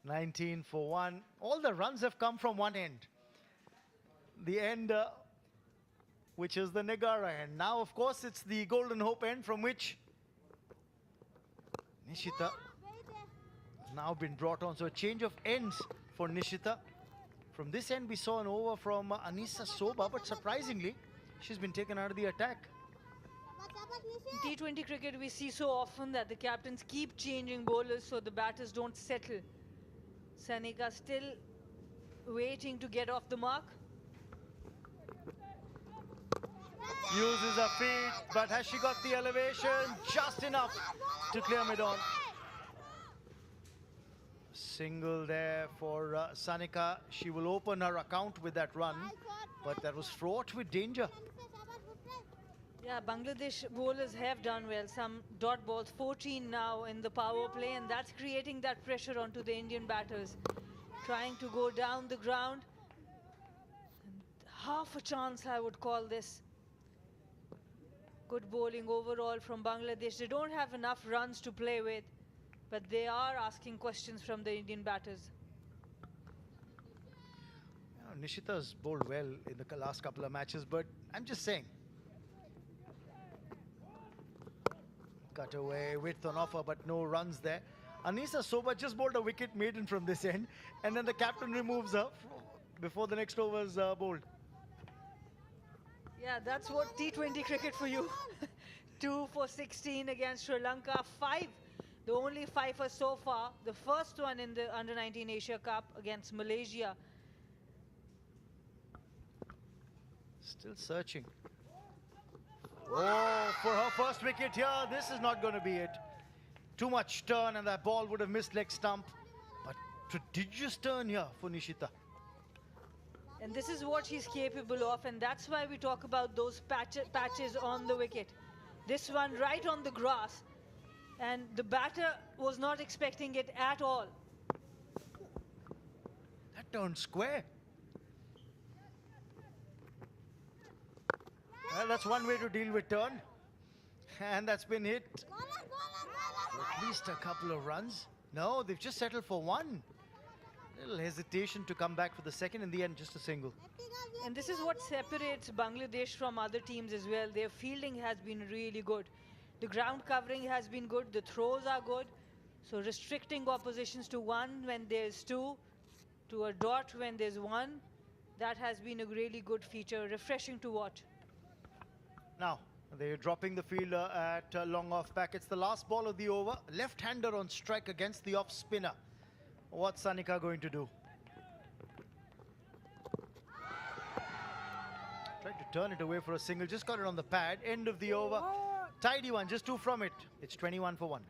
19 for 1. All the runs have come from one end. The end which is the Nagara end. Now, of course, it's the Golden Hope end from which Nishita has now been brought on. So a change of ends for Nishita. From this end, we saw an over from Anisa Soba, but surprisingly, she's been taken out of the attack. T20 cricket, we see so often that the captains keep changing bowlers so the batters don't settle. Sanika still waiting to get off the mark. Uses her feet, but has she got the elevation? Just enough to clear mid-on. Single there for Sanika. She will open her account with that run, but that was fraught with danger. Yeah, Bangladesh bowlers have done well. Some dot balls, 14 now in the power play, and that's creating that pressure onto the Indian batters. Trying to go down the ground. And half a chance, I would call this. Good bowling overall from Bangladesh. They don't have enough runs to play with, but they are asking questions from the Indian batters. Nishita's bowled well in the last couple of matches, but I'm just saying. Cut away, width on offer, but no runs there. Anisa Soba just bowled a wicket maiden from this end, and then the captain removes her before the next over is bowled. Yeah, that's what T20 cricket for you. 2 for 16 against Sri Lanka. 5, the only 5 so far. The first one in the Under-19 Asia Cup against Malaysia. Still searching. Oh, for her first wicket here, this is not going to be it. Too much turn and that ball would have missed leg stump. But prodigious turn here for Nishita. And this is what she's capable of, and that's why we talk about those patches on the wicket. This one right on the grass, and the batter was not expecting it at all. That turned square. Well, that's one way to deal with turn. And that's been hit. At least a couple of runs. No, they've just settled for one. Little hesitation to come back for the second. In the end, just a single. And this is what separates Bangladesh from other teams as well. Their fielding has been really good. The ground covering has been good. The throws are good. So restricting oppositions to 1 when there's 2, to a dot when there's 1, that has been a really good feature, refreshing to watch. Now, they're dropping the fielder at long off back. It's the last ball of the over. Left-hander on strike against the off spinner. What's Sanika going to do? Tried to turn it away for a single. Just got it on the pad. End of the over. Tidy one, just 2 from it. It's 21 for 1.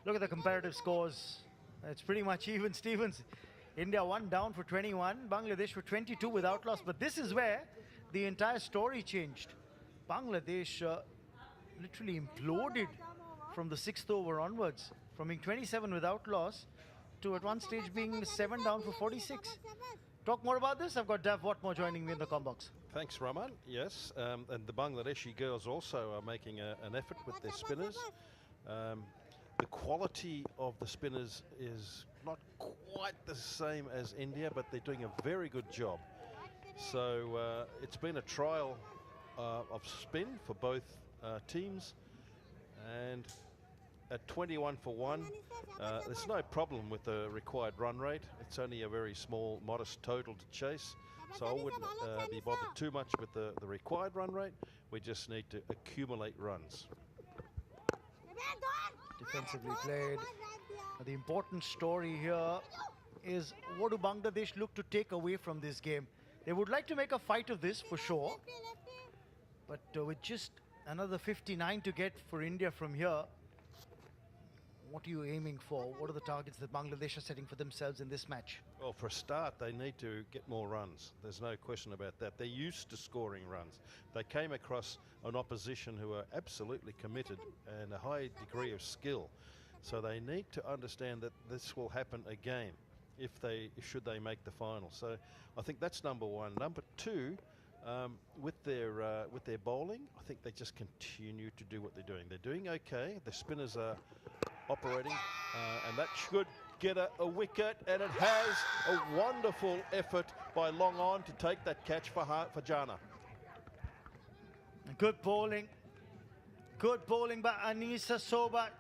Look at the comparative scores. It's pretty much even, Stevens. India 1 down for 21, Bangladesh for 22 without loss. But this is where the entire story changed. Bangladesh literally imploded from the 6th over onwards, from being 27 without loss to at one stage being 7 down for 46. Talk more about this. I've got Dav Watmore joining me in the combox. Thanks, Raman. Yes, and the Bangladeshi girls also are making an effort with their spinners. The quality of the spinners is not quite the same as India, but they're doing a very good job. So it's been a trial of spin for both teams, and at 21 for 1, there's no problem with the required run rate. It's only a very small, modest total to chase. So I wouldn't be bothered too much with the required run rate. We just need to accumulate runs. Defensively played. The important story here is, what do Bangladesh look to take away from this game? They would like to make a fight of this for sure, but with just another 59 to get for India from here, what are you aiming for? What are the targets that Bangladesh are setting for themselves in this match? Well, for a start, they need to get more runs. There's no question about that. They're used to scoring runs. They came across an opposition who are absolutely committed and a high degree of skill. So they need to understand that this will happen again should they make the final. So I think that's number one. Number two, with their bowling, I think they just continue to do what they're doing. They're doing okay. The spinners are operating, and that should get a wicket, and it has a wonderful effort by Long On to take that catch for Jana. Good bowling by Anisa Soba,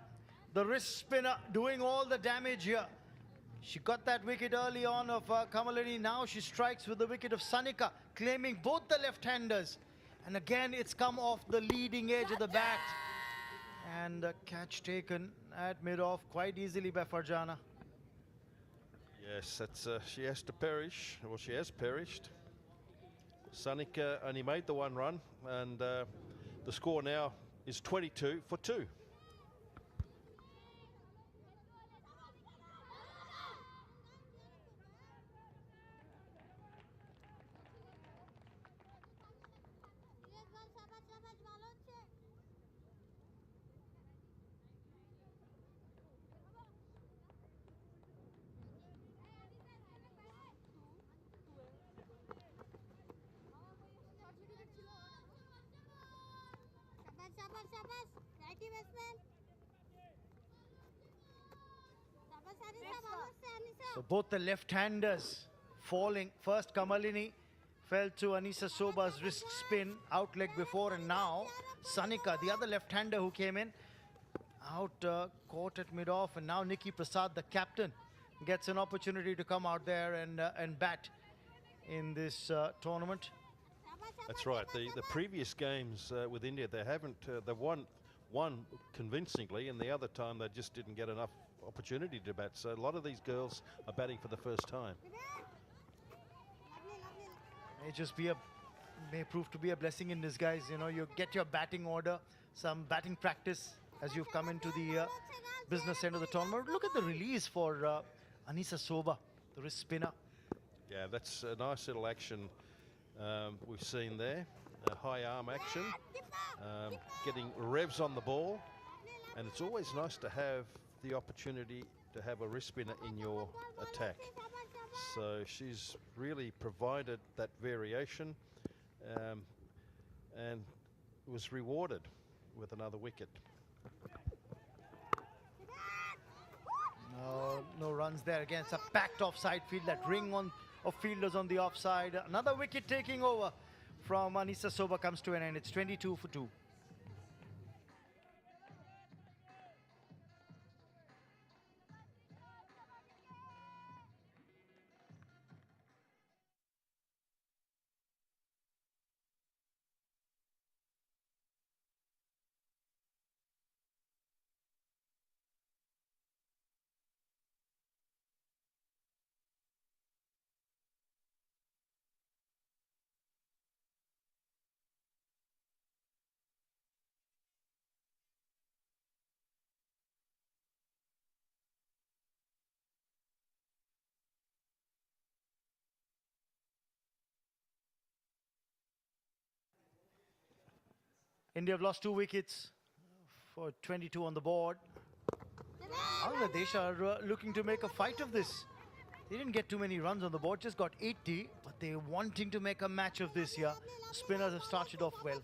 the wrist spinner, doing all the damage here. She got that wicket early on of Kamalini. Now she strikes with the wicket of Sanika, claiming both the left-handers. And again, it's come off the leading edge of the bat. And a catch taken at mid-off quite easily by Farjana. Yes, that's she has to perish. Well, she has perished. Sanika only made the one run, and the score now is 22 for 2. So both the left-handers falling. First Kamalini fell to Anisa Soba's wrist spin, out leg before, and now Sanika, the other left-hander who came in, out caught at mid-off, and now Nikki Prasad, the captain, gets an opportunity to come out there and bat in this tournament. That's right. The previous games with India, they haven't they won convincingly, and the other time they just didn't get enough opportunity to bat. So a lot of these girls are batting for the first time. May prove to be a blessing in disguise. You know, you get your batting order, some batting practice as you've come into the business end of the tournament. Look at the release for Anisa Soba, the wrist spinner. Yeah, that's a nice little action we've seen there. High arm action, getting revs on the ball, and it's always nice to have the opportunity to have a wrist spinner in your attack. So she's really provided that variation and was rewarded with another wicket. No runs there. Again, it's a packed offside field. That ring of fielders on the offside. Another wicket taking over from Anisa Soba comes to an end. It's 22 for 2. India have lost 2 wickets for 22 on the board. Bangladesh are looking to make a fight of this. They didn't get too many runs on the board, just got 80, but they're wanting to make a match of this here. The spinners have started off well.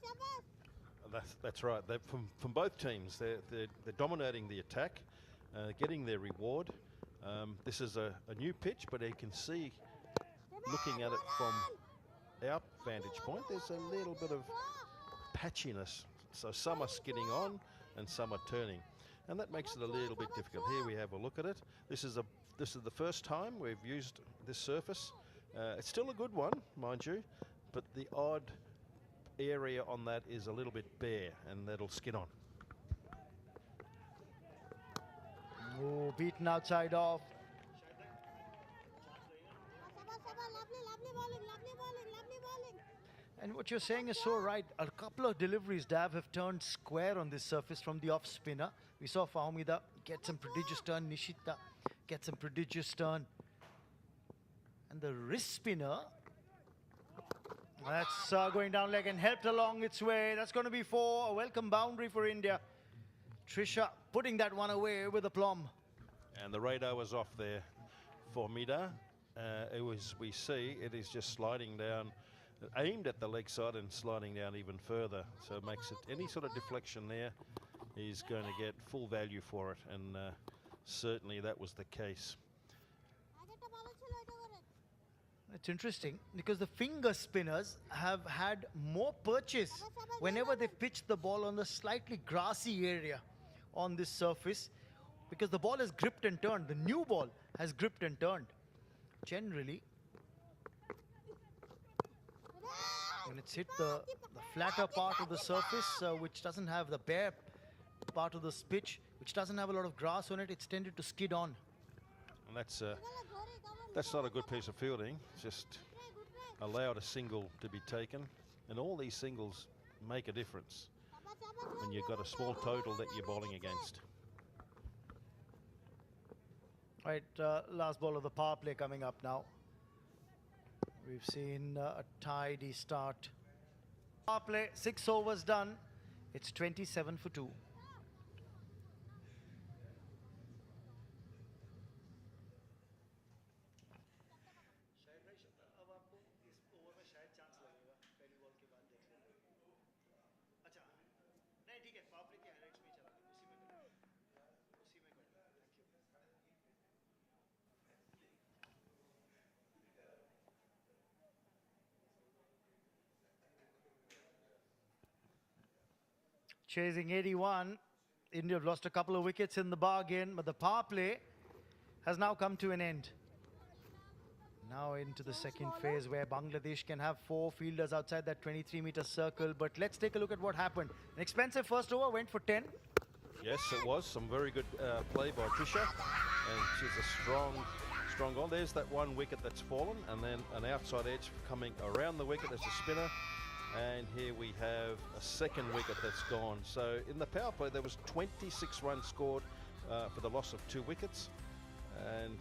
That's right. They're from both teams. They're dominating the attack, getting their reward. This is a new pitch, but you can see, looking at it from our vantage point, there's a little bit of patchiness. So some are skidding on and some are turning, and that makes it a little bit difficult. Here we have a look at it. This is the first time we've used this surface. It's still a good one, mind you, but the odd area on that is a little bit bare, and that'll skid on. Oh, beaten outside off. And what you're saying is so right. A couple of deliveries, Dav, have turned square on this surface from the off spinner. We saw Fahmida gets some prodigious turn. Nishita gets some prodigious turn. And the wrist spinner, that's going down leg and helped along its way. That's going to be 4. A welcome boundary for India. Trisha putting that one away with aplomb. And the radar was off there for Mida. We see it is just sliding down, aimed at the leg side and sliding down even further. So it makes it any sort of deflection there, he's going to get full value for it. And certainly that was the case. It's interesting because the finger spinners have had more purchase whenever they've pitched the ball on the slightly grassy area on this surface, because the ball has gripped and turned. The new ball has gripped and turned. Generally, when it's hit the flatter part of the surface, which doesn't have the bare part of the pitch, which doesn't have a lot of grass on it, it's tended to skid on. And that's not a good piece of fielding. Just allowed a single to be taken, and all these singles make a difference when you've got a small total that you're bowling against. Right, last ball of the power play coming up now. We've seen a tidy start. Power play, 6 overs done. It's 27 for 2. Chasing 81. India have lost a couple of wickets in the bargain, but the power play has now come to an end. Now into the second phase where Bangladesh can have 4 fielders outside that 23-meter circle. But let's take a look at what happened. An expensive first over, went for 10. Yes, it was some very good play by Trisha, and she's a strong goal. There's that one wicket that's fallen, and then an outside edge coming around the wicket as a spinner. And here we have a second wicket that's gone. So in the power play, there was 26 runs scored for the loss of 2 wickets. And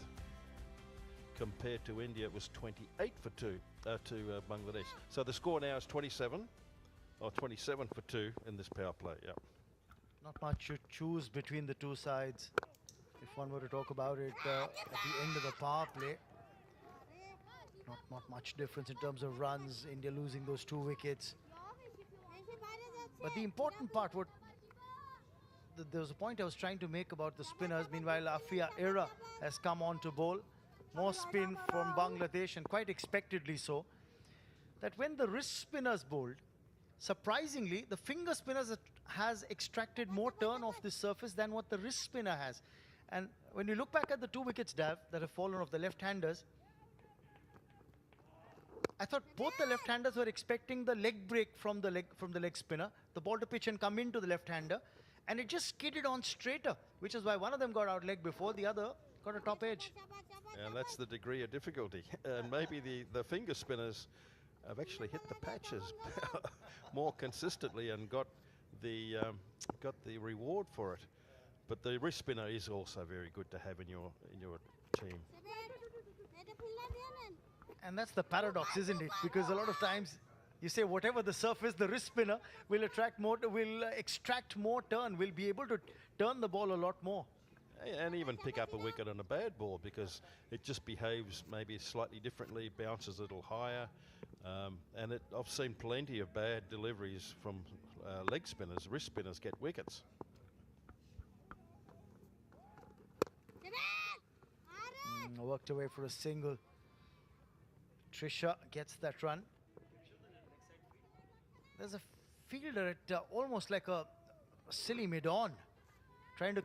compared to India, it was 28 for 2 to Bangladesh. So the score now is 27 for 2 in this power play. Yeah. Not much to choose between the two sides. If one were to talk about it at the end of the power play. Not much difference in terms of runs. India losing those 2 wickets. But the important part, there was a point I was trying to make about the spinners. Meanwhile, Afia Era has come on to bowl. More spin from Bangladesh, and quite expectedly so. That when the wrist spinners bowled, surprisingly, the finger spinners has extracted more turn off this surface than what the wrist spinner has. And when you look back at the 2 wickets, Dav, that have fallen off the left-handers, I thought both the left-handers were expecting the leg break from the leg spinner, the ball to pitch and come into the left-hander, and it just skidded on straighter, which is why one of them got out leg before the other got a top edge. And that's the degree of difficulty. And maybe the finger spinners have actually hit the patches more consistently and got the reward for it. But the wrist spinner is also very good to have in your team. And that's the paradox, isn't it? Because a lot of times you say whatever the surface, the wrist spinner will extract more turn, will be able to turn the ball a lot more. And even pick up a wicket on a bad ball, because it just behaves maybe slightly differently, bounces a little higher. And I've seen plenty of bad deliveries from leg spinners. Wrist spinners get wickets. Worked away for a single. Trisha gets that run. There's a fielder at almost like a silly mid-on, trying to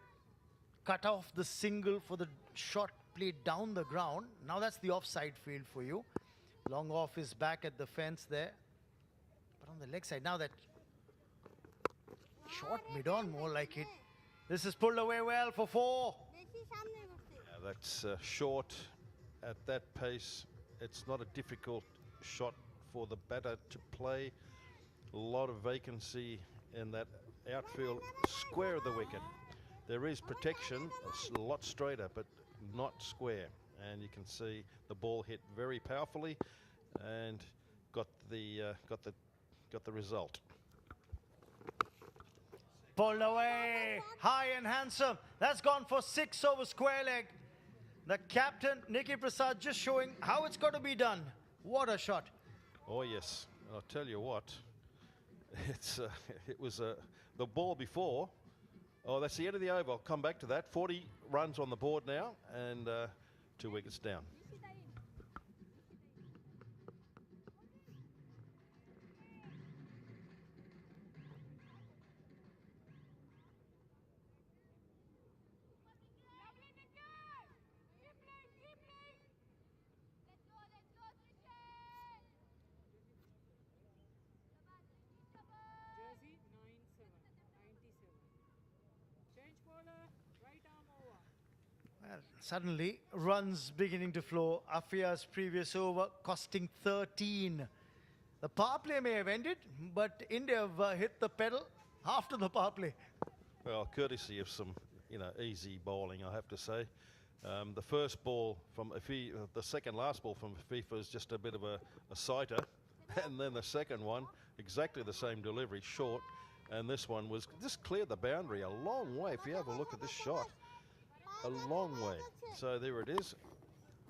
cut off the single for the shot played down the ground. Now that's the offside field for you. Long off is back at the fence there. But on the leg side, now that short mid-on, more like it. This is pulled away well for 4. Yeah, that's short at that pace. It's not a difficult shot for the batter to play. A lot of vacancy in that outfield square of the wicket. There is protection, a lot straighter, but not square. And you can see the ball hit very powerfully, and got the result. Pulled away, high and handsome. That's gone for 6 over square leg. The captain, Nikki Prasad, just showing how it's got to be done. What a shot. Oh yes, I'll tell you what. It was the ball before. Oh, that's the end of the over. I'll come back to that. 40 runs on the board now, and 2 wickets down. Jersey 97, 97. Change bowler, right arm over. Well, suddenly, runs beginning to flow. Afia's previous over costing 13. The power play may have ended, but India have hit the pedal after the power play. Well, courtesy of some, easy bowling, I have to say. The first ball from the second last ball from FIFA is just a bit of a sighter, and then the second one, exactly the same delivery, short, and this one was just cleared the boundary a long way. If you have a look at this shot, a long way. So there it is.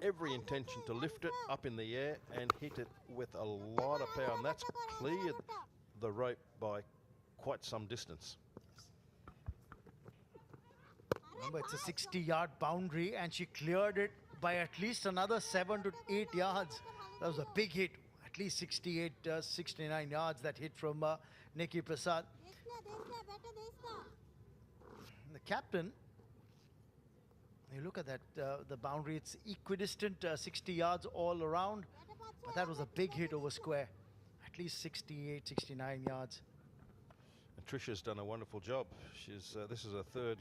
Every intention to lift it up in the air and hit it with a lot of power, and that's cleared the rope by quite some distance. Remember, it's a 60-yard boundary, and she cleared it by at least another 7 to 8 yards. That was a big hit, at least 68, 69 yards that hit from Nikki Prasad. The captain, you look at that, the boundary, it's equidistant, 60 yards all around, but that was a big hit over square, at least 68, 69 yards. And Trisha's done a wonderful job. This is her third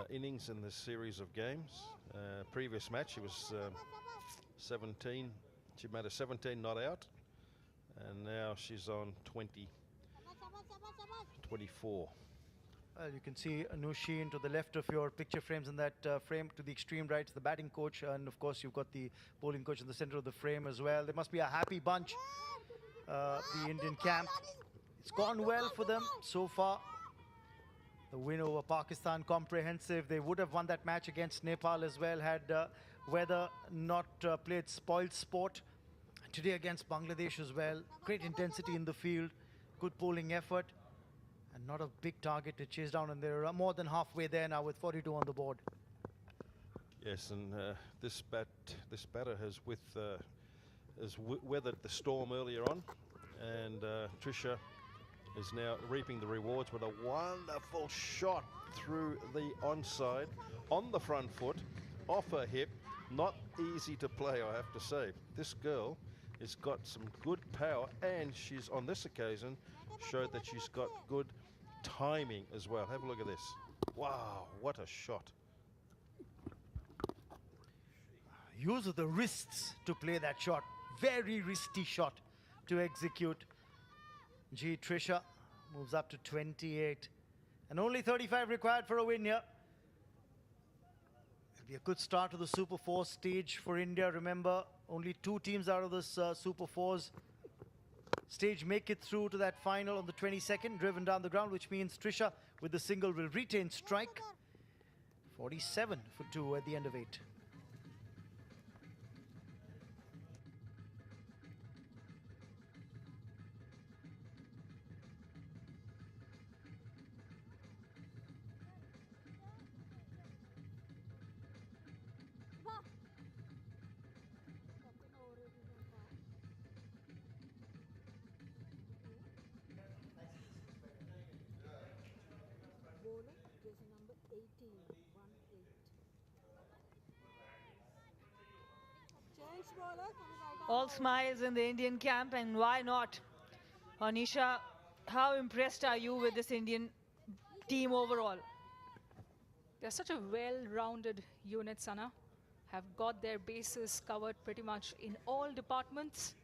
innings in this series of games. Previous match, she was 17. She made a 17 not out, and now she's on 20, 24. Well, you can see Anusheen to the left of your picture frames. In that frame to the extreme right is the batting coach, and of course you've got the bowling coach in the center of the frame as well. There must be a happy bunch, the Indian camp. It's gone well for them so far. The win over Pakistan, comprehensive. They would have won that match against Nepal as well had weather not played spoiled sport. Today against Bangladesh as well. Great intensity in the field, good bowling effort, and not a big target to chase down. And they're more than halfway there now with 42 on the board. Yes, and this batter has weathered the storm earlier on, and Trisha is now reaping the rewards with a wonderful shot through the onside, on the front foot, off her hip. Not easy to play, I have to say. This girl has got some good power, and she's, on this occasion, showed that she's got good timing as well. Have a look at this. Wow, what a shot. Use of the wrists to play that shot. Very wristy shot to execute. Trisha moves up to 28. And only 35 required for a win here. It'll be a good start to the Super 4 stage for India. Remember, only 2 teams out of this Super 4's stage make it through to that final on the 22nd, driven down the ground, which means Trisha with the single will retain strike. 47 for 2 at the end of 8. Bowler, jersey number 18, 1-8. Change bowler, coming right arm All over. smiles in the Indian camp, and why not? Anisha, how impressed are you with this Indian team overall? They're such a well-rounded unit, Sana. Have got their bases covered pretty much in all departments.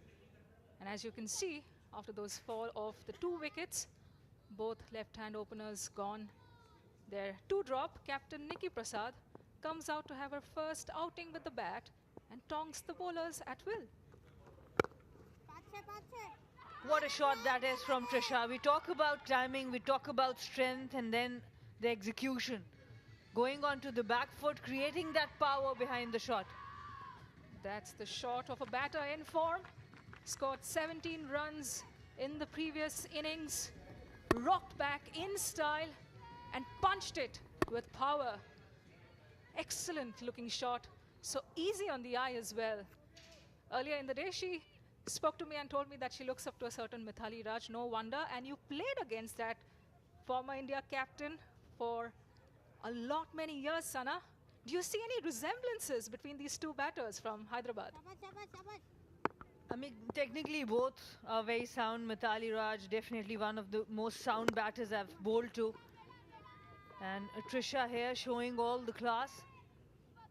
And as you can see, after those fall of the 2 wickets, both left-hand openers gone. Their two-drop captain Nikki Prasad comes out to have her first outing with the bat and tongs the bowlers at will. What a shot that is from Trisha. We talk about timing, we talk about strength, and then the execution. Going on to the back foot, creating that power behind the shot. That's the shot of a batter in form. Scored 17 runs in the previous innings. Rocked back in style and punched it with power. Excellent looking shot. So easy on the eye as well. Earlier in the day, she spoke to me and told me that she looks up to a certain Mithali Raj. No wonder. And you played against that former India captain for a lot many years, Sana. Do you see any resemblances between these two batters from Hyderabad? I mean, technically both are very sound. Mithali Raj, definitely one of the most sound batters I've bowled to. And Trisha here showing all the class.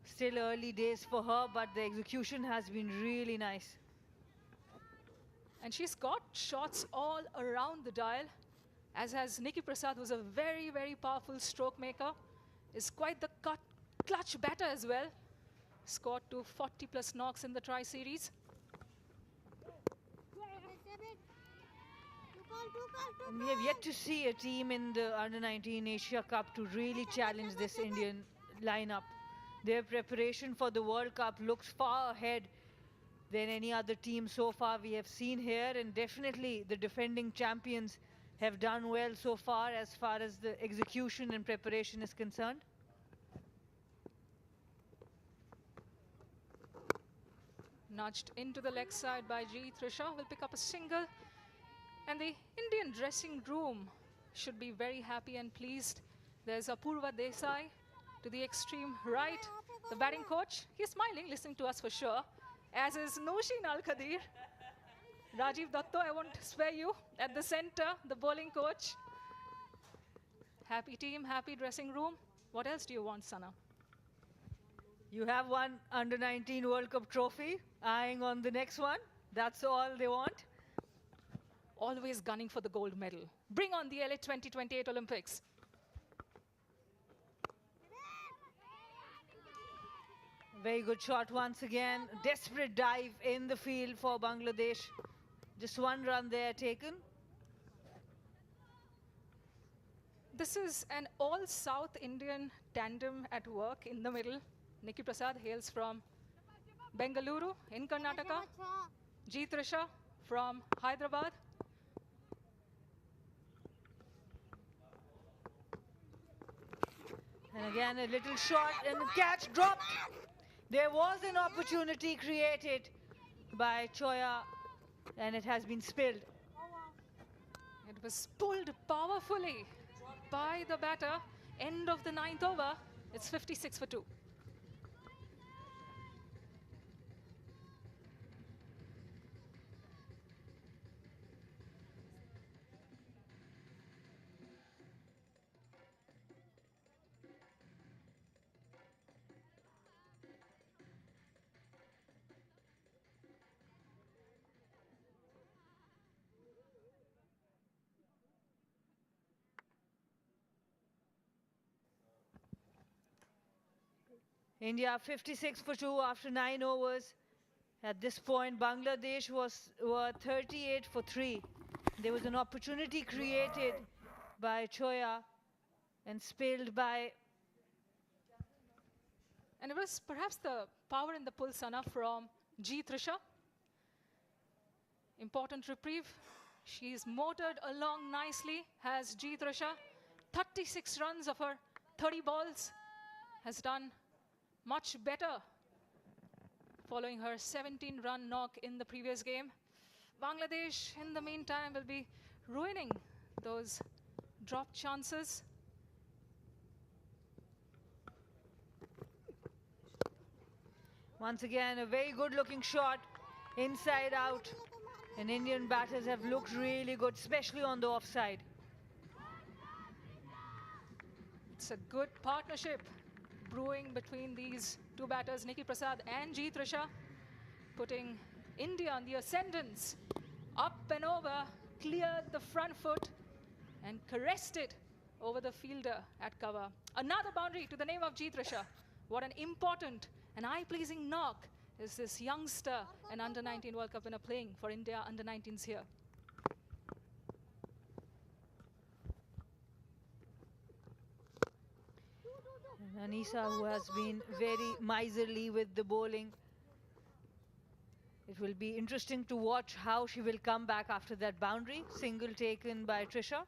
Still early days for her, but the execution has been really nice. And she's got shots all around the dial, as has Nikki Prasad, who's a very, very powerful stroke maker. Is quite the clutch batter as well. Scored to 40 plus knocks in the tri-series. And we have yet to see a team in the Under-19 Asia Cup to really challenge this Indian lineup. Their preparation for the World Cup looks far ahead than any other team so far we have seen here, and definitely the defending champions have done well so far as the execution and preparation is concerned. Nudged into the leg side by G. Trisha will pick up a single. And the Indian dressing room should be very happy and pleased. There's Apurva Desai to the extreme right, the batting coach. He's smiling, listening to us for sure, as is Noshin Al-Khadir. Rajiv Datto, I won't spare you, at the center, the bowling coach. Happy team, happy dressing room. What else do you want, Sana? You have one Under-19 World Cup trophy, eyeing on the next one. That's all they want. Always gunning for the gold medal. Bring on the LA 2028 Olympics. Very good shot once again. Desperate dive in the field for Bangladesh. Just one run there taken. This is an all-South Indian tandem at work in the middle. Nikki Prasad hails from Bengaluru in Karnataka. G. Trisha from Hyderabad. And again, a little shot and the catch dropped. There was an opportunity created by Choya, and it has been spilled. It was pulled powerfully by the batter. End of the 9th over. It's 56 for 2. India 56 for 2 after 9 overs. At this point, Bangladesh were 38 for 3. There was an opportunity created by Choya and spilled by... And it was perhaps the power in the pull, Sana, from G. Trisha. Important reprieve. She's motored along nicely, has G. Trisha. 36 runs of her 30 balls. Has done much better following her 17-run knock in the previous game. Bangladesh, in the meantime, will be ruining those drop chances. Once again, a very good-looking shot, inside out. And Indian batters have looked really good, especially on the offside. It's a good partnership brewing between these two batters, Nikki Prasad and G. Trisha, putting India on the ascendance. Up and over, cleared the front foot and caressed it over the fielder at cover. Another boundary to the name of Trisha. What an important and eye-pleasing knock is this youngster and under-19 World Cup winner playing for India under-19s here. And Anisa, who has been very miserly with the bowling. It will be interesting to watch how she will come back after that boundary. Single taken by Trisha.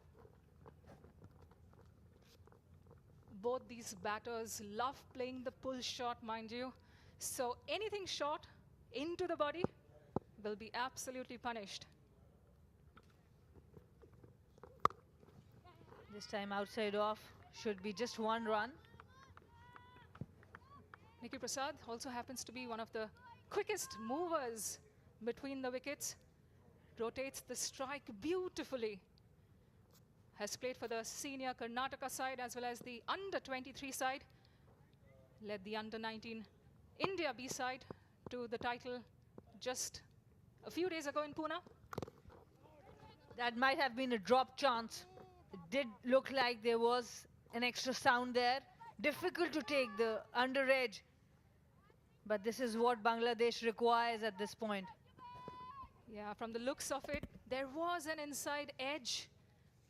Both these batters love playing the pull shot, mind you. So anything short into the body will be absolutely punished. This time outside off, should be just one run. Nikki Prasad also happens to be one of the quickest movers between the wickets. Rotates the strike beautifully. Has played for the senior Karnataka side as well as the under-23 side. Led the under-19 India B side to the title just a few days ago in Pune. That might have been a drop chance. It did look like there was an extra sound there. Difficult to take the under edge. But this is what Bangladesh requires at this point. Yeah, from the looks of it, there was an inside edge,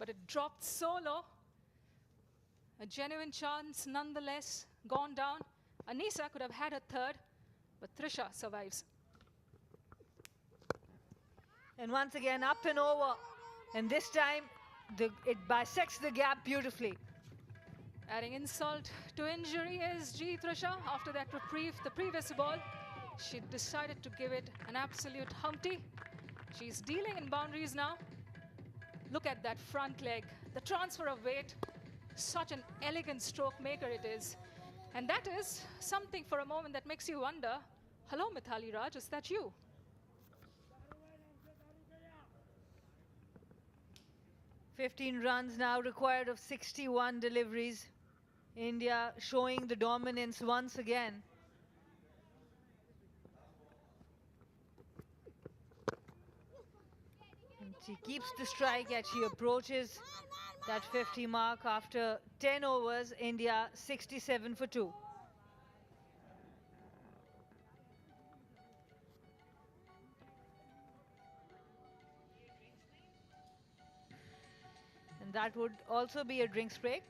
but it dropped so low. A genuine chance nonetheless, gone down. Anisa could have had a third, but Trisha survives. And once again, up and over. And this time, it bisects the gap beautifully. Adding insult to injury is Trisha. After that reprieve, the previous ball, she decided to give it an absolute humpty. She's dealing in boundaries now. Look at that front leg, the transfer of weight. Such an elegant stroke maker it is. And that is something for a moment that makes you wonder, hello Mithali Raj, is that you? "15 runs now required of 61 deliveries. India showing the dominance once again. And she keeps the strike as she approaches that 50 mark after 10 overs. India 67 for 2. And that would also be a drinks break.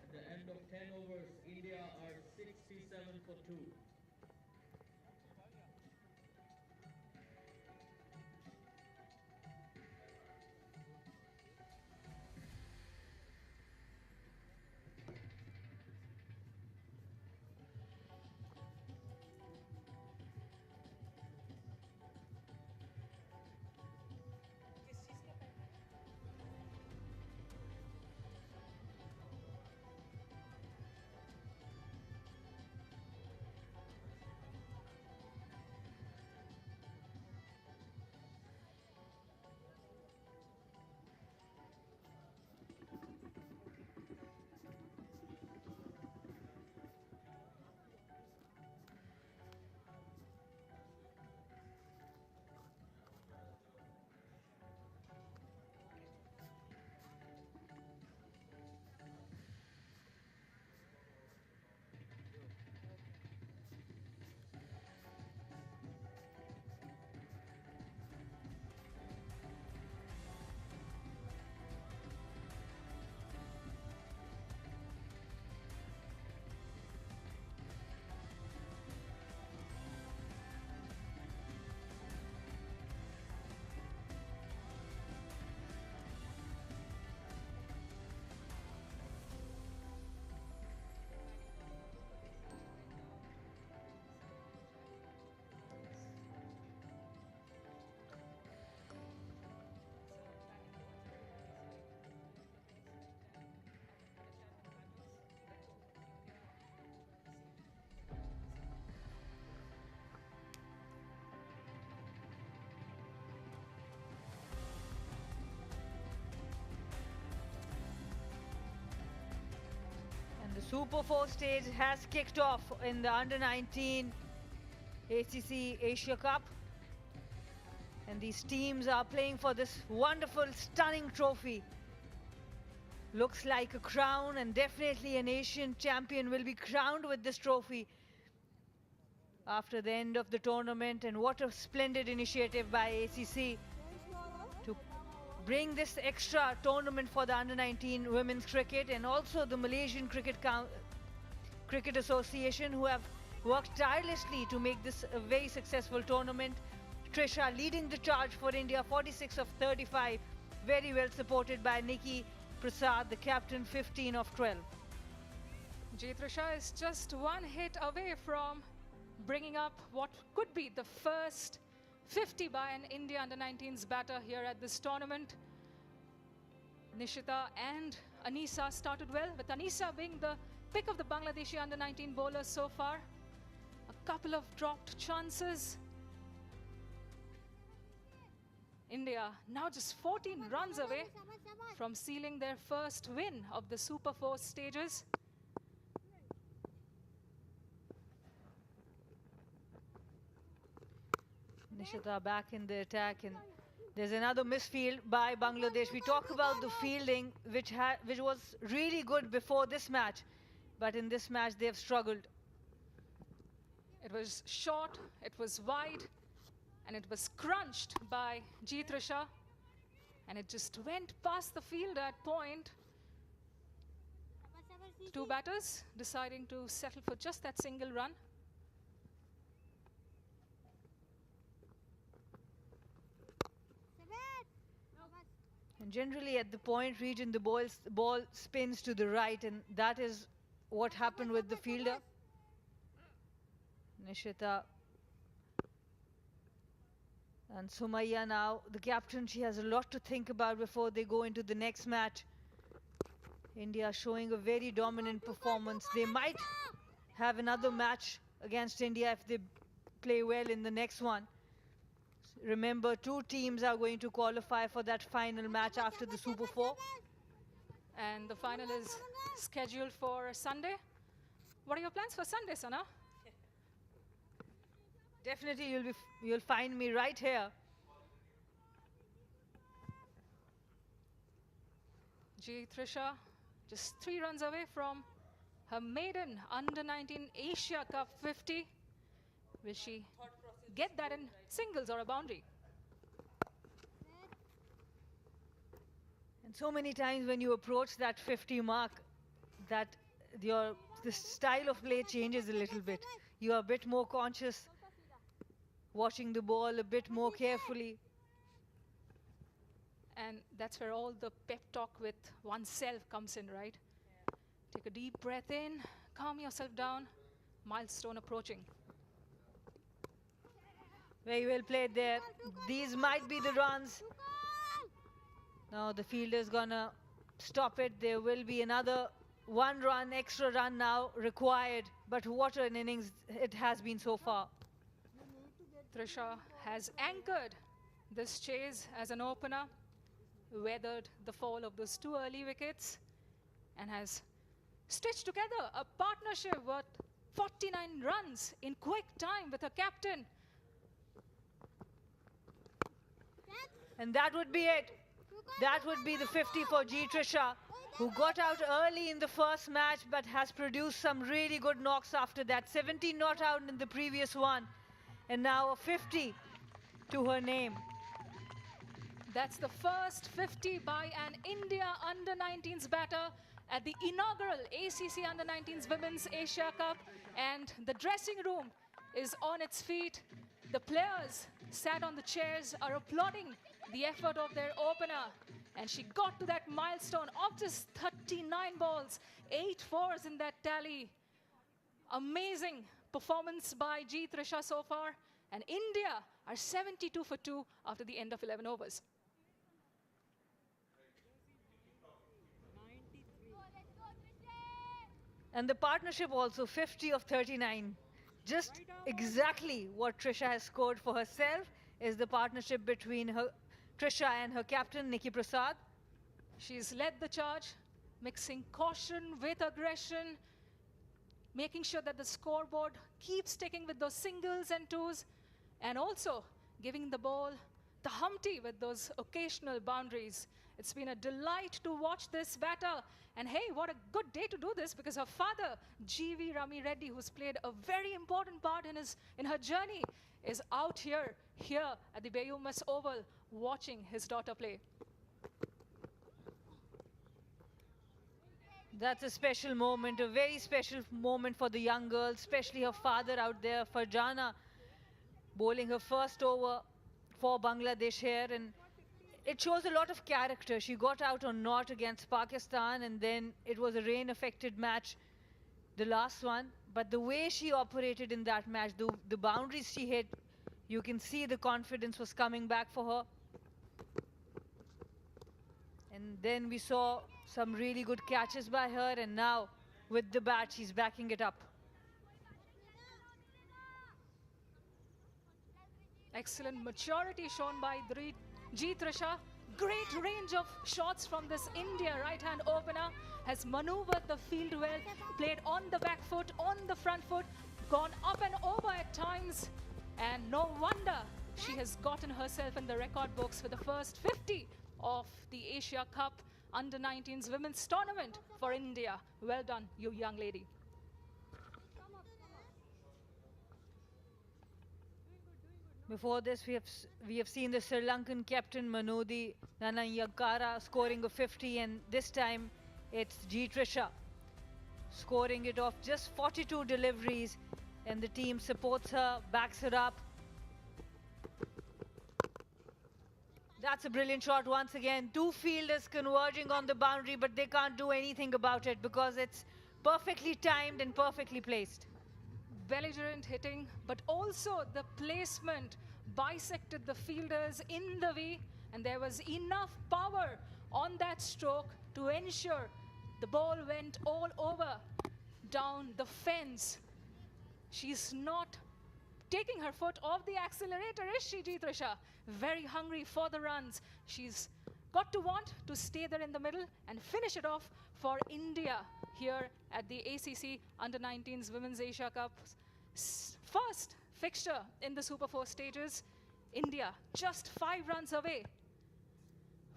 At the end of 10 overs, India are 67 for 2. The Super 4 stage has kicked off in the Under-19 ACC Asia Cup. And these teams are playing for this wonderful, stunning trophy. Looks like a crown, and definitely an Asian champion will be crowned with this trophy after the end of the tournament. And what a splendid initiative by ACC to bring this extra tournament for the under-19 women's cricket, and also the Malaysian Cricket Association, who have worked tirelessly to make this a very successful tournament. Trisha leading the charge for India, 46 of 35, very well supported by Nikki Prasad, the captain, 15 of 12. Trisha is just one hit away from bringing up what could be the first 50 by an India under-19s batter here at this tournament. Nishita and Anisa started well, with Anisa being the pick of the Bangladeshi under-19 bowlers so far. A couple of dropped chances. India now just 14 runs away from sealing their first win of the Super 4 stages. Nishita back in the attack, and there's another misfield by Bangladesh. We talk about the fielding, which was really good before this match, but in this match they have struggled. It was short, it was wide, and it was crunched by Trisha, and it just went past the field at point. Two batters deciding to settle for just that single run. And generally at the point region, the ball spins to the right, and that is what happened with the fielder. Nishita and Sumaya now, the captain, she has a lot to think about before they go into the next match. India showing a very dominant performance. They might have another match against India if they play well in the next one. Remember, two teams are going to qualify for that final match after the Super 4. And the final is scheduled for Sunday. What are your plans for Sunday, Sana? Definitely you'll find me right here. Trisha just 3 runs away from her maiden under-19 Asia Cup 50. Will she get that in singles or a boundary? And so many times when you approach that 50 mark, that the style of play changes a little bit. You are a bit more conscious, watching the ball a bit more carefully. And that's where all the pep talk with oneself comes in, right? Take a deep breath in, calm yourself down, milestone approaching. Very well played there. These might be the runs. Now the fielder's gonna stop it. There will be another 1 run, extra run now required. But what an innings it has been so far. Trisha has anchored this chase as an opener, weathered the fall of those 2 early wickets, and has stitched together a partnership worth 49 runs in quick time with her captain. And that would be it. That would be the 50 for Trisha, who got out early in the first match but has produced some really good knocks after that. 17 not out in the previous one, and now a 50 to her name. That's the first 50 by an India under-19s batter at the inaugural ACC under-19s Women's Asia Cup, and the dressing room is on its feet. The players sat on the chairs are applauding the effort of their opener, and she got to that milestone of just 39 balls, 8 fours in that tally. Amazing performance by Trisha so far, and India are 72 for 2 after the end of 11 overs. And the partnership also 50 of 39. Just exactly what Trisha has scored for herself is the partnership between Trisha and her captain, Nikki Prasad. She's led the charge, mixing caution with aggression, making sure that the scoreboard keeps sticking with those singles and twos, and also giving the ball the Humpty with those occasional boundaries. It's been a delight to watch this batter. And hey, what a good day to do this, because her father, G.V. Rami Reddy, who's played a very important part in her journey, is out here at the Bayumas Oval watching his daughter play. That's a special moment, a very special moment for the young girl, especially her father out there, Farjana, bowling her first over for Bangladesh here. And it shows a lot of character. She got out on naught against Pakistan, and then it was a rain-affected match, the last one. But the way she operated in that match, the boundaries she hit, you can see the confidence was coming back for her. And then we saw some really good catches by her, and now with the bat, she's backing it up. Excellent maturity shown by Trisha. Great range of shots from this India right-hand opener. Has maneuvered the field well, played on the back foot, on the front foot, gone up and over at times. And no wonder she has gotten herself in the record books for the first 50 of the Asia Cup Under-19s Women's Tournament for India. Well done, you young lady. Before this, we have seen the Sri Lankan captain Manodi Nanayankara scoring a 50, and this time it's Trisha scoring it off just 42 deliveries, and the team supports her, backs her up. That's a brilliant shot once again. Two fielders converging on the boundary, but they can't do anything about it because it's perfectly timed and perfectly placed. Belligerent hitting, but also the placement bisected the fielders in the way, and there was enough power on that stroke to ensure the ball went all over down the fence. She's not taking her foot off the accelerator, is she, Trisha? Very hungry for the runs. She's got to want to stay there in the middle and finish it off for India here at the ACC Under-19s Women's Asia Cup. First fixture in the Super 4 stages. India just 5 runs away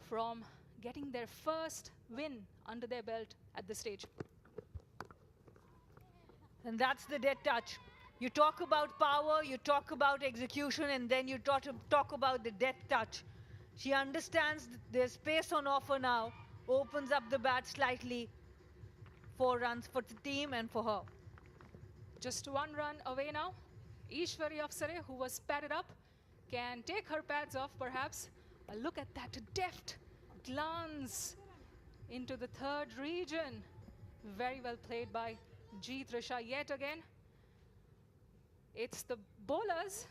from getting their first win under their belt at this stage. And that's the dead touch. You talk about power, you talk about execution, and then you talk about the death touch. She understands there's pace on offer now, opens up the bat slightly. 4 runs for the team and for her. Just 1 run away now. Ishwari Afsare, who was padded up, can take her pads off perhaps. A look at that deft glance into the third region. Very well played by Trisha yet again. It's the bowlers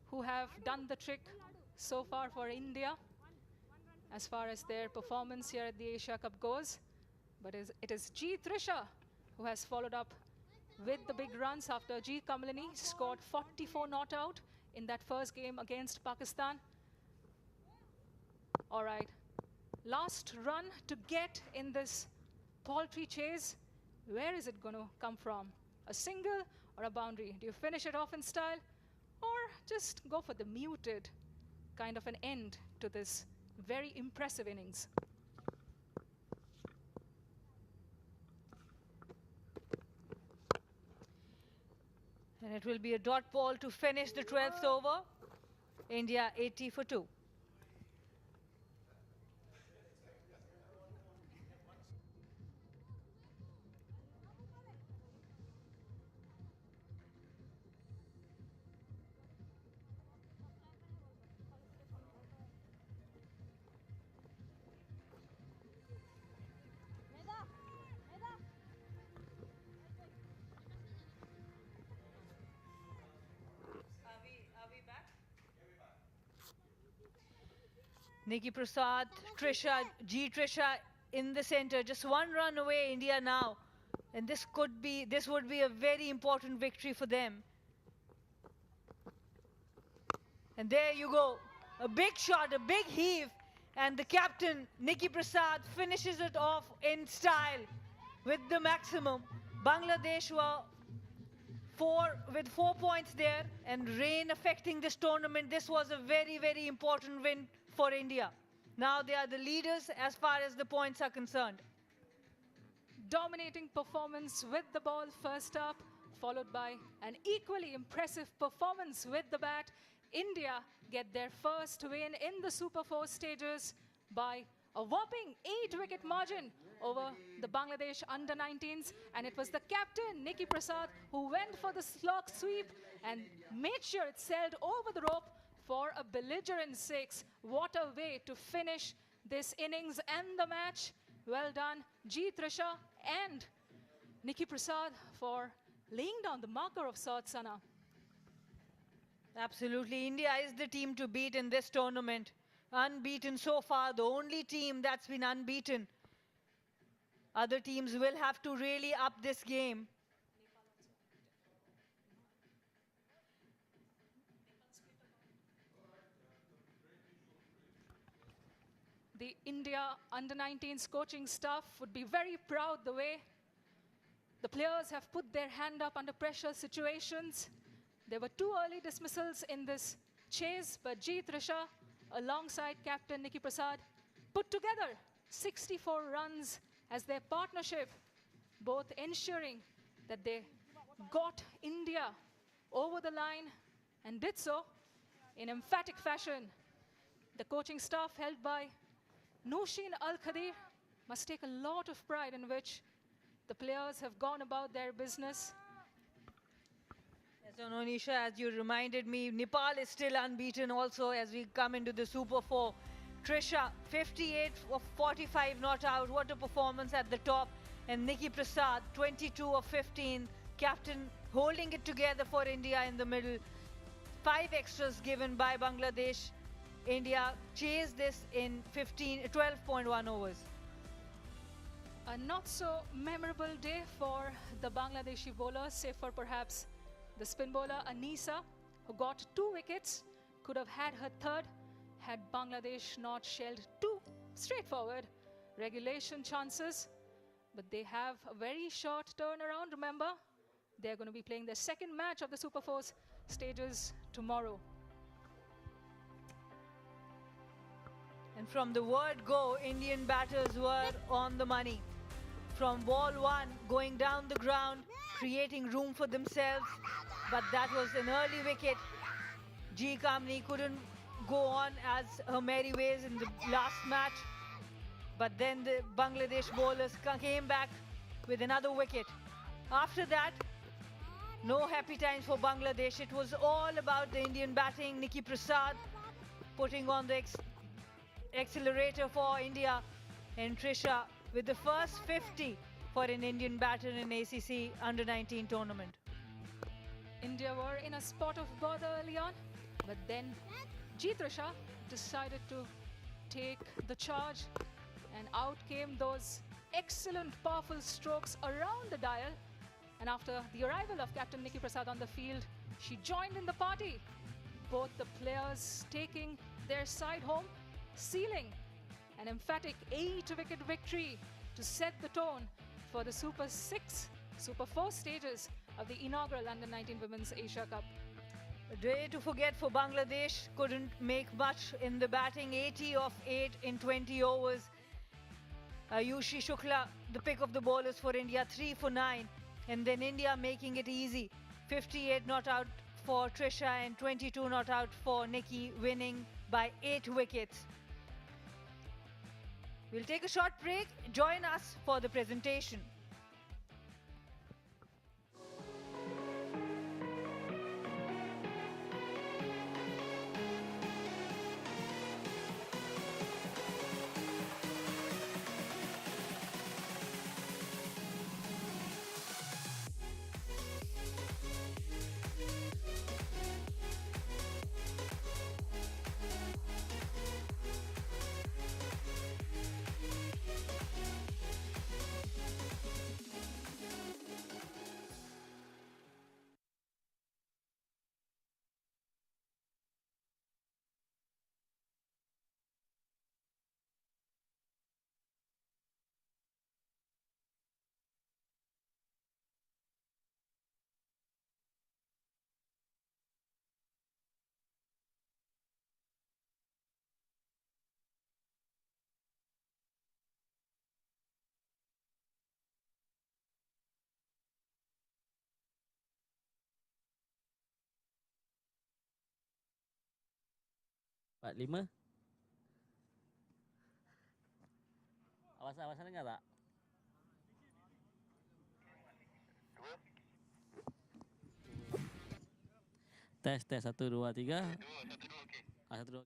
who have done the trick so far for India as far as their performance here at the Asia Cup goes. But it is Trisha who has followed up with the big runs after G. Kamalini scored 44 not out in that first game against Pakistan. All right, last run to get in this paltry chase. Where is it going to come from? A single or a boundary? Do you finish it off in style, or just go for the muted kind of an end to this very impressive innings? And it will be a dot ball to finish the 12th over. India 80 for 2. Nikki Prasad, Trisha, Trisha in the center, just 1 run away, India now. And this would be a very important victory for them. And there you go, a big shot, a big heave, and the captain, Nikki Prasad, finishes it off in style with the maximum. Bangladesh were with 4 points there and rain affecting this tournament, this was a very, very important win for India. Now they are the leaders as far as the points are concerned. Dominating performance with the ball first up, followed by an equally impressive performance with the bat. India get their first win in the Super 4 stages by a whopping 8-wicket margin over the Bangladesh under-19s, and it was the captain, Nikki Prasad, who went for the slog sweep and made sure it sailed over the rope for a belligerent 6. What a way to finish this innings and the match. Well done, Trisha and Nikki Prasad for laying down the marker of sorts, Sana. Absolutely, India is the team to beat in this tournament. Unbeaten so far, the only team that's been unbeaten. Other teams will have to really up this game. The India under-19s coaching staff would be very proud the way the players have put their hand up under pressure situations. There were 2 early dismissals in this chase, but Trisha, alongside captain Nikki Prasad, put together 64 runs as their partnership, both ensuring that they got India over the line and did so in emphatic fashion. The coaching staff, held by Nushin Al-Khadir, must take a lot of pride in which the players have gone about their business. So, Nisha, as you reminded me, Nepal is still unbeaten also as we come into the Super 4. Trisha, 58 of 45 not out. What a performance at the top. And Nikki Prasad, 22 of 15. Captain holding it together for India in the middle. 5 extras given by Bangladesh. India chased this in 12.1 overs. A not so memorable day for the Bangladeshi bowlers, save for perhaps the spin bowler Anisa, who got 2 wickets, could have had her third had Bangladesh not shelled 2 straightforward regulation chances. But they have a very short turnaround, remember. They're going to be playing their second match of the Super 4 stages tomorrow. And from the word go, Indian batters were on the money. From ball 1, going down the ground, creating room for themselves. But that was an early wicket. G. Kamini couldn't go on as her merry ways in the last match. But then the Bangladesh bowlers came back with another wicket. After that, no happy times for Bangladesh. It was all about the Indian batting. Nikki Prasad putting on the accelerator for India, and Trisha with the first 50 for an Indian batter in ACC under-19 tournament. India were in a spot of bother early on, but then Trisha decided to take the charge, and out came those excellent, powerful strokes around the dial. And after the arrival of Captain Nikki Prasad on the field, she joined in the party. Both the players taking their side home, sealing an emphatic 8-wicket victory to set the tone for the Super 4 stages of the inaugural Under-19 Women's Asia Cup. A day to forget for Bangladesh. Couldn't make much in the batting. 80 of 8 in 20 overs. Ayushi Shukla, the pick of the bowlers for India, 3 for 9. And then India making it easy. 58 not out for Trisha and 22 not out for Nikki, winning by 8 wickets. We'll take a short break. Join us for the presentation. 45. Awasan dengar tak? Tes, tes. 1, 2, 3. 1, 2.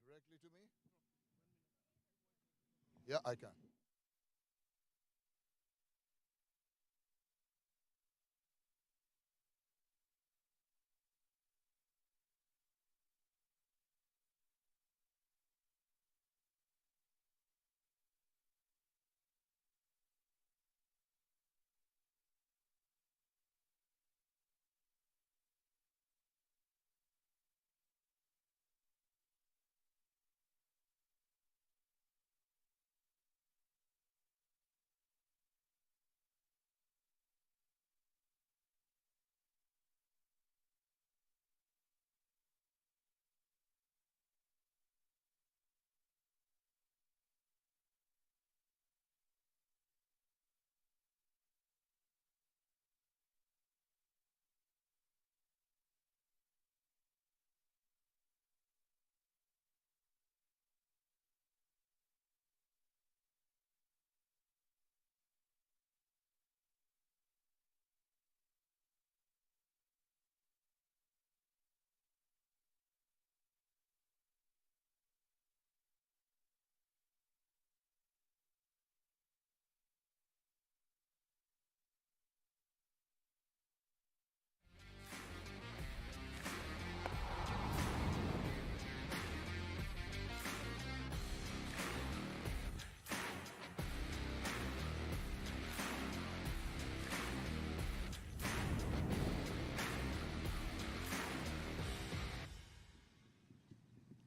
Directly to me? Yeah, I can.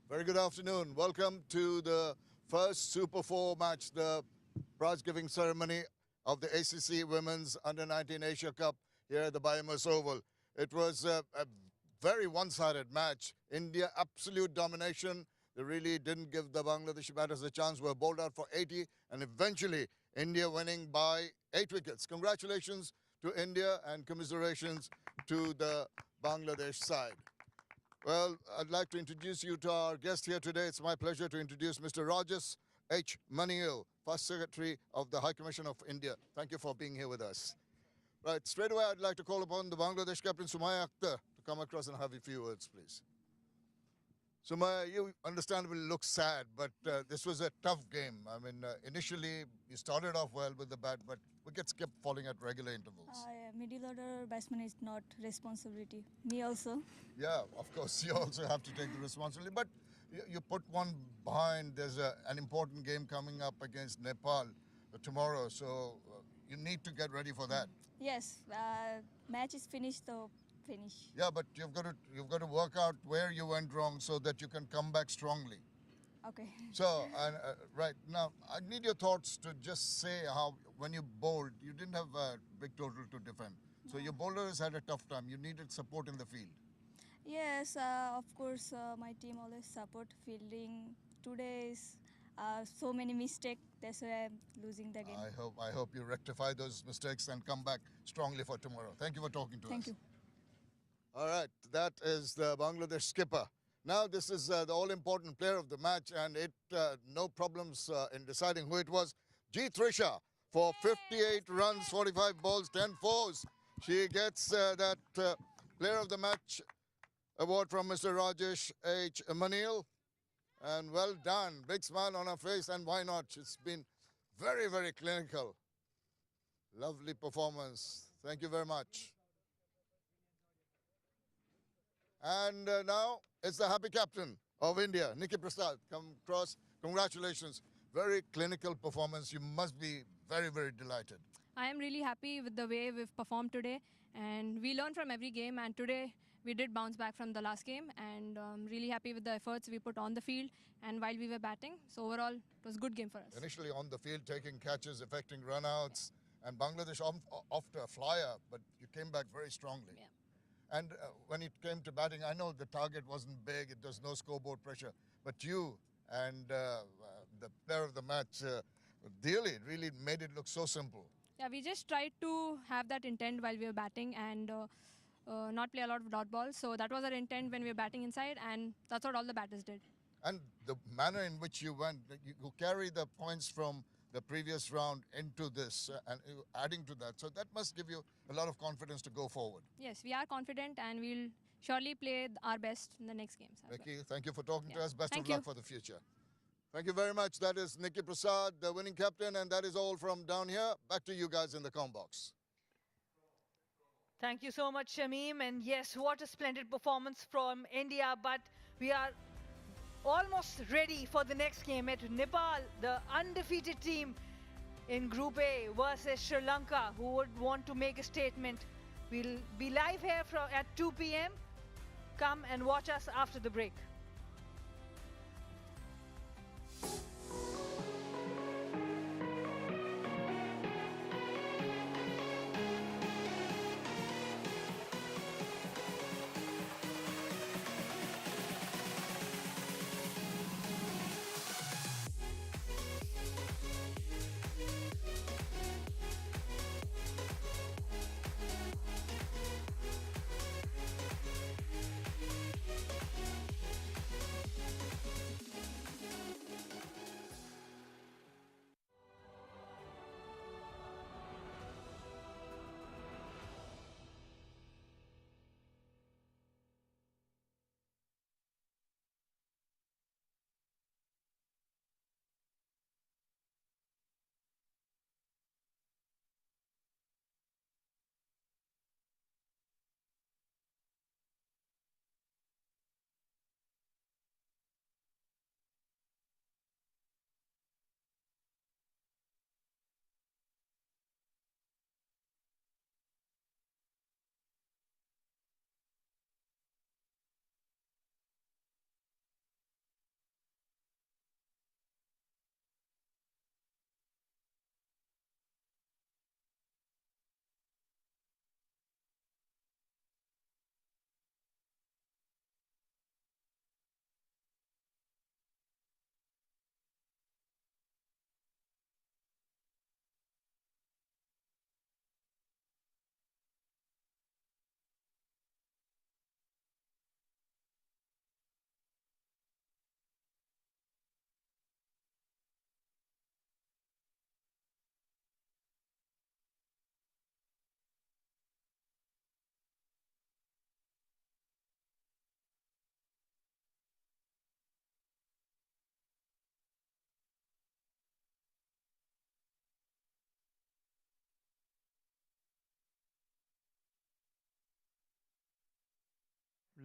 Very good afternoon. Welcome to the first Super 4 match, the prize-giving ceremony of the ACC Women's Under-19 Asia Cup here at the Biomas Oval. It was a very one-sided match. India, absolute domination. They really didn't give the Bangladeshi batters a chance. Were bowled out for 80, and eventually India winning by 8 wickets. Congratulations to India and commiserations to the Bangladesh side. Well, I'd like to introduce you to our guest here today. It's my pleasure to introduce Mr. Rajas H. Maniil, First Secretary of the High Commission of India. Thank you for being here with us. Right, straight away I'd like to call upon the Bangladesh captain Sumaya Akhtar to come across and have a few words, please. Sumaya, you understandably look sad, but this was a tough game. I mean, initially you started off well with the bat, but wickets kept falling at regular intervals. Middle order batsman is not responsibility. Me also. Yeah, of course, you also have to take the responsibility. But you put one behind. There's an important game coming up against Nepal tomorrow, so you need to get ready for that. Yes, match is finished, so finish. Yeah, but you've got to work out where you went wrong so that you can come back strongly. Okay. So, right now, I need your thoughts to just say how, when you bowled, you didn't have a big total to defend. So your bowlers had a tough time. You needed support in the field. Yes, of course, my team always support fielding. Today is so many mistakes. That's why I'm losing the game. I hope you rectify those mistakes and come back strongly for tomorrow. Thank you for talking to us. Thank you. All right, that is the Bangladesh skipper. Now this is the all-important player of the match, and no problems in deciding who it was. Trisha for 58 runs, 45 balls, 10 fours. She gets that player of the match award from Mr. Rajesh H. Manil. And well done. Big smile on her face, and why not? It's been very, very clinical. Lovely performance. Thank you very much. And now it's the happy captain of India, Nikki Prasad. Come across. Congratulations. Very clinical performance. You must be very, very delighted. I am really happy with the way we've performed today, and we learn from every game, and today we did bounce back from the last game, and really happy with the efforts we put on the field and while we were batting. So overall, it was a good game for us. Initially on the field, taking catches, affecting runouts, and Bangladesh off to a flyer, but you came back very strongly. Yeah. And when it came to batting, I know the target wasn't big, it was no scoreboard pressure, but you and the player of the match, really made it look so simple. Yeah, we just tried to have that intent while we were batting and not play a lot of dot balls. So that was our intent when we were batting inside, and that's what all the batters did. And the manner in which you went, you carry the points from the previous round into this and adding to that. So that must give you a lot of confidence to go forward. Yes, we are confident, and we'll surely play our best in the next games. Nikki, thank you for talking to us. Best Thank of luck you. for the future. Thank you very much. That is Nikki Prasad, the winning captain, and that is all from down here. Back to you guys in the comm box. Thank you so much, Shamim. And yes, what a splendid performance from India. But we are almost ready for the next game at Nepal, the undefeated team in Group A versus Sri Lanka, who would want to make a statement. We'll be live here at 2 p.m. Come and watch us after the break.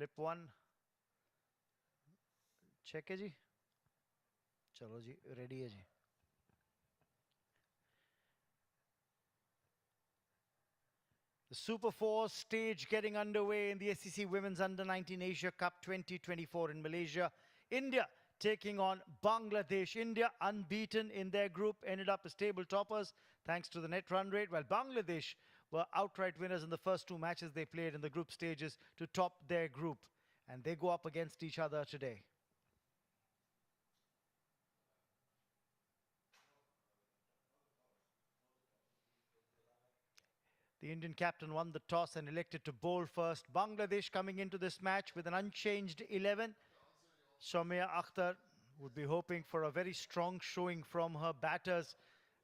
लिप one check है जी चलो जी ready है जी The Super 4 stage getting underway in the ACC Women's Under-19 Asia Cup 2024 in Malaysia. India taking on Bangladesh. India, unbeaten in their group, ended up as table toppers thanks to the net run rate, while Bangladesh were outright winners in the first two matches they played in the group stages to top their group. And they go up against each other today. The Indian captain won the toss and elected to bowl first. Bangladesh coming into this match with an unchanged 11. Soumya Akhtar would be hoping for a very strong showing from her batters,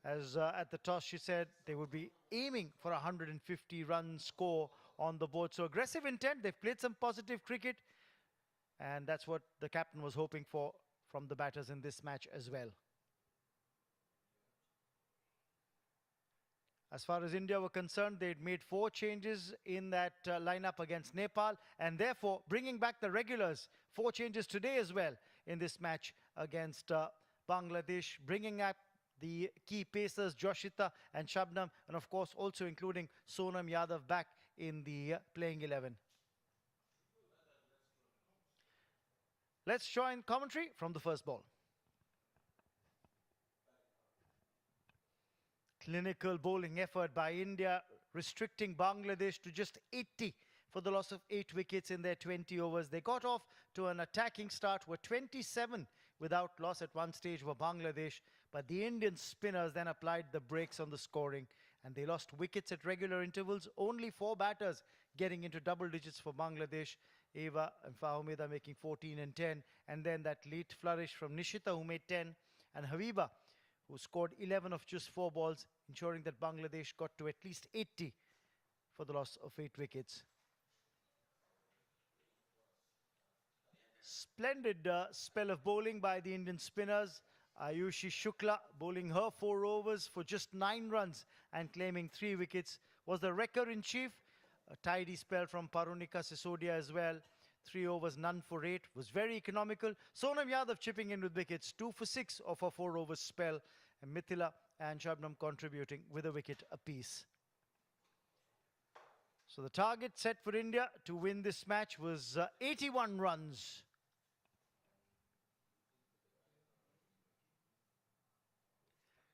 as at the toss she said they would be aiming for a 150-run score on the board. So aggressive intent. They've played some positive cricket, and that's what the captain was hoping for from the batters in this match as well. As far as India were concerned, they'd made 4 changes in that lineup against Nepal, and therefore bringing back the regulars. 4 changes today as well in this match against Bangladesh, bringing up the key pacers Joshita and Shabnam, and of course also including Sonam Yadav back in the playing 11. Let's join commentary from the first ball. Clinical bowling effort by India, restricting Bangladesh to just 80 for the loss of 8 wickets in their 20 overs. They got off to an attacking start, were 27 without loss at one stage for Bangladesh, but the Indian spinners then applied the brakes on the scoring, and they lost wickets at regular intervals. Only 4 batters getting into double digits for Bangladesh. Eva and Fahumida making 14 and 10, and then that late flourish from Nishita, who made 10, and Habiba, who scored 11 of just 4 balls, ensuring that Bangladesh got to at least 80 for the loss of 8 wickets. Splendid spell of bowling by the Indian spinners. Ayushi Shukla bowling her 4 overs for just 9 runs and claiming 3 wickets was the wrecker-in-chief. A tidy spell from Parunika Sisodia as well. 3 overs, none for 8, was very economical. Sonam Yadav chipping in with wickets, 2 for 6 of a 4 overs spell, and Mithila and Shabnam contributing with a wicket apiece. So the target set for India to win this match was 81 runs.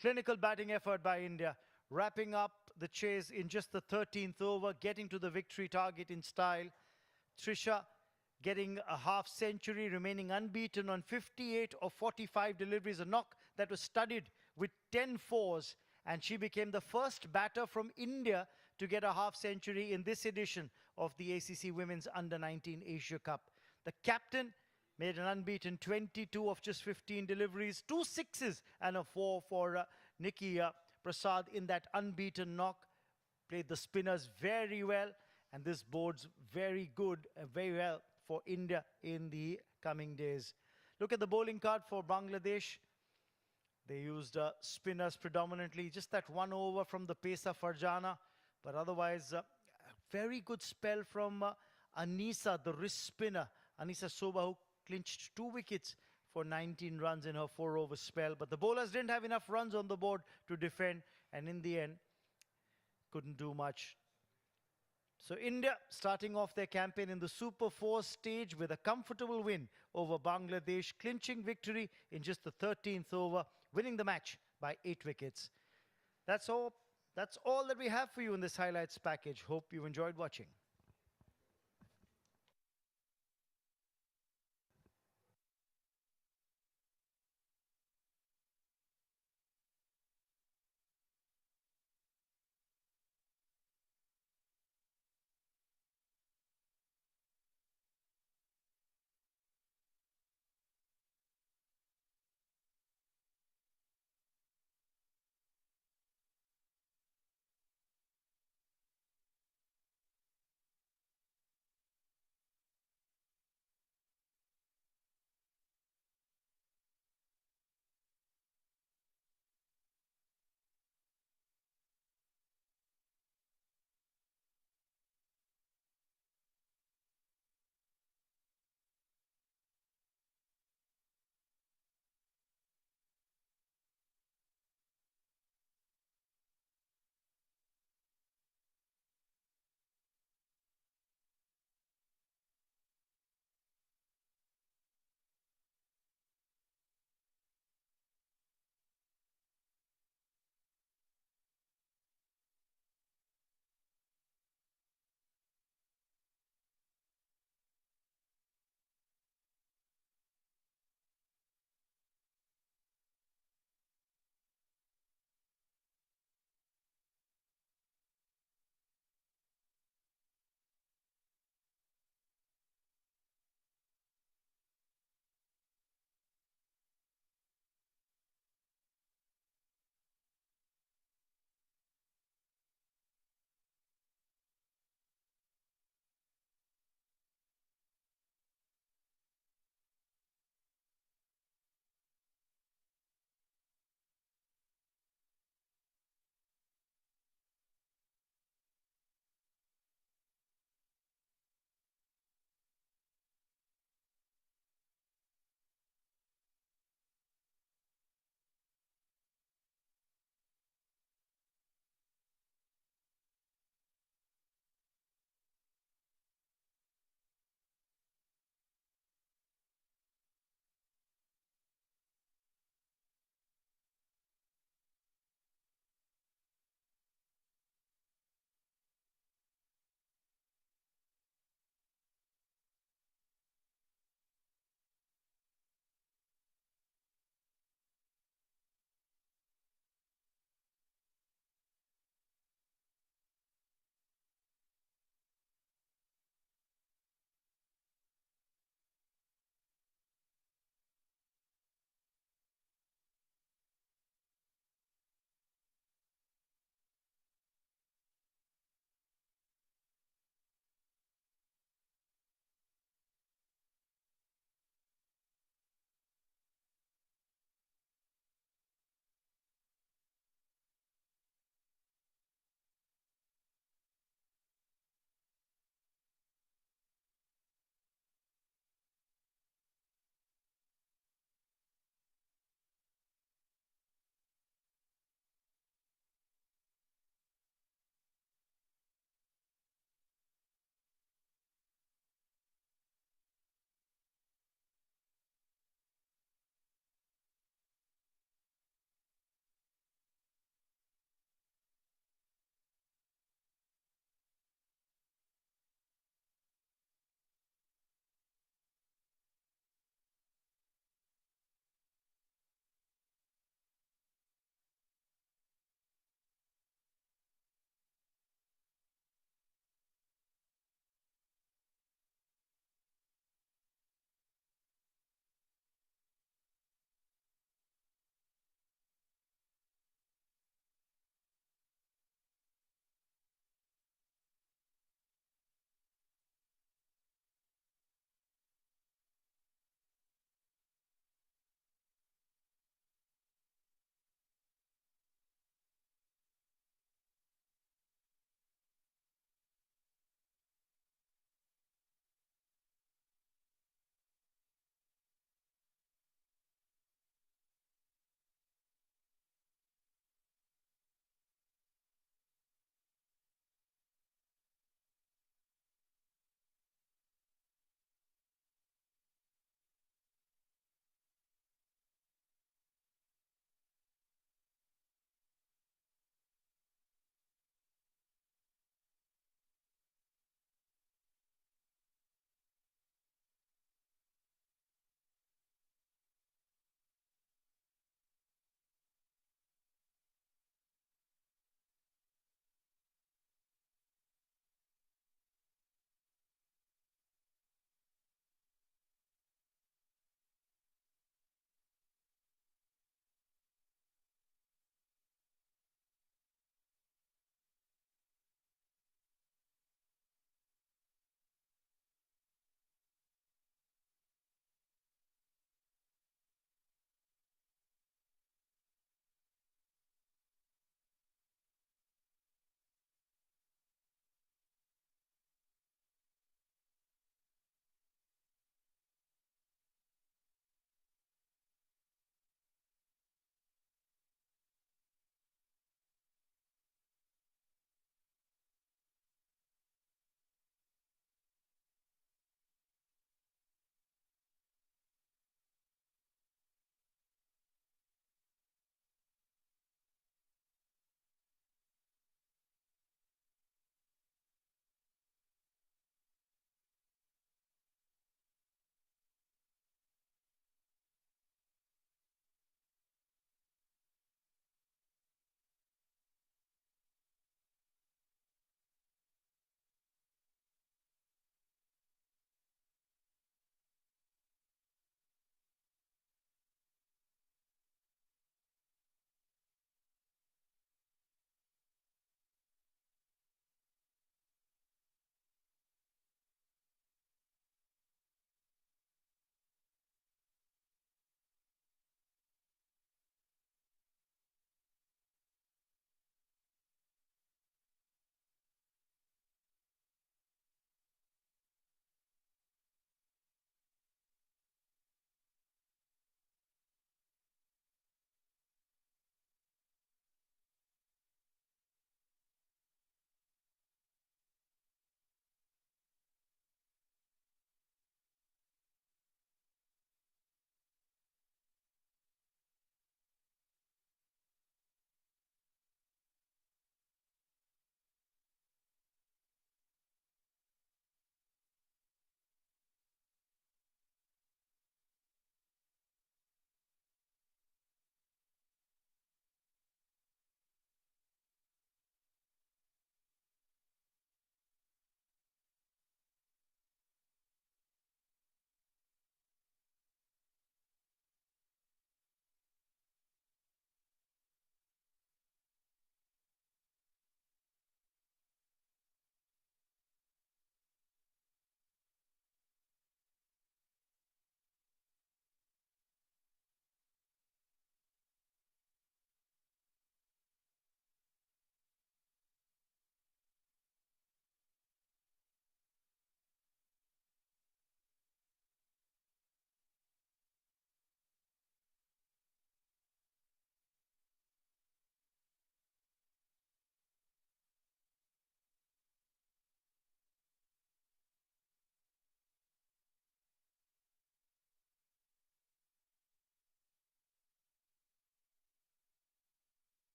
Clinical batting effort by India, wrapping up the chase in just the 13th over, getting to the victory target in style. Trisha getting a half century, remaining unbeaten on 58 of 45 deliveries, a knock that was studded with 10 fours, and she became the first batter from India to get a half century in this edition of the ACC Women's Under-19 Asia Cup. The captain made an unbeaten 22 of just 15 deliveries, 2 sixes and a 4 for Nikki Prasad in that unbeaten knock. Played the spinners very well, and this bodes very good, very well for India in the coming days. Look at the bowling card for Bangladesh. They used spinners predominantly, just that 1 over from the pacer Farjana, but otherwise a very good spell from Anisa, the wrist spinner. Anisa Soba, who clinched 2 wickets for 19 runs in her 4 over spell, but the bowlers didn't have enough runs on the board to defend, and in the end couldn't do much. So India starting off their campaign in the Super 4 stage with a comfortable win over Bangladesh, clinching victory in just the 13th over, winning the match by 8 wickets. That's all that we have for you in this highlights package. Hope you enjoyed watching.